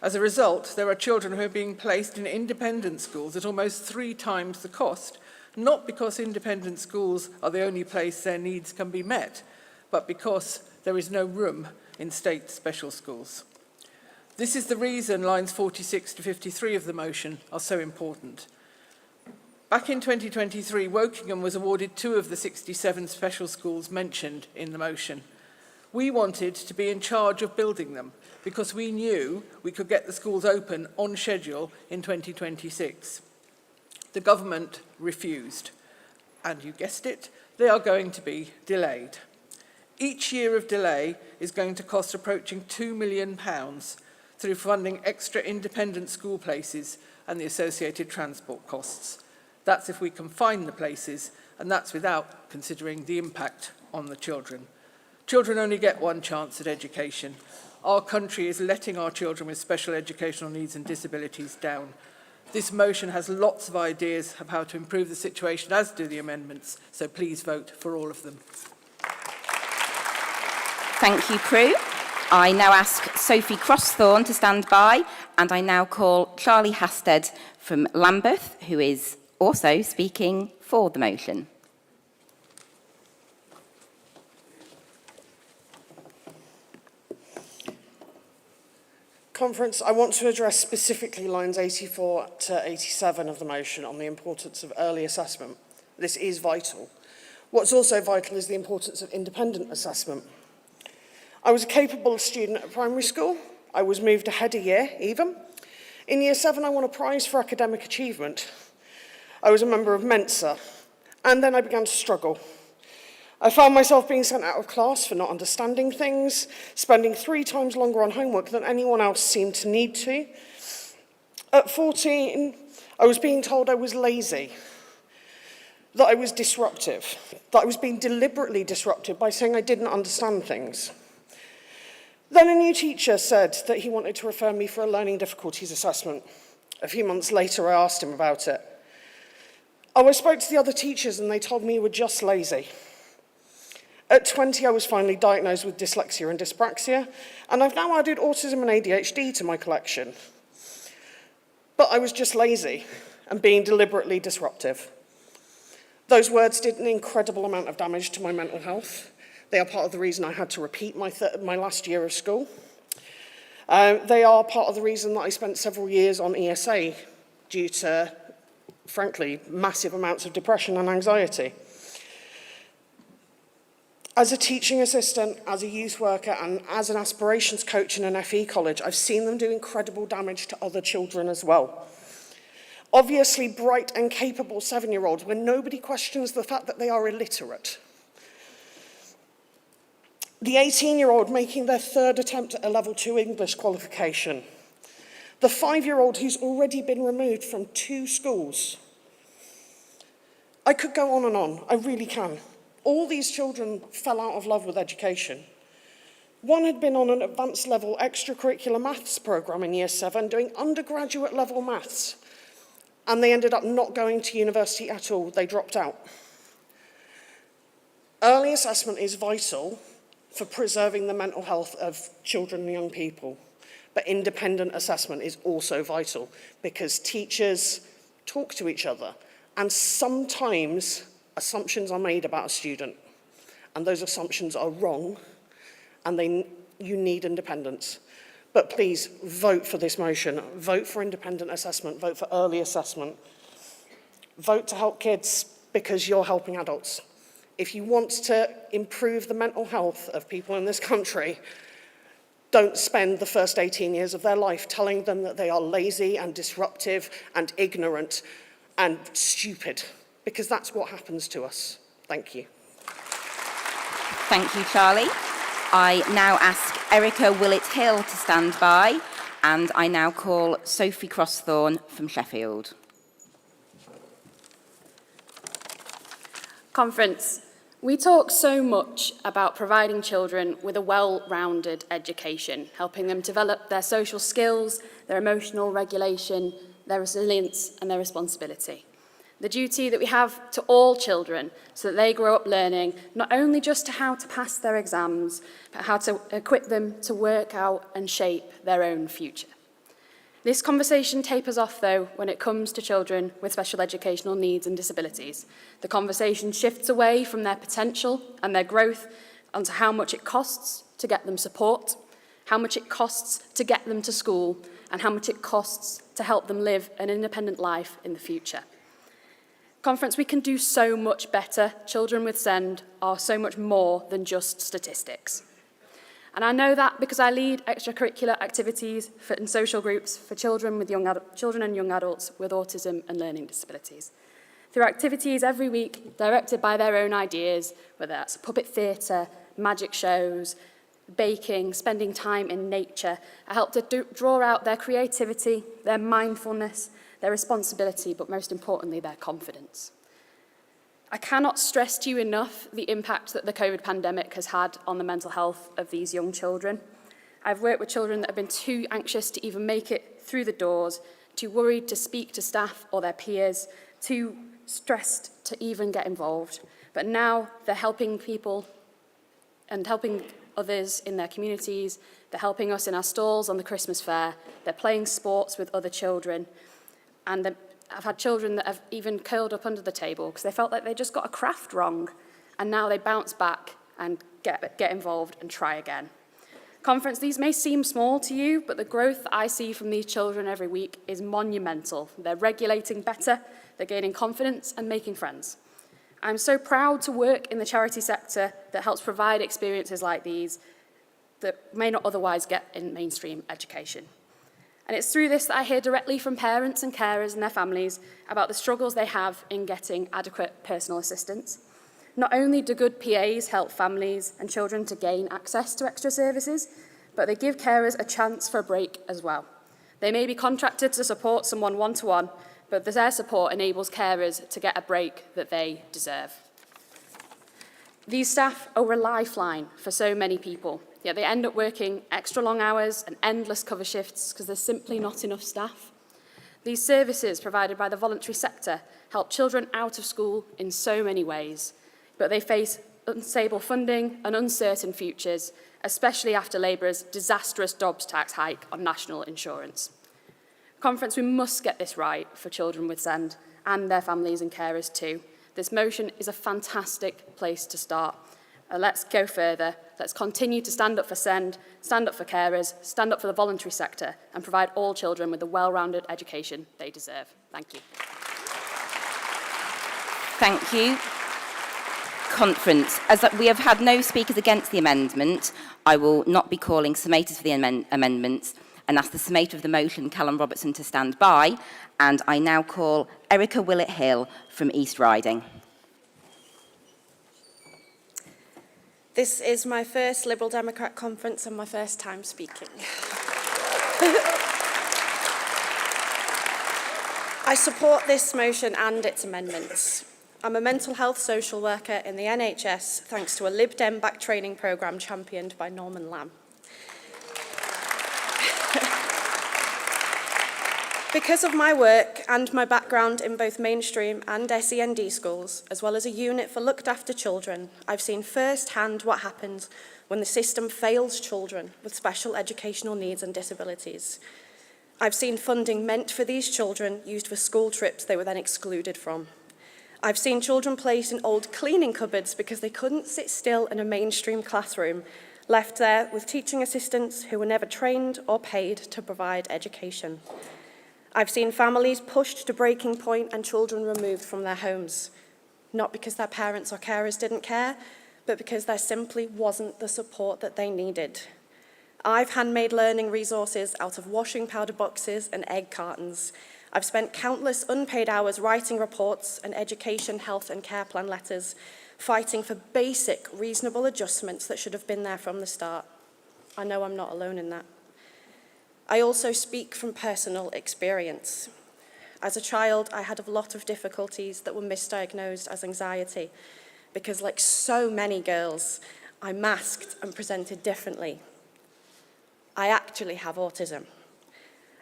As a result, there are children who are being placed in independent schools at almost 3 times the cost, not because independent schools are the only place their needs can be met, but because there is no room in state special schools. This is the reason lines 46 to 53 of the motion are so important. Back in 2023, Wokingham was awarded 2 of the 67 special schools mentioned in the motion. We wanted to be in charge of building them because we knew we could get the schools open on schedule in 2026. The government refused, and you guessed it, they are going to be delayed. Each year of delay is going to cost approaching £2 million through funding extra independent school places and the associated transport costs. That's if we can find the places, and that's without considering the impact on the children. Children only get one chance at education. Our country is letting our children with special educational needs and disabilities down. This motion has lots of ideas of how to improve the situation, as do the amendments, so please vote for all of them. Thank you, Prue. I now ask Sophie Crossthorne to stand by, and I now call Charlie Hasted from Lambeth, who is also speaking for the motion. Conference, I want to address specifically lines 84 to 87 of the motion on the importance of early assessment. This is vital. What's also vital is the importance of independent assessment. I was a capable student at primary school. I was moved ahead a year, even. In year 7, I won a prize for academic achievement. I was a member of Mensa, And then I began to struggle. I found myself being sent out of class for not understanding things, spending 3 times longer on homework than anyone else seemed to need to. At 14, I was being told I was lazy, that I was disruptive, that I was being deliberately disruptive by saying I didn't understand things. Then a new teacher said that he wanted to refer me for a learning difficulties assessment. A few months later, I asked him about it. I spoke to the other teachers and they told me you were just lazy. At 20, I was finally diagnosed with dyslexia and dyspraxia, and I've now added autism and ADHD to my collection. But I was just lazy and being deliberately disruptive. Those words did an incredible amount of damage to my mental health. They are part of the reason I had to repeat my last year of school. They are part of the reason that I spent several years on ESA due to, frankly, massive amounts of depression and anxiety. As a teaching assistant, as a youth worker, and as an aspirations coach in an FE college, I've seen them do incredible damage to other children as well. Obviously bright and capable 7-year-olds where nobody questions the fact that they are illiterate. The 18-year-old making their 3rd attempt at a level 2 English qualification. The 5-year-old who's already been removed from 2 schools. I could go on, I really can. All these children fell out of love with education. One had been on an advanced level extracurricular maths program in year 7 doing undergraduate level maths, and they ended up not going to university at all. They dropped out. Early assessment is vital for preserving the mental health of children and young people, but independent assessment is also vital because teachers talk to each other, and sometimes assumptions are made about a student, and those assumptions are wrong, and you need independence. But please vote for this motion. Vote for independent assessment. Vote for early assessment. Vote to help kids because you're helping adults. If you want to improve the mental health of people in this country, don't spend the first 18 years of their life telling them that they are lazy and disruptive and ignorant and stupid, because that's what happens to us. Thank you. Thank you, Charlie. I now ask Erica Willett-Hill to stand by, and I now call Sophie Crossthorne from Sheffield. Conference. We talk so much about providing children with a well-rounded education, helping them develop their social skills, their emotional regulation, their resilience, and their responsibility. The duty that we have to all children so that they grow up learning not only just how to pass their exams, but how to equip them to work out and shape their own future. This conversation tapers off, though, when it comes to children with special educational needs and disabilities. The conversation shifts away from their potential and their growth onto how much it costs to get them support, how much it costs to get them to school, and how much it costs to help them live an independent life in the future. Conference, we can do so much better. Children with SEND are so much more than just statistics. And I know that because I lead extracurricular activities in social groups for children and young adults with autism and learning disabilities. Through activities every week directed by their own ideas, whether that's puppet theatre, magic shows, baking, spending time in nature, I help to draw out their creativity, their mindfulness, their responsibility, but most importantly, their confidence. I cannot stress to you enough the impact that the COVID pandemic has had on the mental health of these young children. I've worked with children that have been too anxious to even make it through the doors, too worried to speak to staff or their peers, too stressed to even get involved. But now they're helping people and helping others in their communities. They're helping us in our stalls on the Christmas fair. They're playing sports with other children. And I've had children that have even curled up under the table because they felt like they just got a craft wrong. And now they bounce back and get involved and try again. Conference, these may seem small to you, but the growth that I see from these children every week is monumental. They're regulating better, they're gaining confidence and making friends. I'm so proud to work in the charity sector that helps provide experiences like these that may not otherwise get in mainstream education. And it's through this that I hear directly from parents and carers and their families about the struggles they have in getting adequate personal assistance. Not only do good PAs help families and children to gain access to extra services, but they give carers a chance for a break as well. They may be contracted to support someone one-to-one, but their support enables carers to get a break that they deserve. These staff are a lifeline for so many people, yet they end up working extra long hours and endless cover shifts because there's simply not enough staff. These services provided by the voluntary sector help children out of school in so many ways, but they face unstable funding and uncertain futures, especially after Labour's disastrous jobs tax hike on national insurance. Conference, we must get this right for children with SEND and their families and carers too. This motion is a fantastic place to start. Let's go further. Let's continue to stand up for SEND, stand up for carers, stand up for the voluntary sector, and provide all children with the well-rounded education they deserve. Thank you. Thank you. Conference. As we have had no speakers against the amendment, I will not be calling summators for the amendments and ask the summator of the motion, Callum Robertson, to stand by. And I now call Erica Willett-Hill from East Riding. This is my first Liberal Democrat conference and my first time speaking. I support this motion and its amendments. I'm a mental health social worker in the NHS thanks to a Lib Dem-backed training programme championed by Norman Lamb. Because of my work and my background in both mainstream and SEND schools, as well as a unit for looked after children, I've seen firsthand what happens when the system fails children with special educational needs and disabilities. I've seen funding meant for these children used for school trips they were then excluded from. I've seen children placed in old cleaning cupboards because they couldn't sit still in a mainstream classroom, left there with teaching assistants who were never trained or paid to provide education. I've seen families pushed to breaking point and children removed from their homes, not because their parents or carers didn't care, but because there simply wasn't the support that they needed. I've handmade learning resources out of washing powder boxes and egg cartons. I've spent countless unpaid hours writing reports and education, health and care plan letters, fighting for basic, reasonable adjustments that should have been there from the start. I know I'm not alone in that. I also speak from personal experience. As a child, I had a lot of difficulties that were misdiagnosed as anxiety because, like so many girls, I masked and presented differently. I actually have autism.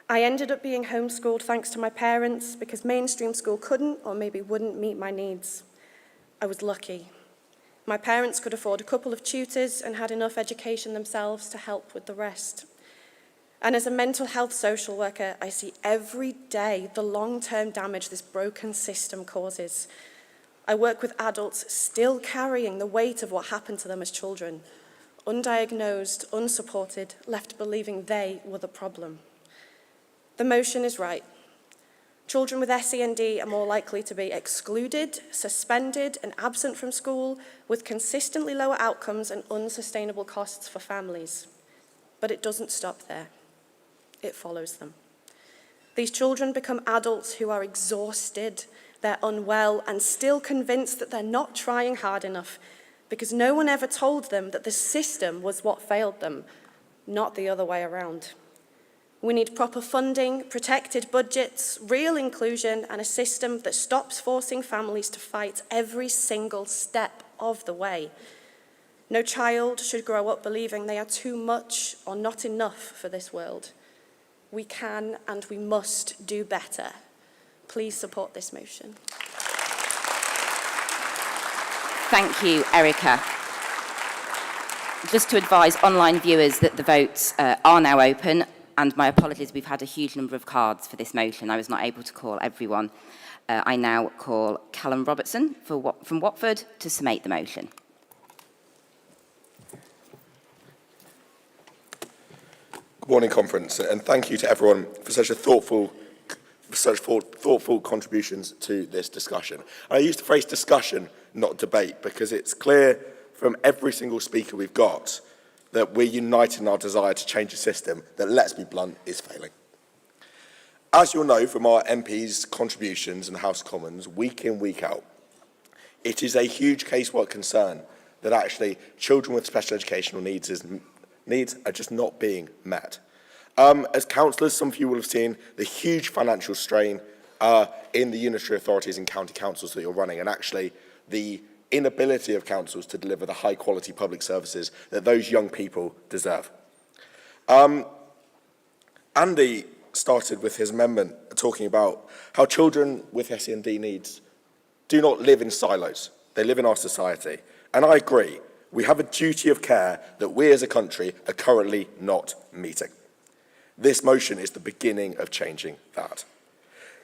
I ended up being homeschooled thanks to my parents because mainstream school couldn't or maybe wouldn't meet my needs. I was lucky. My parents could afford a couple of tutors and had enough education themselves to help with the rest. And as a mental health social worker, I see every day the long-term damage this broken system causes. I work with adults still carrying the weight of what happened to them as children, undiagnosed, unsupported, left believing they were the problem. The motion is right. Children with SEND are more likely to be excluded, suspended, and absent from school, with consistently lower outcomes and unsustainable costs for families. But it doesn't stop there. It follows them. These children become adults who are exhausted, they're unwell, and still convinced that they're not trying hard enough because no one ever told them that the system was what failed them, not the other way around. We need proper funding, protected budgets, real inclusion, and a system that stops forcing families to fight every single step of the way. No child should grow up believing they are too much or not enough for this world. We can and we must do better. Please support this motion. Thank you, Erica. Just to advise online viewers that the votes are now open, and my apologies, we've had a huge number of cards for this motion. I was not able to call everyone. I now call Callum Robertson from Watford to summate the motion. Good morning, Conference, and thank you to everyone for such thoughtful contributions to this discussion. I use the phrase discussion, not debate, because it's clear from every single speaker we've got that we're united in our desire to change a system that, let's be blunt, is failing. As you'll know from our MPs' contributions in the House of Commons, week in, week out, it is a huge casework concern that actually children with special educational needs are just not being met. As councillors, some of you will have seen the huge financial strain in the unitary authorities and county councils that you're running, and actually the inability of councils to deliver the high-quality public services that those young people deserve. Andy started with his amendment talking about how children with SEND needs do not live in silos. They live in our society. And I agree. We have a duty of care that we as a country are currently not meeting. This motion is the beginning of changing that.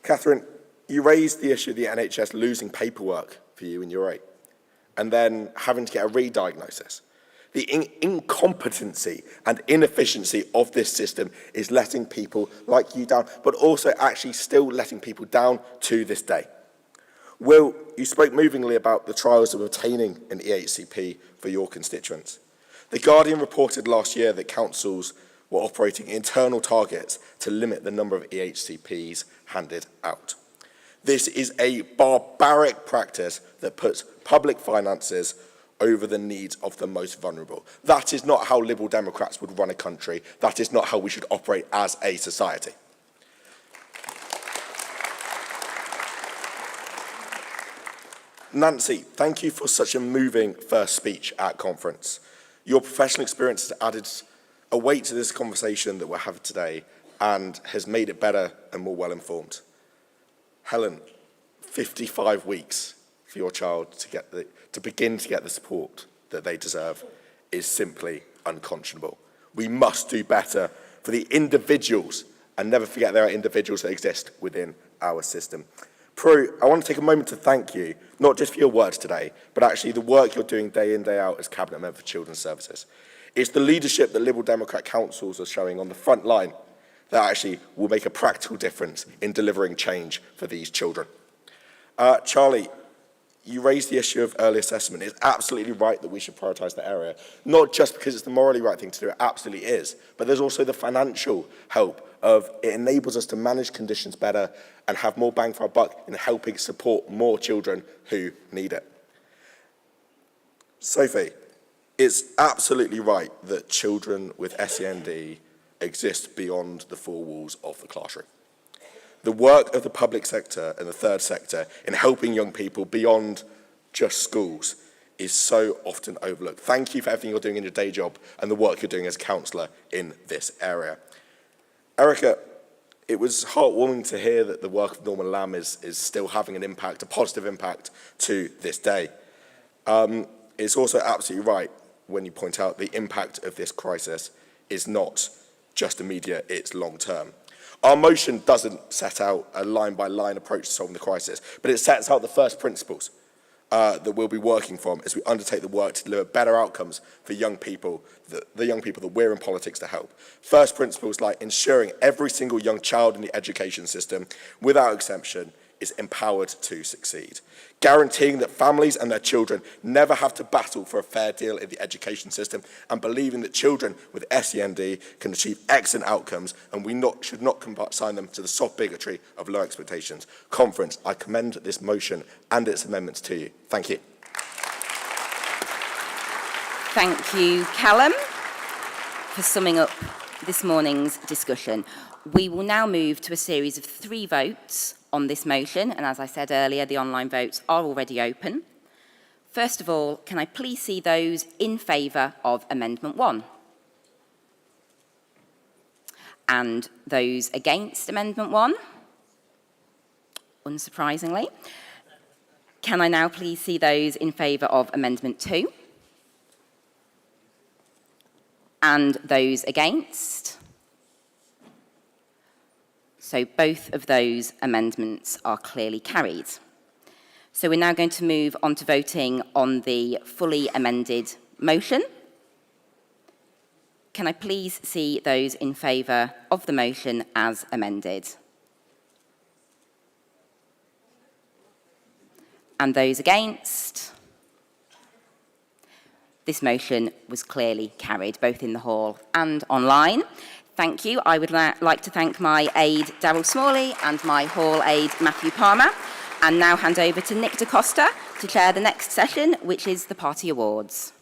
Catherine, you raised the issue of the NHS losing paperwork for you in your rate and then having to get a re-diagnosis. The incompetency and inefficiency of this system is letting people like you down, but also actually still letting people down to this day. Will, you spoke movingly about the trials of obtaining an EHCP for your constituents. The Guardian reported last year that councils were operating internal targets to limit the number of EHCPs handed out. This is a barbaric practice that puts public finances over the needs of the most vulnerable. That is not how Liberal Democrats would run a country. That is not how we should operate as a society. Nancy, thank you for such a moving first speech at conference. Your professional experience has added a weight to this conversation that we're having today and has made it better and more well-informed. Helen, 55 weeks for your child to begin to get the support that they deserve is simply unconscionable. We must do better for the individuals, and never forget there are individuals that exist within our system. Prue, I want to take a moment to thank you, not just for your words today, but actually the work you're doing day in, day out as Cabinet Member for Children's Services. It's the leadership that Liberal Democrat councils are showing on the front line that actually will make a practical difference in delivering change for these children. Charlie, you raised the issue of early assessment. It's absolutely right that we should prioritise that area, not just because it's the morally right thing to do, it absolutely is, but there's also the financial help of it enables us to manage conditions better and have more bang for our buck in helping support more children who need it. Sophie, it's absolutely right that children with SEND exist beyond the four walls of the classroom. The work of the public sector and the third sector in helping young people beyond just schools is so often overlooked. Thank you for everything you're doing in your day job and the work you're doing as a councillor in this area. Erica, it was heartwarming to hear that the work of Norman Lamb is still having an impact, a positive impact to this day. It's also absolutely right when you point out the impact of this crisis is not just immediate, it's long term. Our motion doesn't set out a line-by-line approach to solving the crisis, but it sets out the first principles that we'll be working from as we undertake the work to deliver better outcomes for young people, the young people that we're in politics to help. First principles like ensuring every single young child in the education system, without exception, is empowered to succeed. Guaranteeing that families and their children never have to battle for a fair deal in the education system, and believing that children with SEND can achieve excellent outcomes, and we should not consign them to the soft bigotry of low expectations. Conference, I commend this motion and its amendments to you. Thank you. Thank you, Callum, for summing up this morning's discussion. We will now move to a series of 3 votes on this motion, and as I said earlier, the online votes are already open. First of all, can I please see those in favour of Amendment 1? And those against Amendment 1? Unsurprisingly. Can I now please see those in favour of Amendment 2? And those against? So both of those amendments are clearly carried. So we're now going to move on to voting on the fully amended motion. Can I please see those in favour of the motion as amended? And those against? This motion was clearly carried, both in the hall and online. Thank you. I would like to thank my aide, Daryl Smalley, and my hall aide, Matthew Palmer, and now hand over to Nick DaCosta to chair the next session, which is the Party Awards.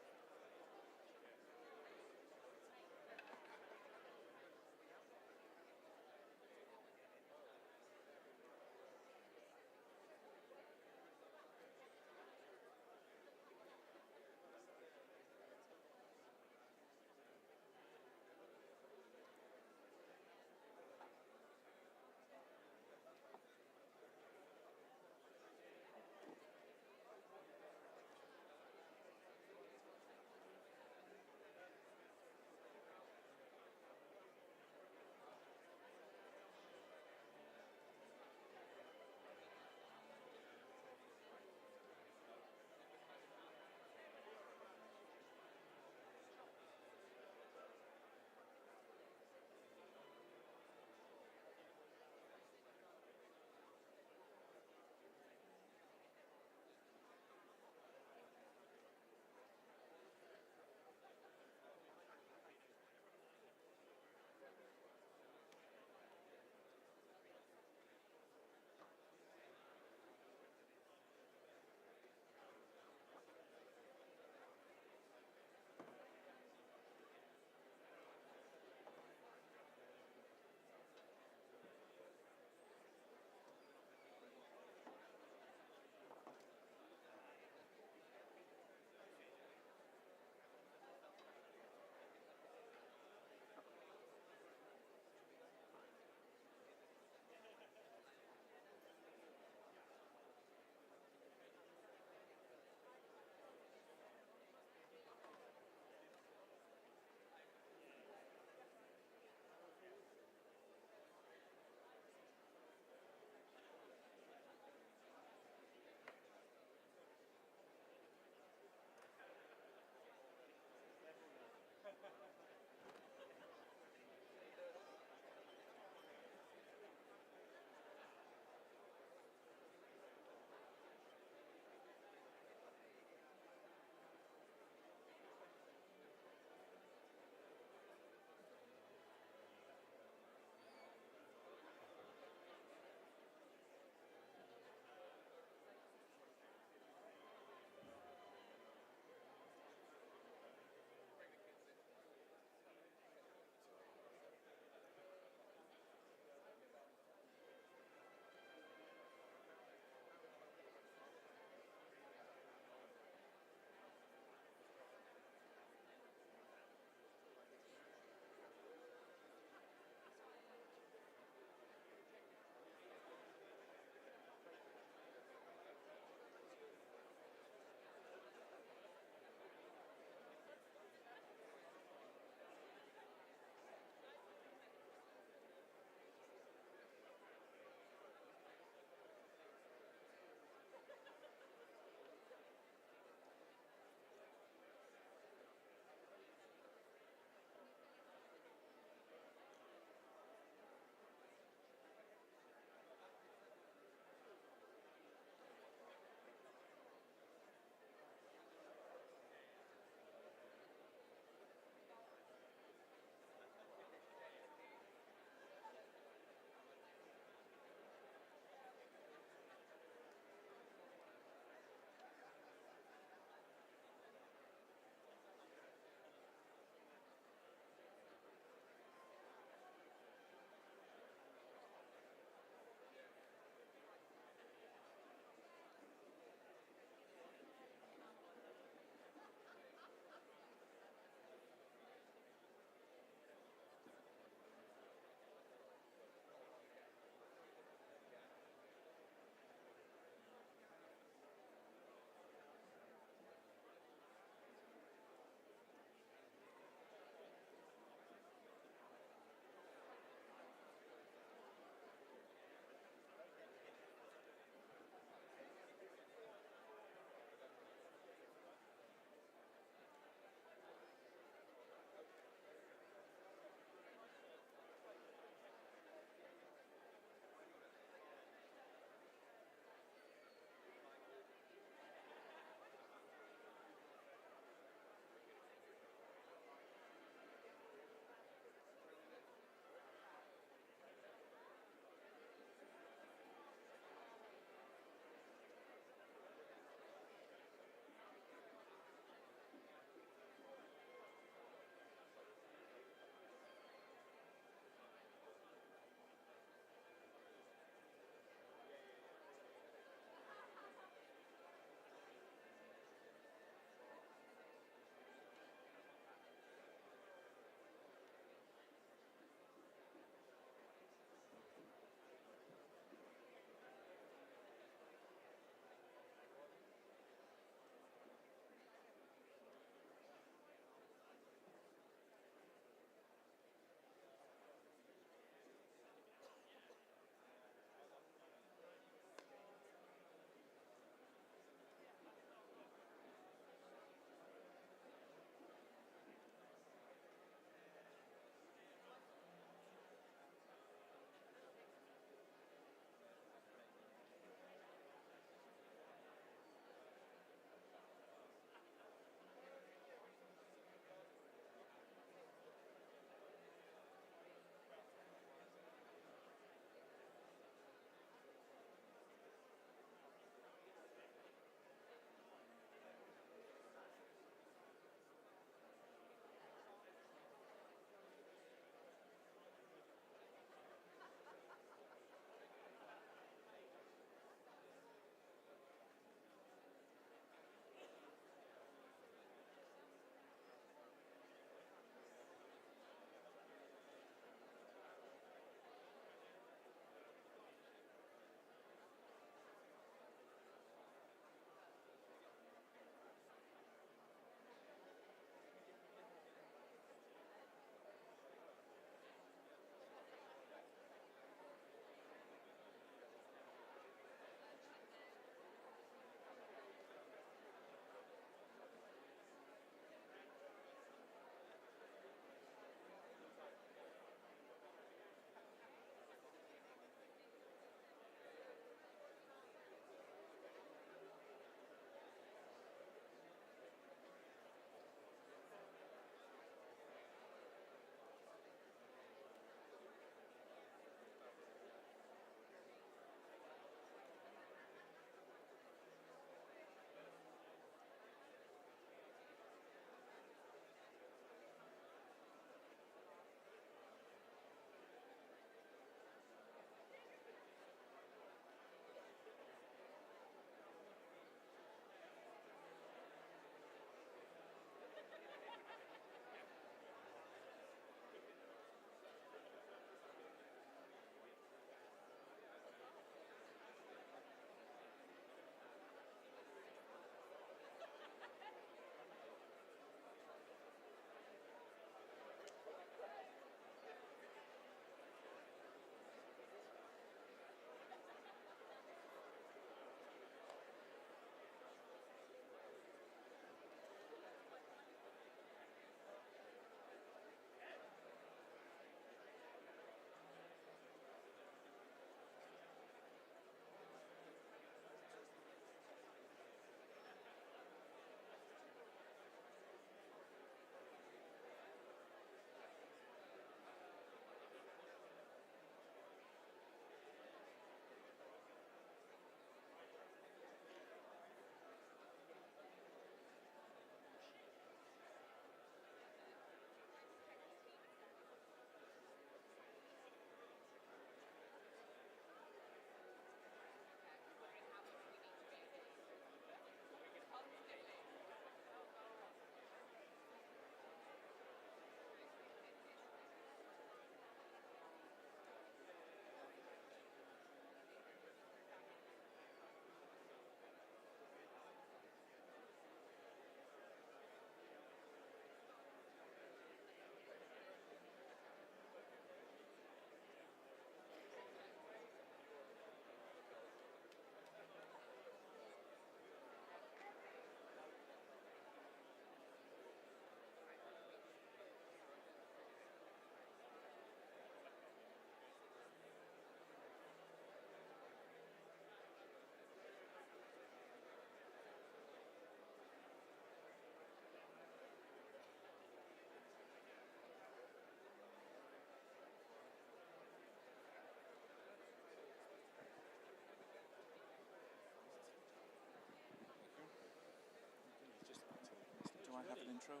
intro or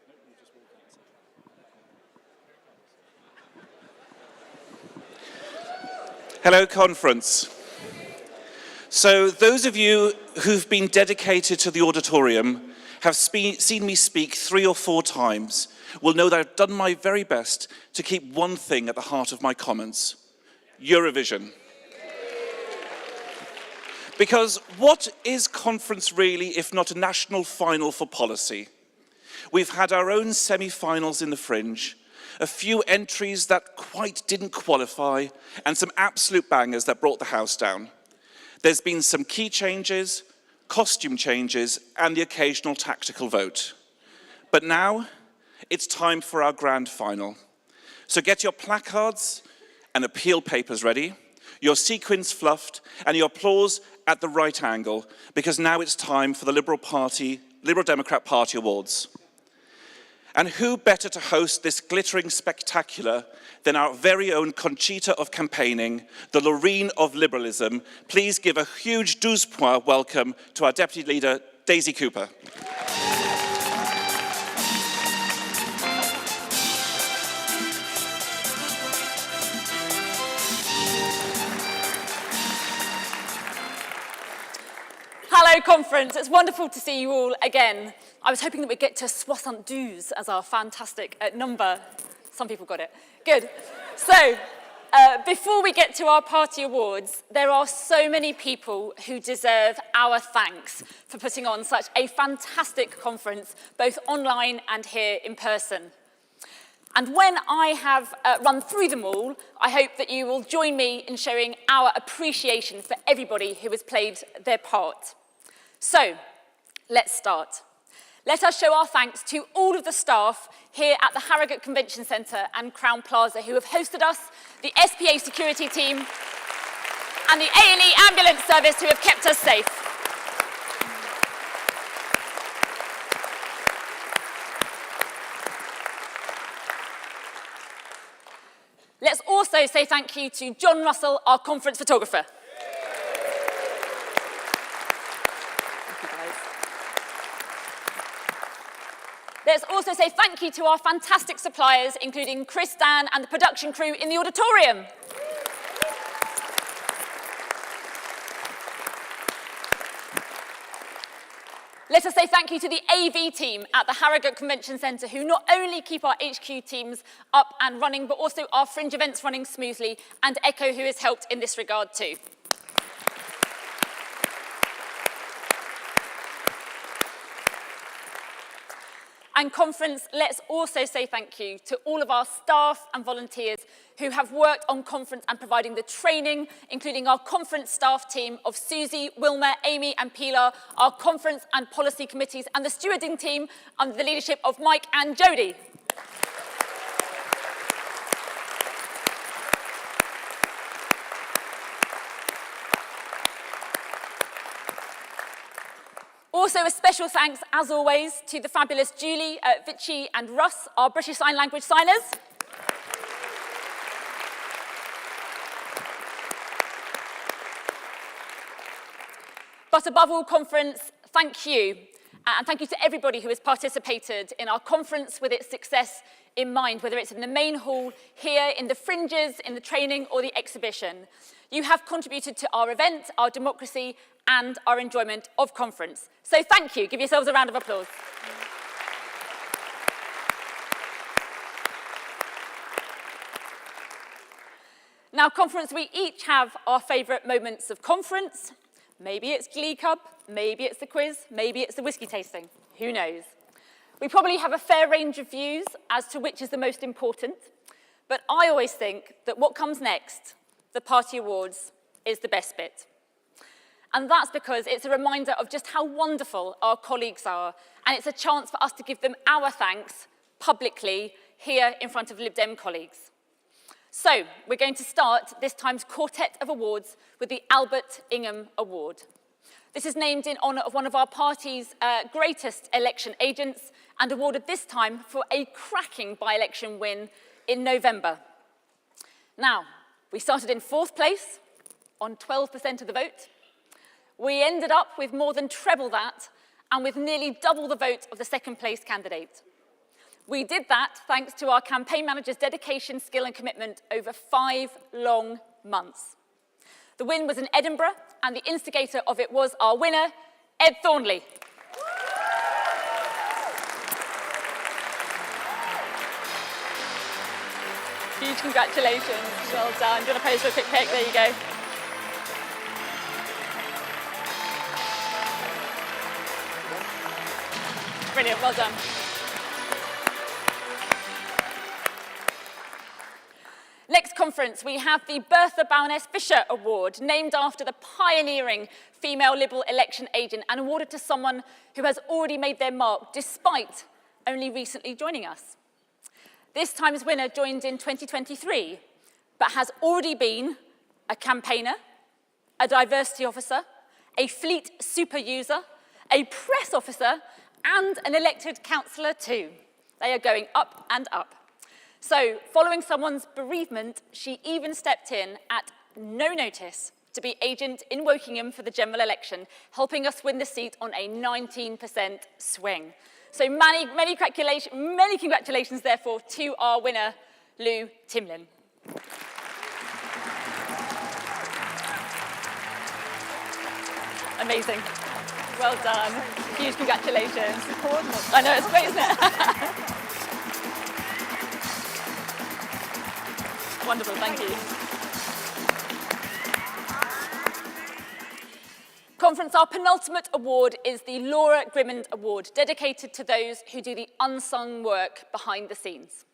no, you just walk outside. Hello, conference. So those of you who've been dedicated to the auditorium have seen me speak 3 or 4 times will know that I've done my very best to keep one thing at the heart of my comments: Eurovision. Because what is conference really if not a national final for policy? We've had our own semi-finals in the Fringe, a few entries that quite didn't qualify, and some absolute bangers that brought the house down. There's been some key changes, costume changes, and the occasional tactical vote. But now, it's time for our grand final. So get your placards and appeal papers ready, your sequins fluffed, and your applause at the right angle, because now it's time for the Liberal Democrat Party Awards. And who better to host this glittering spectacular than our very own Conchita of campaigning, the Loreen of liberalism. Please give a huge 12 points welcome to our Deputy Leader, Daisy Cooper. Hello, conference. It's wonderful to see you all again. I was hoping that we'd get to 72 as our fantastic number. Some people got it. Good. So, before we get to our party awards, there are so many people who deserve our thanks for putting on such a fantastic conference, both online and here in person. And when I have run through them all, I hope that you will join me in showing our appreciation for everybody who has played their part. So, let's start. Let us show our thanks to all of the staff here at the Harrogate Convention Centre and Crown Plaza who have hosted us, the SPA security team, and the A&E ambulance service who have kept us safe. Let's also say thank you to John Russell, our conference photographer. Let's also say thank you to our fantastic suppliers, including Chris, Dan, and the production crew in the auditorium. Let us say thank you to the AV team at the Harrogate Convention Centre, who not only keep our HQ teams up and running, but also our fringe events running smoothly, and Echo, who has helped in this regard too. And conference, let's also say thank you to all of our staff and volunteers who have worked on conference and providing the training, including our conference staff team of Susie, Wilma, Amy and Pilar, our conference and policy committees, and the stewarding team under the leadership of Mike and Jodie. Also, a special thanks, as always, to the fabulous Julie, Vichy and Russ, our British Sign Language signers. But above all, conference, thank you. And thank you to everybody who has participated in our conference with its success in mind, whether it's in the main hall, here, in the fringes, in the training, or the exhibition. You have contributed to our event, our democracy, and our enjoyment of conference. So thank you. Give yourselves a round of applause. Now, conference, we each have our favourite moments of conference. Maybe it's Glee Club, maybe it's the quiz, maybe it's the whiskey tasting. Who knows? We probably have a fair range of views as to which is the most important, but I always think that what comes next, the party awards, is the best bit. And that's because it's a reminder of just how wonderful our colleagues are, and it's a chance for us to give them our thanks publicly here in front of Lib Dem colleagues. So, we're going to start this time's quartet of awards with the Albert Ingham Award. This is named in honour of one of our party's greatest election agents and awarded this time for a cracking by-election win in November. Now, we started in 4th place on 12% of the vote. We ended up with more than treble that, and with nearly double the vote of the second place candidate. We did that thanks to our campaign manager's dedication, skill and commitment over 5 long months. The win was in Edinburgh, and the instigator of it was our winner, Ed Thornley. Huge congratulations. Well done. Do you want to pose for a quick pic? There you go. Brilliant. Well done. Next conference, we have the Bertha Baroness Fisher Award, named after the pioneering female Liberal election agent and awarded to someone who has already made their mark despite only recently joining us. This time's winner joined in 2023, but has already been a campaigner, a diversity officer, a fleet super user, a press officer, and an elected councillor too. They are going up and up. So, following someone's bereavement, she even stepped in at no notice to be agent in Wokingham for the general election, helping us win the seat on a 19% swing. So many congratulations, therefore, to our winner, Lou Timlin. Amazing. Well done. Huge congratulations. I know, it's great, isn't it? Wonderful, thank you. Conference, our penultimate award is the Laura Grimmond Award, dedicated to those who do the unsung work behind the scenes.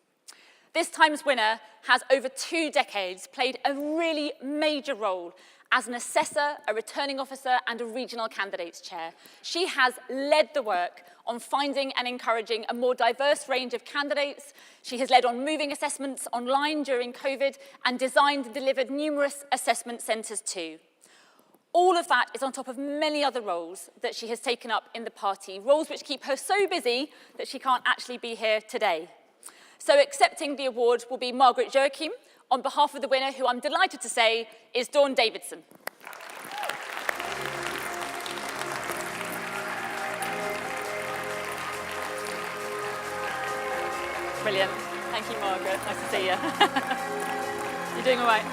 This time's winner has over 2 decades played a really major role as an assessor, a returning officer, and a regional candidates chair. She has led the work on finding and encouraging a more diverse range of candidates. She has led on moving assessments online during COVID and designed and delivered numerous assessment centres too. All of that is on top of many other roles that she has taken up in the party, roles which keep her so busy that she can't actually be here today. So accepting the award will be Margaret Joachim, on behalf of the winner, who I'm delighted to say is Dawn Davidson. Brilliant. Thank you, Margaret. Nice to see you. You doing all right?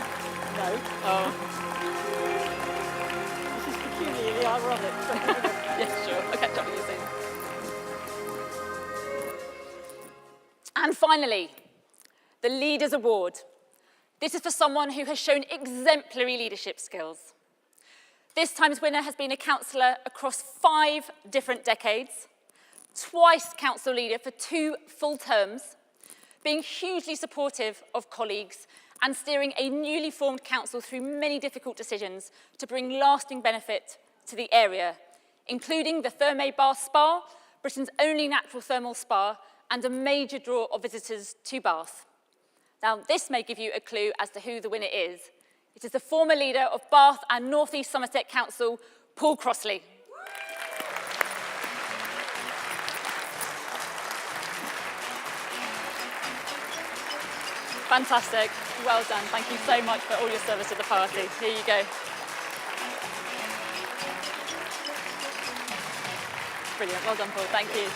No. Oh. This is peculiarly ironic. Yes, sure. I'll catch up with you soon. And finally, the Leaders Award. This is for someone who has shown exemplary leadership skills. This time's winner has been a councillor across 5 different decades, twice council leader for 2 full terms, being hugely supportive of colleagues and steering a newly formed council through many difficult decisions to bring lasting benefit to the area, including the Thermae Bath Spa, Britain's only natural thermal spa, and a major draw of visitors to Bath. Now, this may give you a clue as to who the winner is. It is the former leader of Bath and North East Somerset Council, Paul Crossley. Fantastic. Well done. Thank you so much for all your service to the party. Here you go. Brilliant. Well done, Paul. Thank you.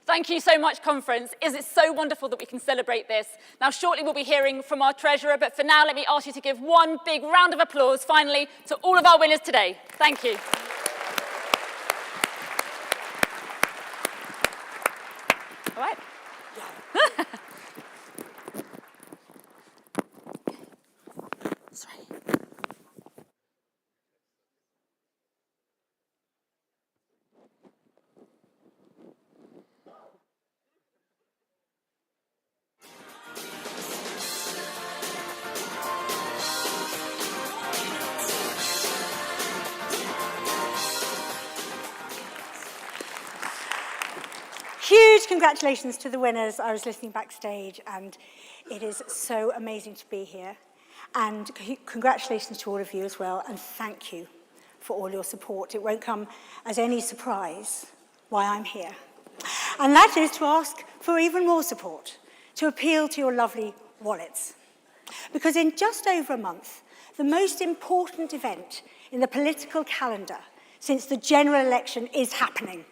Thank you so much, conference. Is it so wonderful that we can celebrate this? Now, shortly we'll be hearing from our treasurer, but for now, let me ask you to give one big round of applause, finally, to all of our winners today. Thank you. All right. Sorry. Huge congratulations to the winners. I was listening backstage and it is so amazing to be here. And congratulations to all of you as well, and thank you for all your support. It won't come as any surprise why I'm here. And that is to ask for even more support, to appeal to your lovely wallets. Because in just over a month, the most important event in the political calendar since the general election is happening,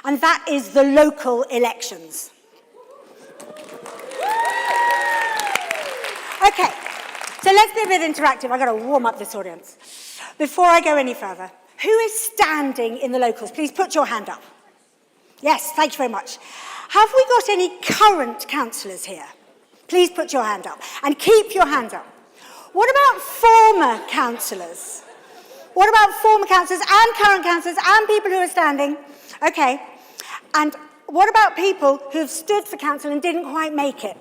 and that is the local elections. Okay, so let's be a bit interactive. I've got to warm up this audience. Before I go any further, who is standing in the locals? Please put your hand up. Yes, thank you very much. Have we got any current councillors here? Please put your hand up and keep your hand up. What about former councillors? What about former councillors and current councillors and people who are standing? Okay. And what about people who've stood for council and didn't quite make it?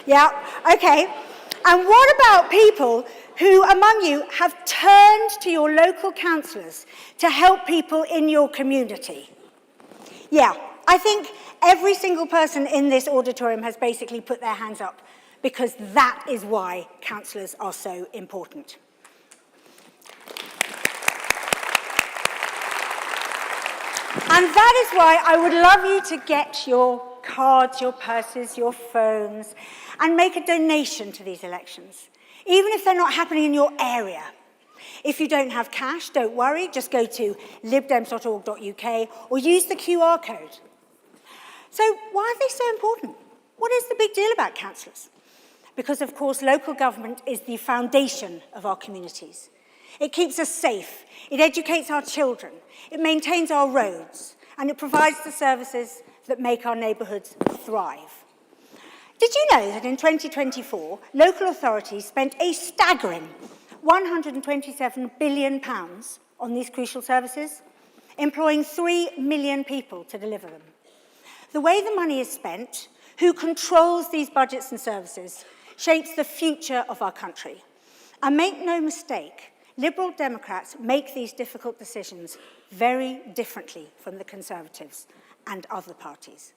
Yeah, okay. And what about people who among you have turned to your local councillors to help people in your community? Yeah, I think every single person in this auditorium has basically put their hands up, because that is why councillors are so important. And that is why I would love you to get your cards, your purses, your phones, and make a donation to these elections, even if they're not happening in your area. If you don't have cash, don't worry, just go to libdems.org.uk or use the QR code. So why are they so important? What is the big deal about councillors? Because, of course, local government is the foundation of our communities. It keeps us safe, it educates our children, it maintains our roads, and it provides the services that make our neighbourhoods thrive. Did you know that in 2024, local authorities spent a staggering £127 billion on these crucial services, employing 3 million people to deliver them? The way the money is spent, who controls these budgets and services, shapes the future of our country. And make no mistake, Liberal Democrats make these difficult decisions very differently from the Conservatives and other parties,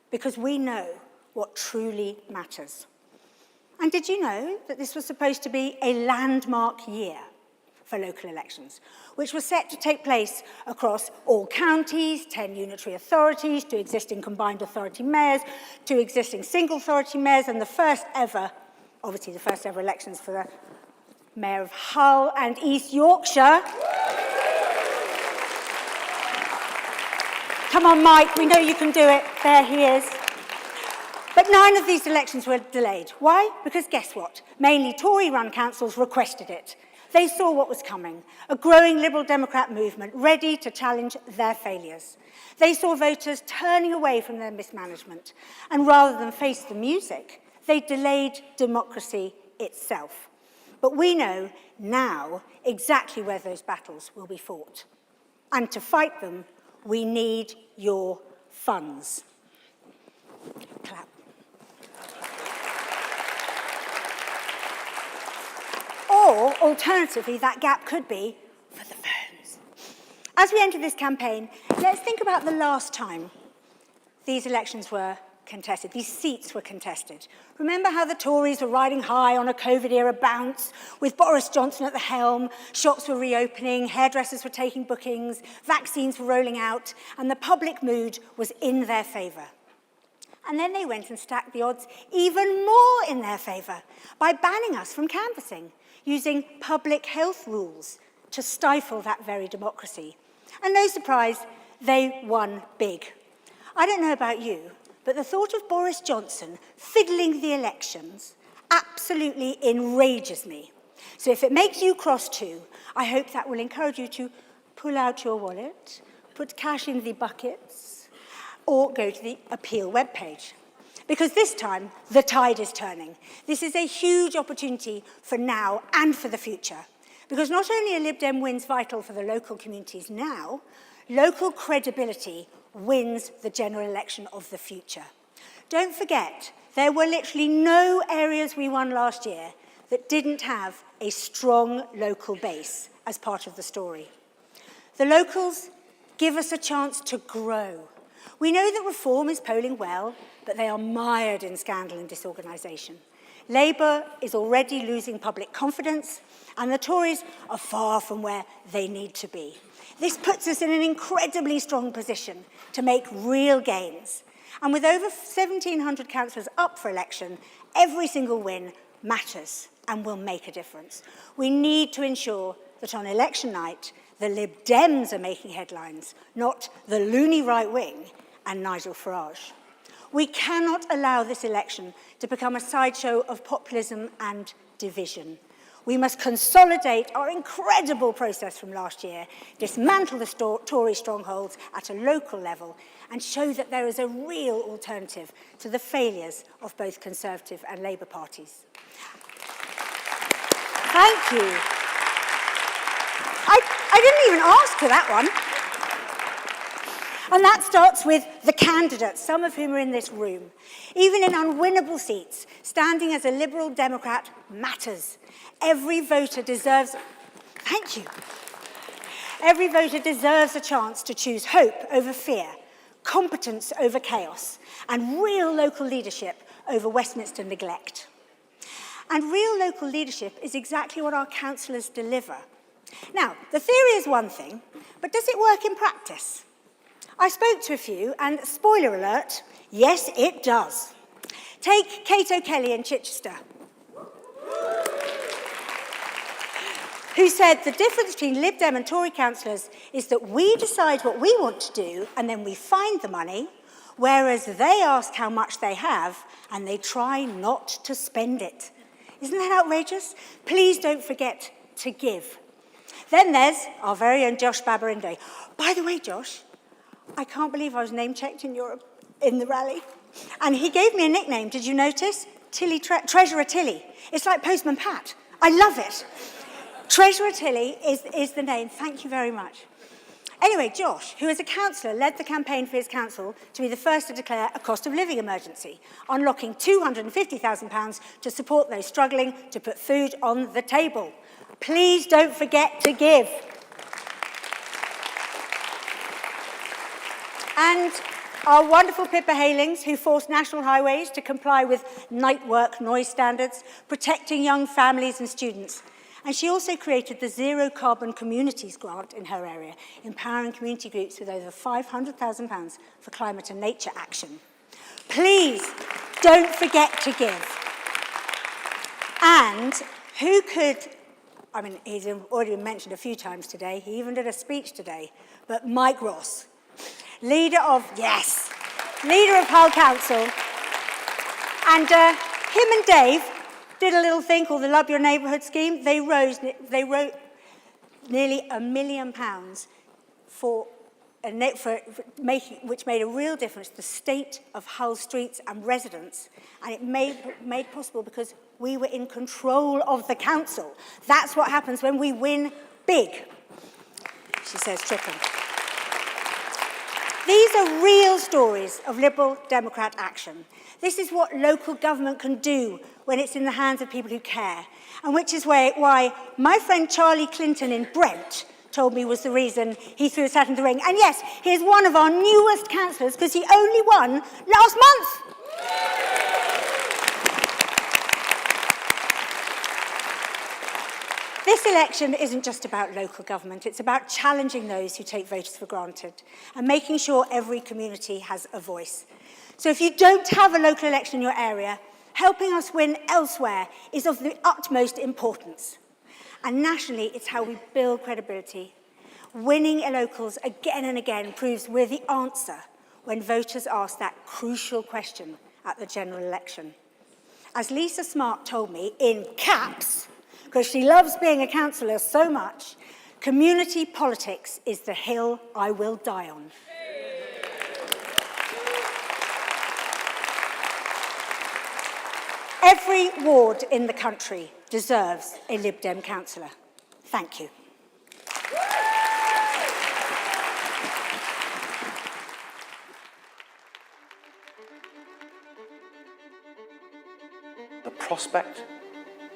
because we know what truly matters. And did you know that this was supposed to be a landmark year for local elections, which was set to take place across all counties, 10 unitary authorities, 2 existing combined authority mayors, 2 existing single authority mayors, and the first ever elections for the Mayor of Hull and East Yorkshire. Come on, Mike, we know you can do it. There he is. But 9 of these elections were delayed. Why? Because guess what? Mainly Tory-run councils requested it. They saw what was coming, a growing Liberal Democrat movement ready to challenge their failures. They saw voters turning away from their mismanagement, and rather than face the music, they delayed democracy itself. But we know now exactly where those battles will be fought. And to fight them, we need your funds. Clap. Or, alternatively, that gap could be for the phones. As we enter this campaign, let's think about the last time these elections were contested, these seats were contested. Remember how the Tories were riding high on a COVID-era bounce, with Boris Johnson at the helm, shops were reopening, hairdressers were taking bookings, vaccines were rolling out, and the public mood was in their favour. And then they went and stacked the odds even more in their favour by banning us from canvassing, using public health rules to stifle that very democracy. And no surprise, they won big. I don't know about you, but the thought of Boris Johnson fiddling the elections absolutely enrages me. So if it makes you cross too, I hope that will encourage you to pull out your wallet, put cash in the buckets, or go to the Appeal webpage. Because this time, the tide is turning. This is a huge opportunity for now and for the future. Because not only are Lib Dem wins vital for the local communities now, local credibility wins the general election of the future. Don't forget, there were literally no areas we won last year that didn't have a strong local base as part of the story. The locals give us a chance to grow. We know that Reform is polling well, but they are mired in scandal and disorganisation. Labour is already losing public confidence, and the Tories are far from where they need to be. This puts us in an incredibly strong position to make real gains. And with over 1,700 councillors up for election, every single win matters and will make a difference. We need to ensure that on election night, the Lib Dems are making headlines, not the loony right wing and Nigel Farage. We cannot allow this election to become a sideshow of populism and division. We must consolidate our incredible process from last year, dismantle the Tory strongholds at a local level, and show that there is a real alternative to the failures of both Conservative and Labour parties. Thank you. I didn't even ask for that one. And that starts with the candidates, some of whom are in this room. Even in unwinnable seats, standing as a Liberal Democrat matters. Every voter deserves, thank you. Every voter deserves a chance to choose hope over fear, competence over chaos, and real local leadership over Westminster neglect. And real local leadership is exactly what our councillors deliver. Now, the theory is one thing, but does it work in practice? I spoke to a few, and spoiler alert, yes, it does. Take Kate O'Kelly in Chichester, who said the difference between Lib Dem and Tory councillors is that we decide what we want to do and then we find the money, whereas they ask how much they have and they try not to spend it. Isn't that outrageous? Please don't forget to give. Then there's our very own Josh Babarinde. By the way, Josh, I can't believe I was name-checked in the rally. And he gave me a nickname, did you notice? Treasurer Tilly. It's like Postman Pat. I love it. Treasurer Tilly is the name. Thank you very much. Anyway, Josh, who as a councillor led the campaign for his council to be the first to declare a cost of living emergency, unlocking £250,000 to support those struggling to put food on the table. Please don't forget to give. And our wonderful Pippa Halings, who forced National Highways to comply with night work noise standards, protecting young families and students. And she also created the Zero Carbon Communities grant in her area, empowering community groups with over £500,000 for climate and nature action. Please don't forget to give. And who could, I mean, he's already been mentioned a few times today, he even did a speech today, but Mike Ross, leader of Hull Council. And him and Dave did a little thing called the Love Your Neighbourhood scheme. They wrote nearly £1 million which made a real difference to the state of Hull streets and residents. And it made possible because we were in control of the council. That's what happens when we win big, she says, tripping. These are real stories of Liberal Democrat action. This is what local government can do when it's in the hands of people who care, and which is why my friend Charlie Clinton in Brent told me was the reason he threw his hat in the ring. And yes, he is one of our newest councillors because he only won last month. This election isn't just about local government, it's about challenging those who take voters for granted and making sure every community has a voice. So if you don't have a local election in your area, helping us win elsewhere is of the utmost importance. And nationally, it's how we build credibility. Winning locals again and again proves we're the answer when voters ask that crucial question at the general election. As Lisa Smart told me, in caps, because she loves being a councillor so much, community politics is the hill I will die on. Every ward in the country deserves a Lib Dem councillor. Thank you. The prospect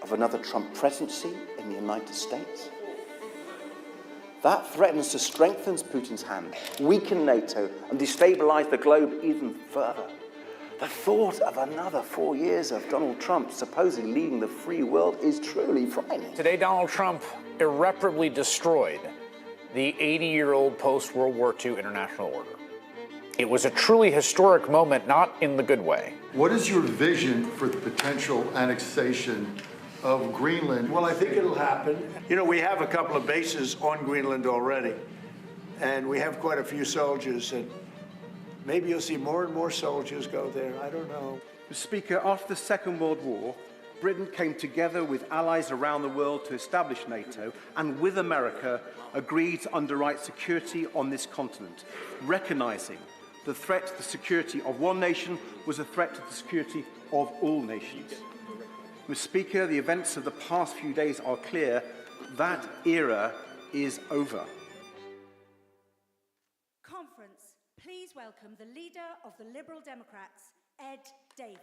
of another Trump presidency in the United States? That threatens to strengthen Putin's hand, weaken NATO, and destabilize the globe even further. The thought of another 4 years of Donald Trump supposedly leading the free world is truly frightening. Today, Donald Trump irreparably destroyed the 80-year-old post-World War II international order. It was a truly historic moment, not in the good way. What is your vision for the potential annexation of Greenland. Well, I think it'll happen. You know, we have a couple of bases on Greenland already, and we have quite a few soldiers, and maybe you'll see more and more soldiers go there. I don't know. Mr. Speaker, after the Second World War, Britain came together with allies around the world to establish NATO, and with America, agreed to underwrite security on this continent, recognizing the threat to the security of one nation was a threat to the security of all nations. Mr. Speaker, the events of the past few days are clear. That era is over. Conference, please welcome the leader of the Liberal Democrats, Ed Davey.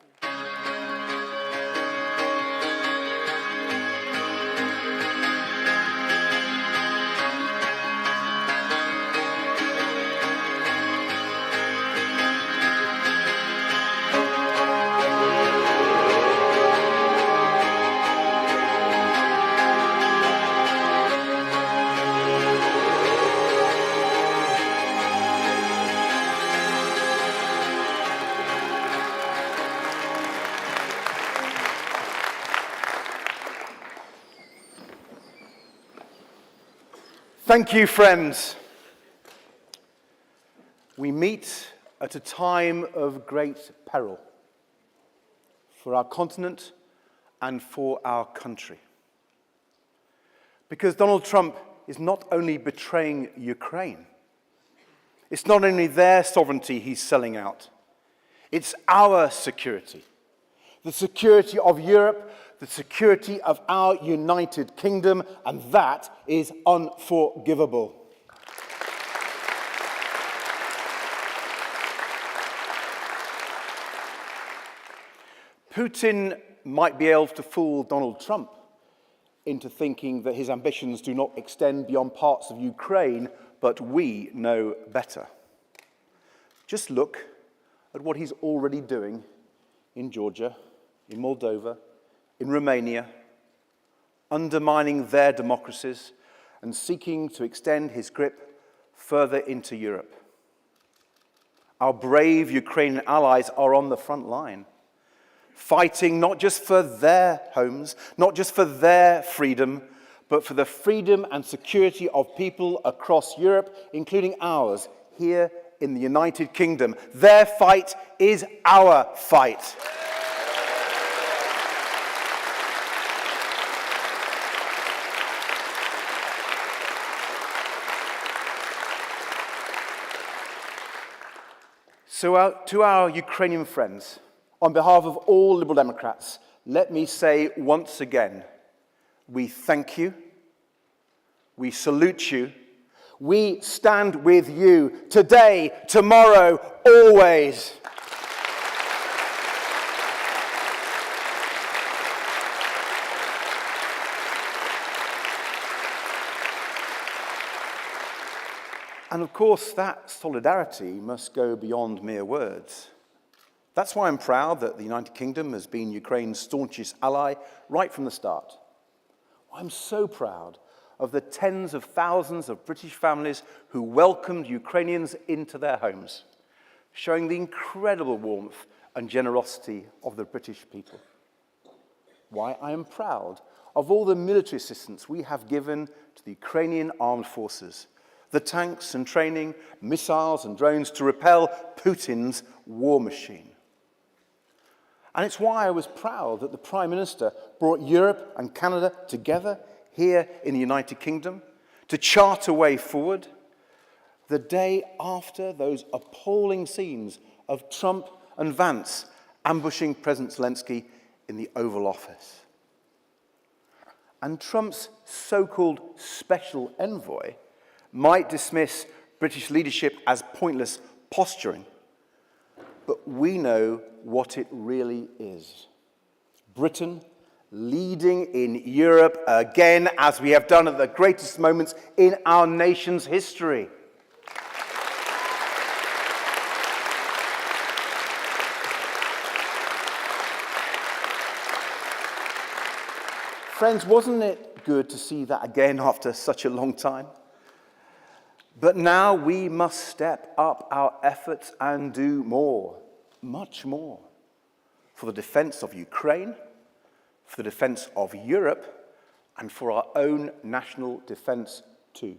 Thank you, friends. We meet at a time of great peril for our continent and for our country. Because Donald Trump is not only betraying Ukraine, it's not only their sovereignty he's selling out, it's our security, the security of Europe, the security of our United Kingdom, and that is unforgivable. Putin might be able to fool Donald Trump into thinking that his ambitions do not extend beyond parts of Ukraine, but we know better. Just look at what he's already doing in Georgia, in Moldova, in Romania, undermining their democracies and seeking to extend his grip further into Europe. Our brave Ukrainian allies are on the front line, fighting not just for their homes, not just for their freedom, but for the freedom and security of people across Europe, including ours here in the United Kingdom. Their fight is our fight. So to our Ukrainian friends, on behalf of all Liberal Democrats, let me say once again, we thank you, we salute you, we stand with you today, tomorrow, always. And of course, that solidarity must go beyond mere words. That's why I'm proud that the United Kingdom has been Ukraine's staunchest ally right from the start. I'm so proud of the tens of thousands of British families who welcomed Ukrainians into their homes, showing the incredible warmth and generosity of the British people. Why I am proud of all the military assistance we have given to the Ukrainian armed forces, the tanks and training, missiles and drones to repel Putin's war machine. And it's why I was proud that the Prime Minister brought Europe and Canada together here in the United Kingdom to chart a way forward the day after those appalling scenes of Trump and Vance ambushing President Zelensky in the Oval Office. And Trump's so-called special envoy might dismiss British leadership as pointless posturing, but we know what it really is. Britain leading in Europe again, as we have done at the greatest moments in our nation's history. Friends, wasn't it good to see that again after such a long time? But now we must step up our efforts and do more, much more, for the defense of Ukraine, for for the defence of Europe and for our own national defence too.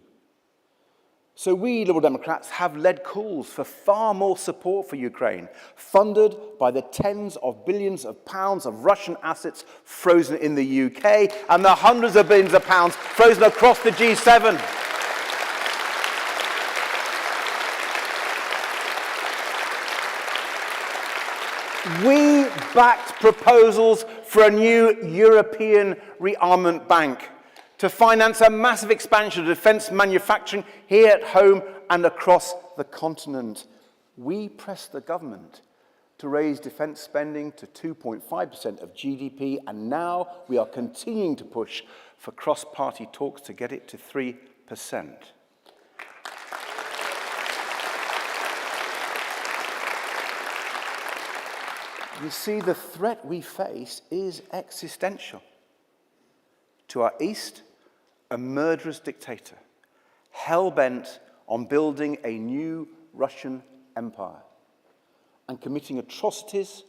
So we Liberal Democrats have led calls for far more support for Ukraine, funded by the tens of billions of pounds of Russian assets frozen in the UK and the hundreds of billions of pounds frozen across the G7. We backed proposals for a new European rearmament bank to finance a massive expansion of defence manufacturing here at home and across the continent. We pressed the government to raise defence spending to 2.5% of GDP, and now we are continuing to push for cross-party talks to get it to 3%. You see, the threat we face is existential. To our east, a murderous dictator, hell-bent on building a new Russian empire and committing atrocities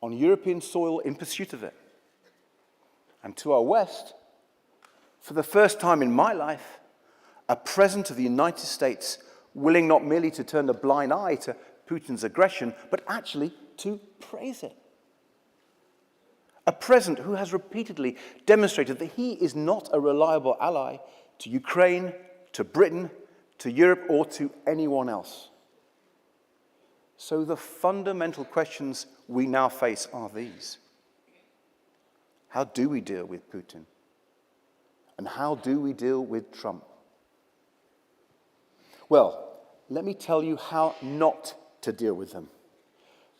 on European soil in pursuit of it. And to our west, for the first time in my life, a president of the United States willing not merely to turn a blind eye to Putin's aggression, but actually to praise it. A president who has repeatedly demonstrated that he is not a reliable ally to Ukraine, to Britain, to Europe, or to anyone else. So the fundamental questions we now face are these. How do we deal with Putin? And how do we deal with Trump? Well, let me tell you how not to deal with them.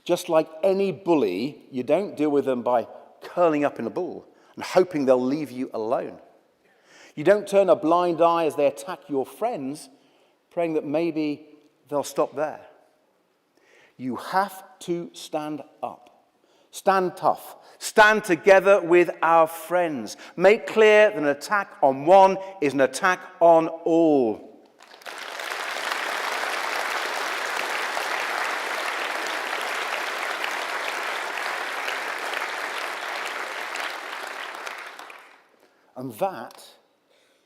Just like any bully, you don't deal with them by curling up in a ball and hoping they'll leave you alone. You don't turn a blind eye as they attack your friends, praying that maybe they'll stop there. You have to stand up, stand tough, stand together with our friends. Make clear that an attack on one is an attack on all. And that,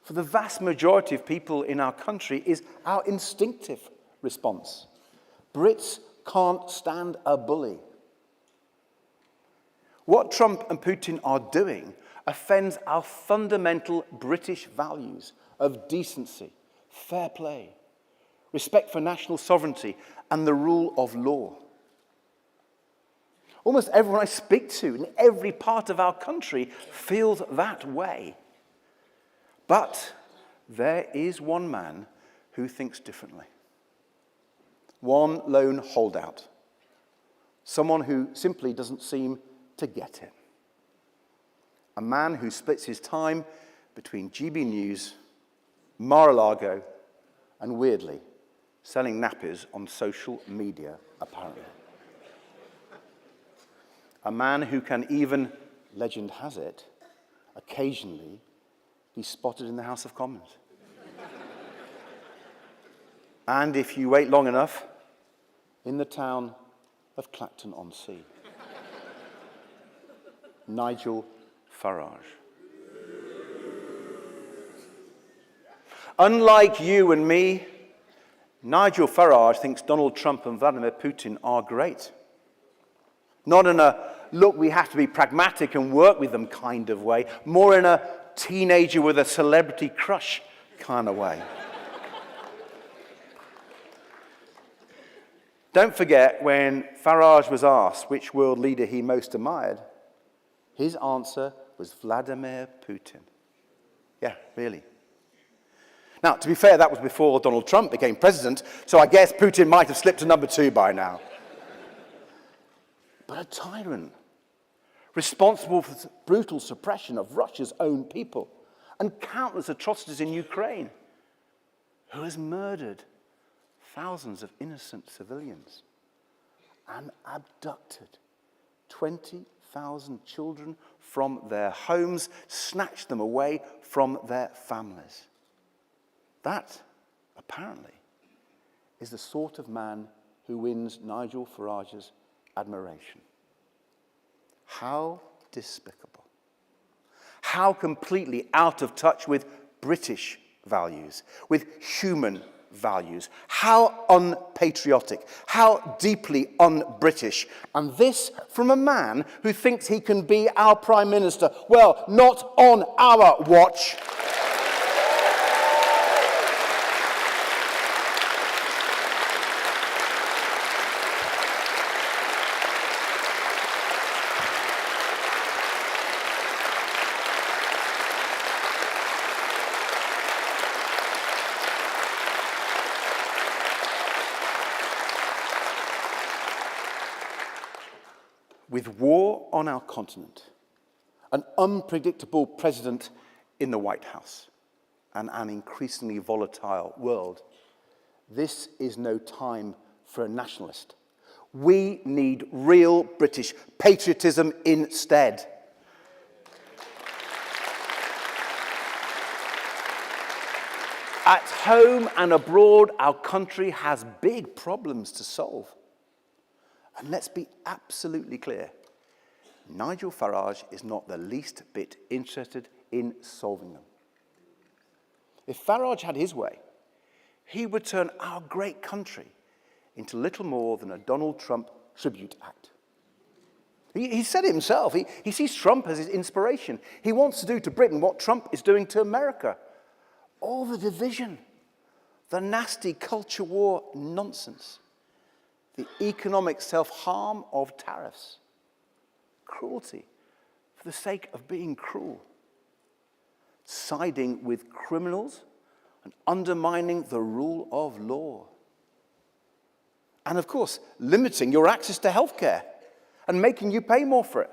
for the vast majority of people in our country, is our instinctive response. Brits can't stand a bully. What Trump and Putin are doing offends our fundamental British values of decency, fair play, respect for national sovereignty, and the rule of law. Almost everyone I speak to in every part of our country feels that way. But there is one man who thinks differently. One lone holdout. Someone who simply doesn't seem to get it. A man who splits his time between GB News, Mar-a-Lago, and weirdly, selling nappies on social media, apparently. A man who can even, legend has it, occasionally be spotted in the House of Commons. And if you wait long enough, in the town of Clacton-on-Sea. Nigel Farage. Unlike you and me, Nigel Farage thinks Donald Trump and Vladimir Putin are great. Not in a, look, we have to be pragmatic and work with them kind of way, more in a teenager with a celebrity crush kind of way. Don't forget, when Farage was asked which world leader he most admired, his answer was Vladimir Putin. Yeah, really. Now, to be fair, that was before Donald Trump became president, so I guess Putin might have slipped to number 2 by now. But a tyrant, responsible for the brutal suppression of Russia's own people and countless atrocities in Ukraine, who has murdered thousands of innocent civilians and abducted 20,000 children from their homes, snatched them away from their families. That, apparently, is the sort of man who wins Nigel Farage's admiration. How despicable. how completely out of touch with British values, with human values, how unpatriotic, how deeply un-British. And this from a man who thinks he can be our Prime Minister. Well, not on our watch. With war on our continent, an unpredictable president in the White House, and an increasingly volatile world, this is no time for a nationalist. We need real British patriotism instead. At home and abroad, our country has big problems to solve. And let's be absolutely clear, Nigel Farage is not the least bit interested in solving them. If Farage had his way, he would turn our great country into little more than a Donald Trump tribute act. He said it himself. He sees Trump as his inspiration. He wants to do to Britain what Trump is doing to America. All the division, the nasty culture war nonsense, the economic self-harm of tariffs, cruelty for the sake of being cruel, siding with criminals and undermining the rule of law. And of course, limiting your access to healthcare and making you pay more for it.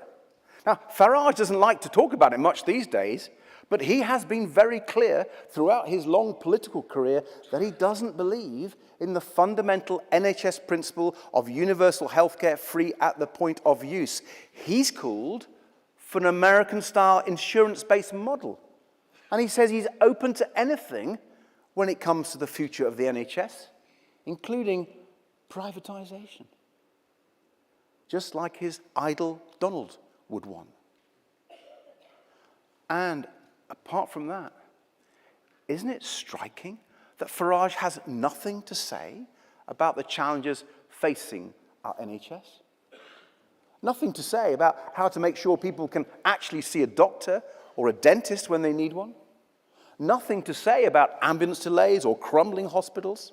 Now, Farage doesn't like to talk about it much these days, but he has been very clear throughout his long political career that he doesn't believe in the fundamental NHS principle of universal healthcare free at the point of use. He's called for an American-style insurance-based model. And he says he's open to anything when it comes to the future of the NHS, including privatization. Just like his idol Donald would want. And apart from that, isn't it striking that Farage has nothing to say about the challenges facing our NHS? Nothing to say about how to make sure people can actually see a doctor or a dentist when they need one? Nothing to say about ambulance delays or crumbling hospitals?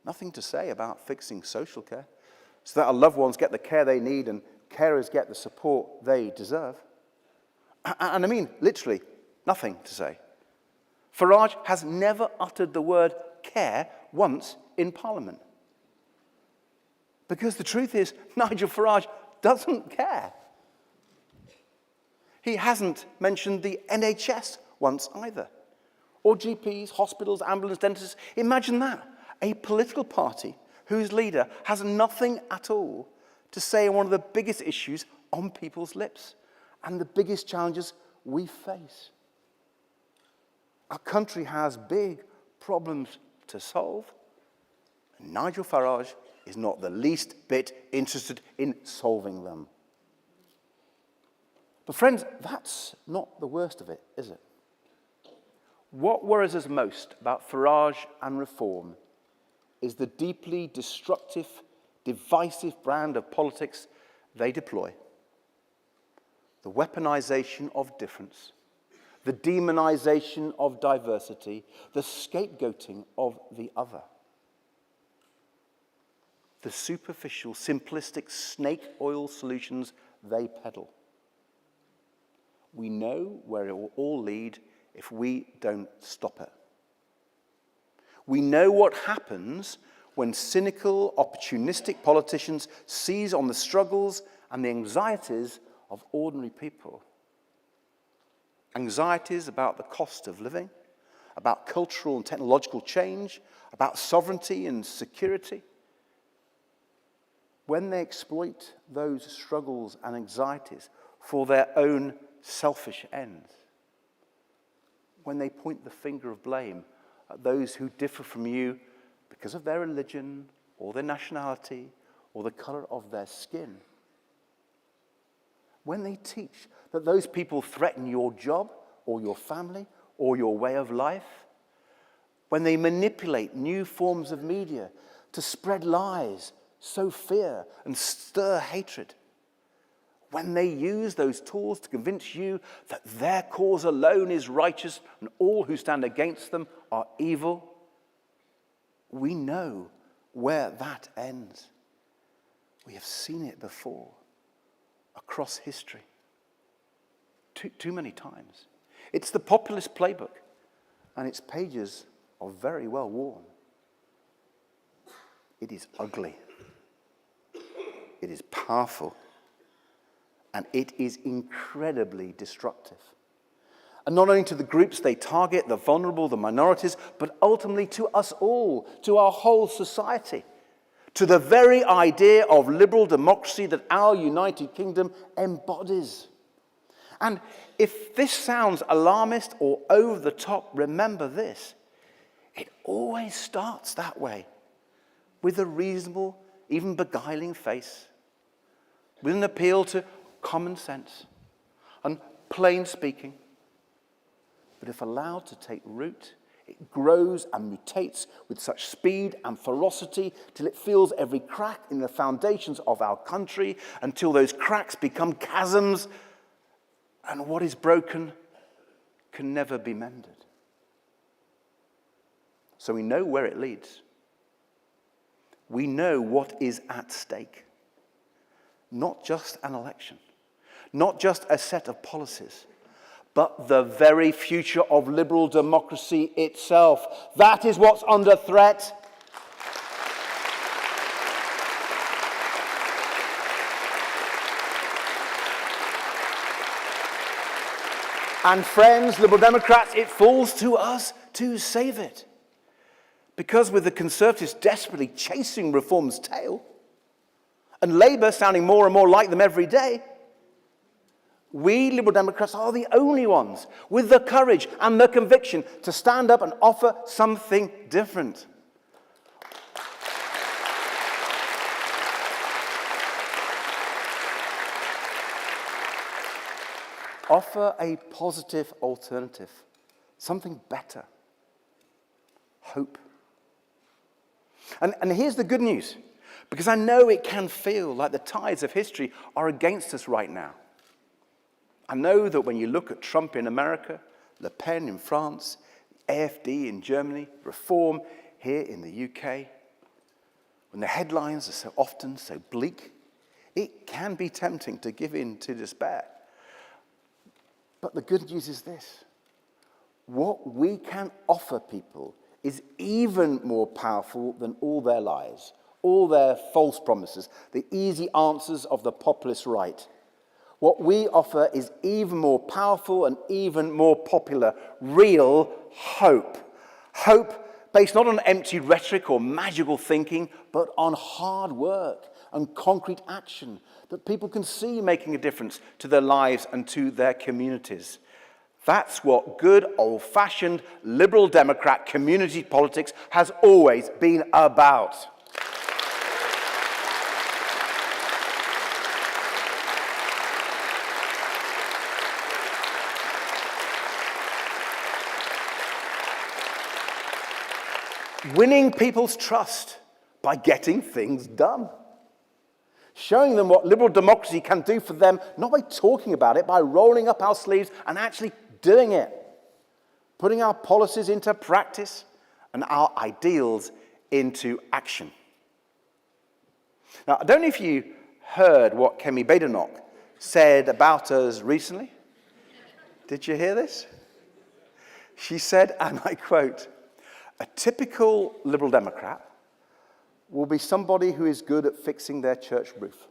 Nothing to say about fixing social care so that our loved ones get the care they need and carers get the support they deserve? And I mean, literally, nothing to say. Farage has never uttered the word care once in Parliament. Because the truth is, Nigel Farage doesn't care. He hasn't mentioned the NHS once either. Or GPs, hospitals, ambulance, dentists. Imagine that. A political party whose leader has nothing at all to say on one of the biggest issues on people's lips and the biggest challenges we face. Our country has big problems to solve, and Nigel Farage is not the least bit interested in solving them. But friends, that's not the worst of it, is it? What worries us most about Farage and reform is the deeply destructive, divisive brand of politics they deploy. The weaponization of difference, the demonization of diversity, the scapegoating of the other. The superficial, simplistic snake oil solutions they peddle. We know where it will all lead if we don't stop it. We know what happens when cynical, opportunistic politicians seize on the struggles and the anxieties of ordinary people. Anxieties about the cost of living, about cultural and technological change, about sovereignty and security. When they exploit those struggles and anxieties for their own selfish ends. When they point the finger of blame at those who differ from you because of their religion or their nationality or the color of their skin. when they teach that those people threaten your job or your family or your way of life, when they manipulate new forms of media to spread lies, sow fear, and stir hatred, when they use those tools to convince you that their cause alone is righteous and all who stand against them are evil, we know where that ends. We have seen it before across history. Too many times. It's the populist playbook, and its pages are very well worn. It is ugly. It is powerful. And it is incredibly destructive. And not only to the groups they target, the vulnerable, the minorities, but ultimately to us all, to our whole society, to the very idea of liberal democracy that our United Kingdom embodies. And if this sounds alarmist or over the top, remember this. It always starts that way, with a reasonable, even beguiling face, with an appeal to common sense and plain speaking. But if allowed to take root, it grows and mutates with such speed and ferocity till it fills every crack in the foundations of our country, until those cracks become chasms, and what is broken can never be mended. So we know where it leads. We know what is at stake. Not just an election, not just a set of policies, but the very future of liberal democracy itself. That is what's under threat. And friends, Liberal Democrats, it falls to us to save it. Because with the Conservatives desperately chasing reform's tail, and Labour sounding more and more like them every day, we Liberal Democrats are the only ones with the courage and the conviction to stand up and offer something different. Offer a positive alternative, something better, hope. And here's the good news, because I know it can feel like the tides of history are against us right now. I know that when you look at Trump in America, Le Pen in France, AfD in Germany, Reform here in the UK, when the headlines are so often so bleak, it can be tempting to give in to despair. But the good news is this: what we can offer people is even more powerful than all their lies, all their false promises, the easy answers of the populist right. What we offer is even more powerful and even more popular: real hope. Hope based not on empty rhetoric or magical thinking, but on hard work and concrete action that people can see making a difference to their lives and to their communities. That's what good old-fashioned Liberal Democrat community politics has always been about. Winning people's trust by getting things done. Showing them what liberal democracy can do for them, not by talking about it, by rolling up our sleeves and actually doing it. Putting our policies into practice and our ideals into action. Now, I don't know if you heard what Kemi Badenoch said about us recently. Did you hear this? She said, and I quote, "A typical Liberal Democrat will be somebody who is good at fixing their church roof."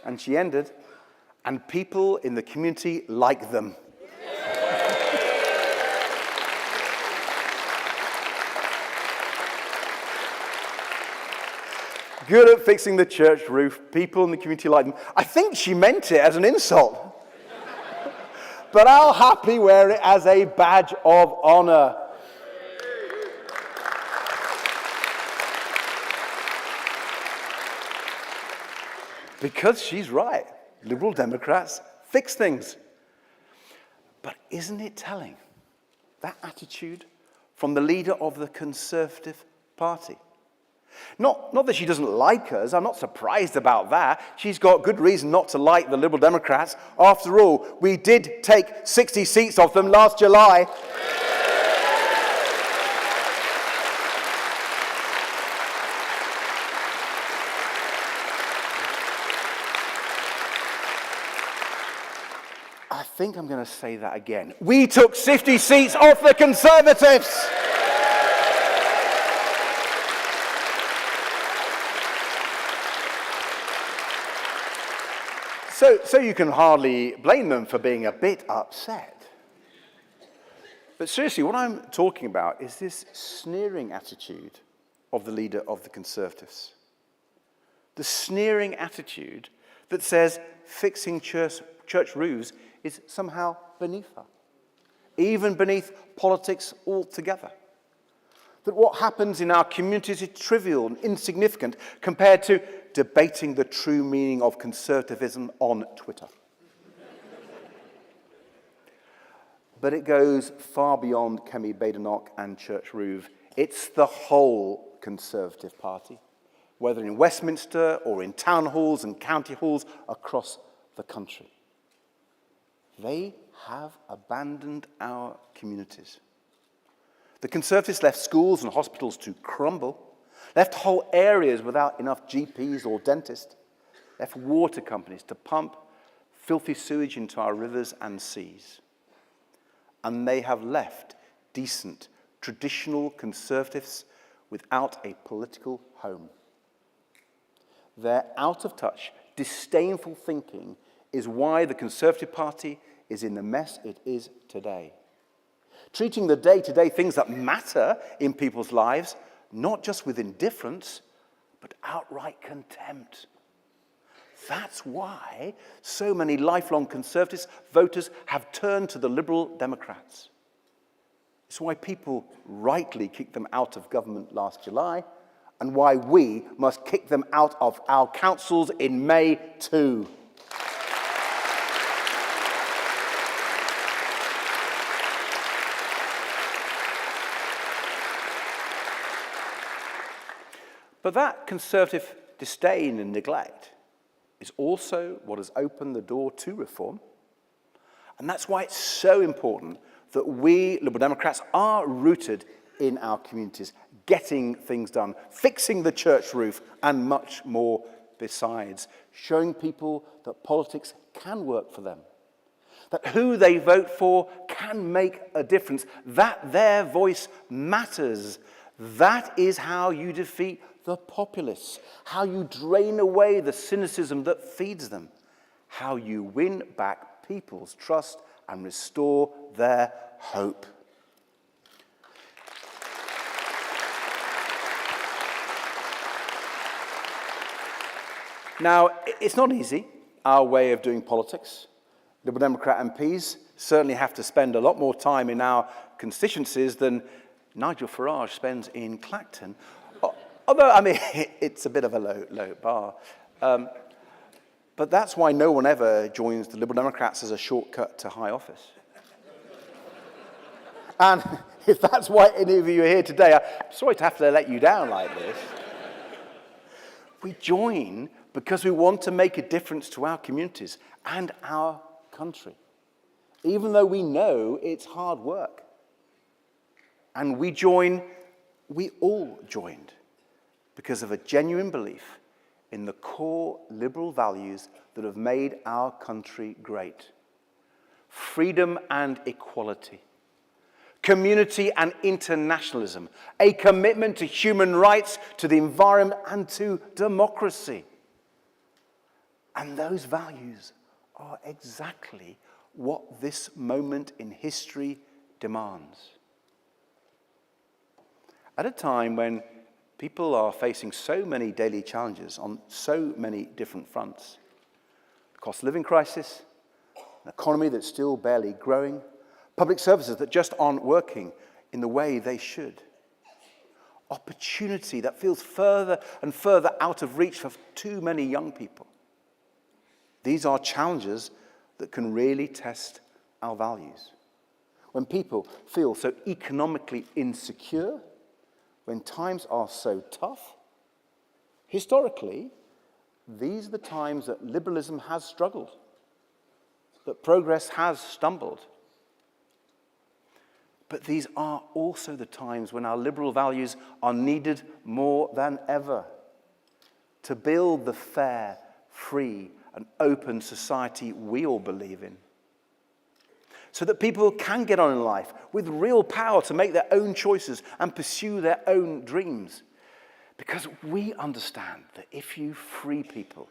And she ended, "And people in the community like them." Good at fixing the church roof, people in the community like them. I think she meant it as an insult. But I'll happily wear it as a badge of honor. Because she's right. Liberal Democrats fix things. But isn't it telling, that attitude from the leader of the Conservative Party? Not that she doesn't like us. I'm not surprised about that. She's got good reason not to like the Liberal Democrats. After all, we did take 60 seats off them last July. I think I'm going to say that again. We took 50 seats off the Conservatives. So you can hardly blame them for being a bit upset. But seriously, what I'm talking about is this sneering attitude of the leader of the Conservatives. The sneering attitude that says fixing church roofs is somehow beneath her, even beneath politics altogether. That what happens in our communities is trivial and insignificant compared to debating the true meaning of conservatism on Twitter. But it goes far beyond Kemi Badenoch and Church Roof. It's the whole Conservative Party, whether in Westminster or in town halls and county halls across the country. They have abandoned our communities. The Conservatives left schools and hospitals to crumble, left whole areas without enough GPs or dentists, left water companies to pump filthy sewage into our rivers and seas. And they have left decent, traditional Conservatives without a political home. Their out-of-touch, disdainful thinking is why the Conservative Party is in the mess it is today. Treating the day-to-day things that matter in people's lives, not just with indifference, but outright contempt. That's why so many lifelong Conservative voters have turned to the Liberal Democrats. It's why people rightly kicked them out of government last July, and why we must kick them out of our councils in May too. But that Conservative disdain and neglect is also what has opened the door to reform. And that's why it's so important that we Liberal Democrats are rooted in our communities, getting things done, fixing the church roof, and much more besides, showing people that politics can work for them, that who they vote for can make a difference, that their voice matters. That is how you defeat the populists, how you drain away the cynicism that feeds them, how you win back people's trust and restore their hope. Now, it's not easy, our way of doing politics. Liberal Democrat MPs certainly have to spend a lot more time in our constituencies than Nigel Farage spends in Clacton. Although, I mean, it's a bit of a low bar. But that's why no one ever joins the Liberal Democrats as a shortcut to high office. And if that's why any of you are here today, I'm sorry to have to let you down like this. We join because we want to make a difference to our communities and our country, even though we know it's hard work. And we all joined, because of a genuine belief in the core liberal values that have made our country great. Freedom and equality, community and internationalism, a commitment to human rights, to the environment, and to democracy. And those values are exactly what this moment in history demands. At a time when people are facing so many daily challenges on so many different fronts. The cost of living crisis, an economy that's still barely growing, public services that just aren't working in the way they should. Opportunity that feels further and further out of reach for too many young people. These are challenges that can really test our values. When people feel so economically insecure, when times are so tough, historically, these are the times that liberalism has struggled, that progress has stumbled. But these are also the times when our liberal values are needed more than ever to build the fair, free, and open society we all believe in, so that people can get on in life with real power to make their own choices and pursue their own dreams. Because we understand that if you free people,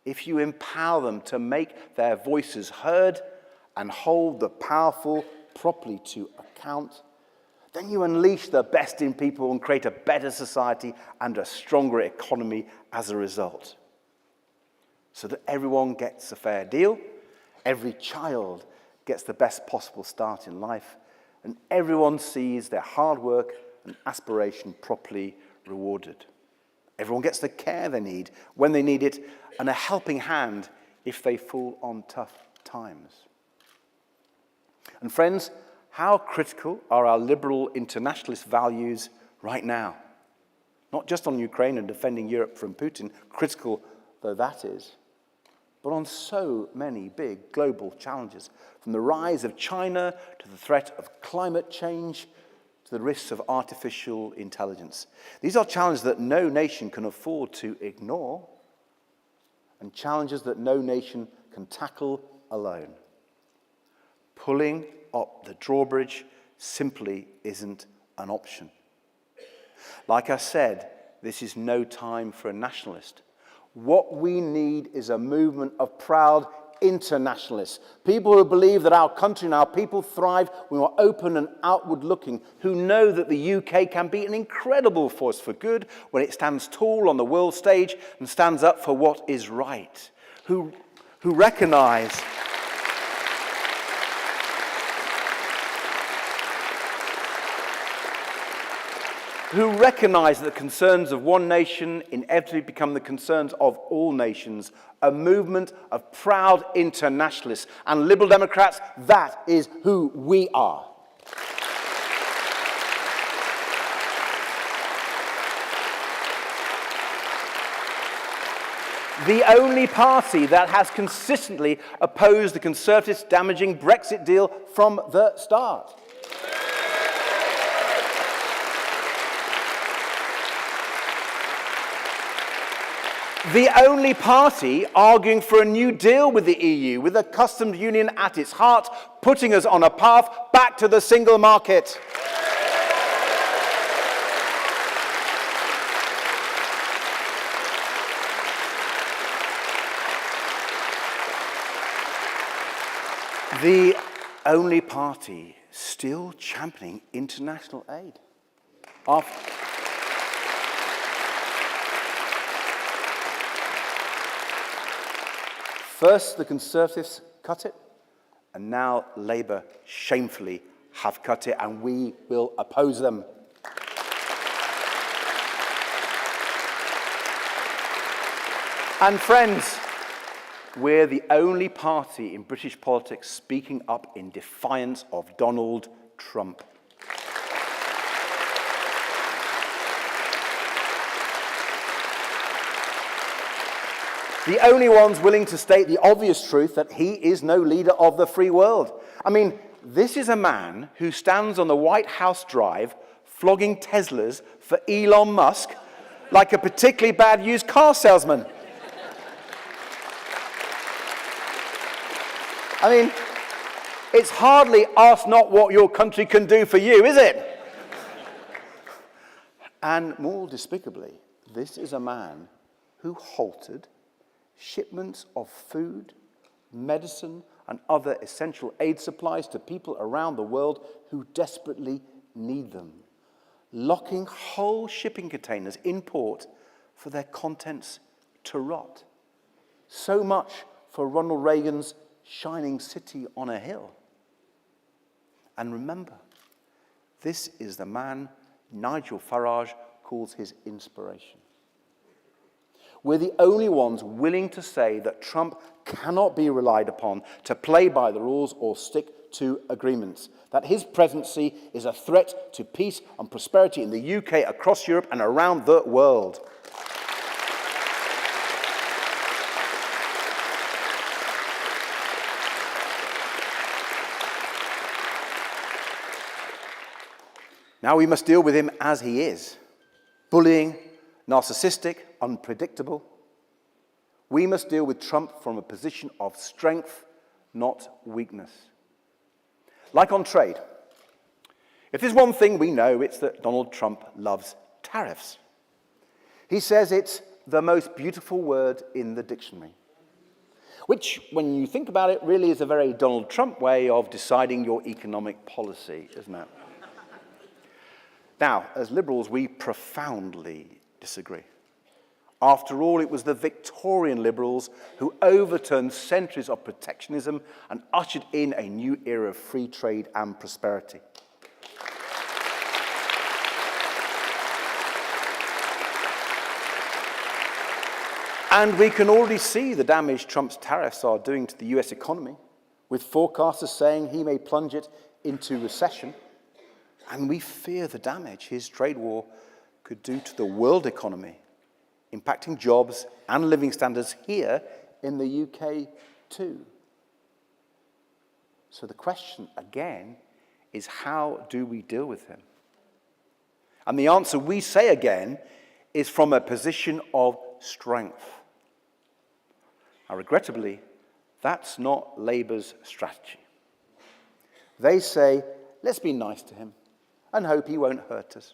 if you empower them to make their voices heard and hold the powerful properly to account, then you unleash the best in people and create a better society and a stronger economy as a result. So that everyone gets a fair deal, every child gets the best possible start in life, and everyone sees their hard work and aspiration properly rewarded. Everyone gets the care they need when they need it, and a helping hand if they fall on tough times. And friends, how critical are our liberal internationalist values right now? Not just on Ukraine and defending Europe from Putin, critical though that is, but on so many big global challenges, from the rise of China to the threat of climate change to the risks of artificial intelligence. These are challenges that no nation can afford to ignore, and challenges that no nation can tackle alone. Pulling up the drawbridge simply isn't an option. Like I said, this is no time for a nationalist. What we need is a movement of proud internationalists, people who believe that our country and our people thrive when we're open and outward looking, who know that the UK can be an incredible force for good when it stands tall on the world stage and stands up for what is right, who recognize that the concerns of one nation inevitably become the concerns of all nations, a movement of proud internationalists. And Liberal Democrats, that is who we are. The only party that has consistently opposed the Conservatives' damaging Brexit deal from the start. The only party arguing for a new deal with the EU, with a customs union at its heart, putting us on a path back to the single market. The only party still championing international aid. First, the Conservatives cut it, and now Labour shamefully have cut it, and we will oppose them. And friends, we're the only party in British politics speaking up in defiance of Donald Trump. The only ones willing to state the obvious truth that he is no leader of the free world. I mean, this is a man who stands on the White House drive flogging Teslas for Elon Musk like a particularly bad used car salesman. I mean, it's hardly ask not what your country can do for you, is it? And more despicably, this is a man who halted shipments of food, medicine, and other essential aid supplies to people around the world who desperately need them, locking whole shipping containers in port for their contents to rot. So much for Ronald Reagan's shining city on a hill. And remember, this is the man Nigel Farage calls his inspiration. We're the only ones willing to say that Trump cannot be relied upon to play by the rules or stick to agreements, that his presidency is a threat to peace and prosperity in the UK, across Europe and around the world. Now we must deal with him as he is, bullying, narcissistic, unpredictable. We must deal with Trump from a position of strength, not weakness. Like on trade, if there's one thing we know, it's that Donald Trump loves tariffs. He says it's the most beautiful word in the dictionary, which, when you think about it, really is a very Donald Trump way of deciding your economic policy, isn't it? Now, as Liberals, we profoundly disagree. After all, it was the Victorian Liberals who overturned centuries of protectionism and ushered in a new era of free trade and prosperity. And we can already see the damage Trump's tariffs are doing to the US economy, with forecasters saying he may plunge it into recession. And we fear the damage his trade war could do to the world economy, impacting jobs and living standards here in the UK too. So the question again is, how do we deal with him? And the answer, we say again, is from a position of strength. Now, regrettably, that's not Labour's strategy. They say, let's be nice to him and hope he won't hurt us.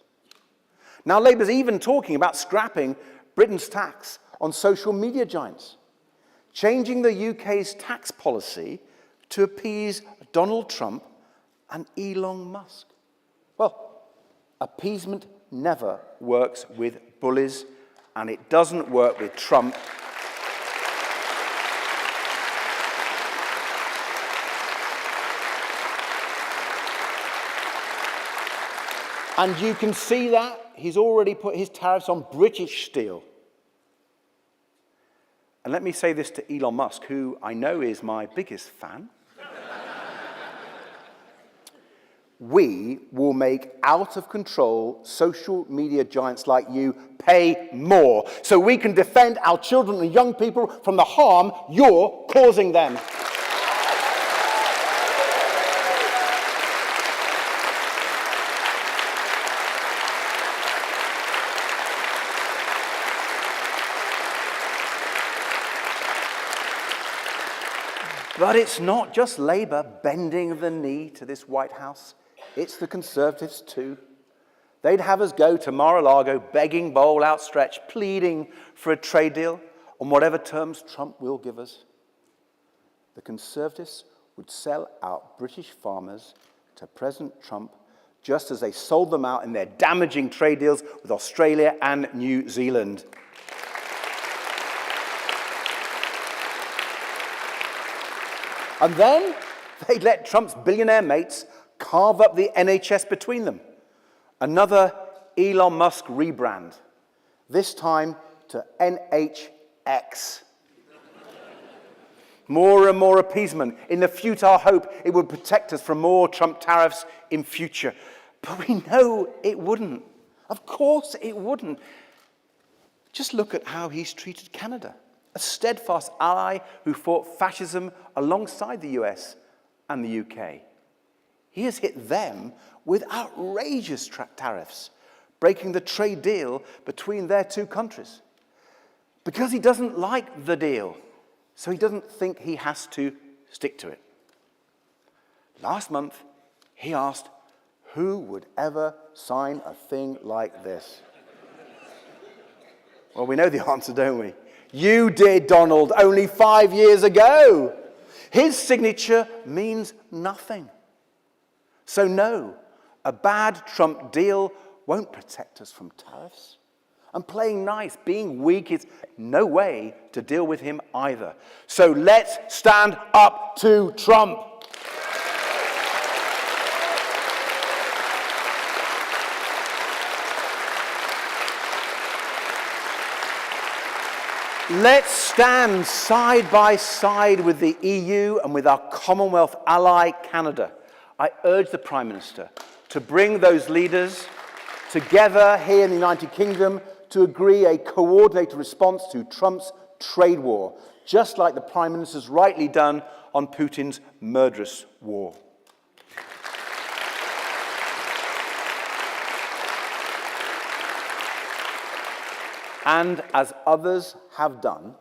Now, Labour's even talking about scrapping Britain's tax on social media giants, changing the UK's tax policy to appease Donald Trump and Elon Musk. Well, appeasement never works with bullies, and it doesn't work with Trump. And you can see that he's already put his tariffs on British steel. And let me say this to Elon Musk, who I know is my biggest fan. We will make out-of-control social media giants like you pay more so we can defend our children and young people from the harm you're causing them. But it's not just Labour bending the knee to this White House. It's the Conservatives too. They'd have us go to Mar-a-Lago begging, bowl outstretched, pleading for a trade deal on whatever terms Trump will give us. The Conservatives would sell out British farmers to President Trump just as they sold them out in their damaging trade deals with Australia and New Zealand. And then they'd let Trump's billionaire mates carve up the NHS between them. Another Elon Musk rebrand, this time to NHX. More and more appeasement in the futile hope it would protect us from more Trump tariffs in future. But we know it wouldn't. Of course it wouldn't. Just look at how he's treated Canada, a steadfast ally who fought fascism alongside the US and the UK. He has hit them with outrageous tariffs, breaking the trade deal between their two countries. Because he doesn't like the deal, so he doesn't think he has to stick to it. Last month, he asked, who would ever sign a thing like this? Well, we know the answer, don't we? You did, Donald, only 5 years ago. His signature means nothing. So no, a bad Trump deal won't protect us from tariffs. And playing nice, being weak is no way to deal with him either. So let's stand up to Trump. Let's stand side by side with the EU and with our Commonwealth ally, Canada. I urge the Prime Minister to bring those leaders together here in the United Kingdom to agree a coordinated response to Trump's trade war, just like the Prime Minister's rightly done on Putin's murderous war. And as others have done,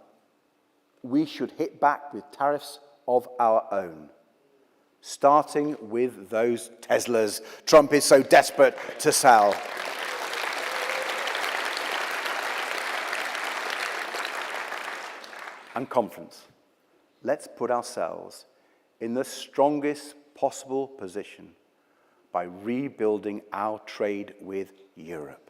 we should hit back with tariffs of our own, starting with those Teslas Trump is so desperate to sell. And conference, let's put ourselves in the strongest possible position by rebuilding our trade with Europe.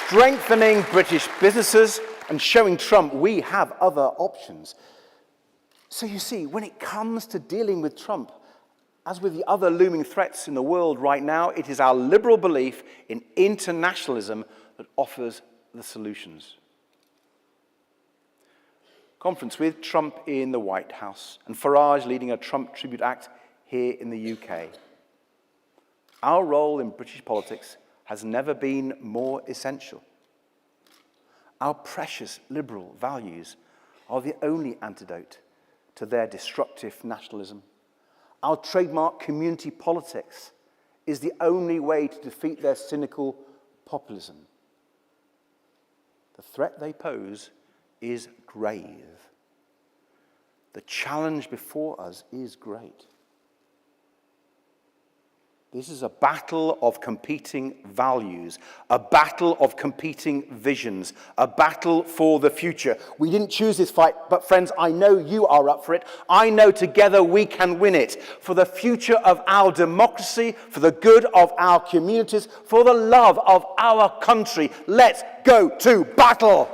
Strengthening British businesses and showing Trump we have other options. So you see, when it comes to dealing with Trump, as with the other looming threats in the world right now, it is our liberal belief in internationalism that offers the solutions. Conference with Trump in the White House and Farage leading a Trump tribute act here in the UK. Our role in British politics has never been more essential. Our precious liberal values are the only antidote to their destructive nationalism. Our trademark community politics is the only way to defeat their cynical populism. The threat they pose is grave. The challenge before us is great. This is a battle of competing values, a battle of competing visions, a battle for the future. We didn't choose this fight, but friends, I know you are up for it. I know together we can win it. For the future of our democracy, for the good of our communities, for the love of our country, let's go to battle!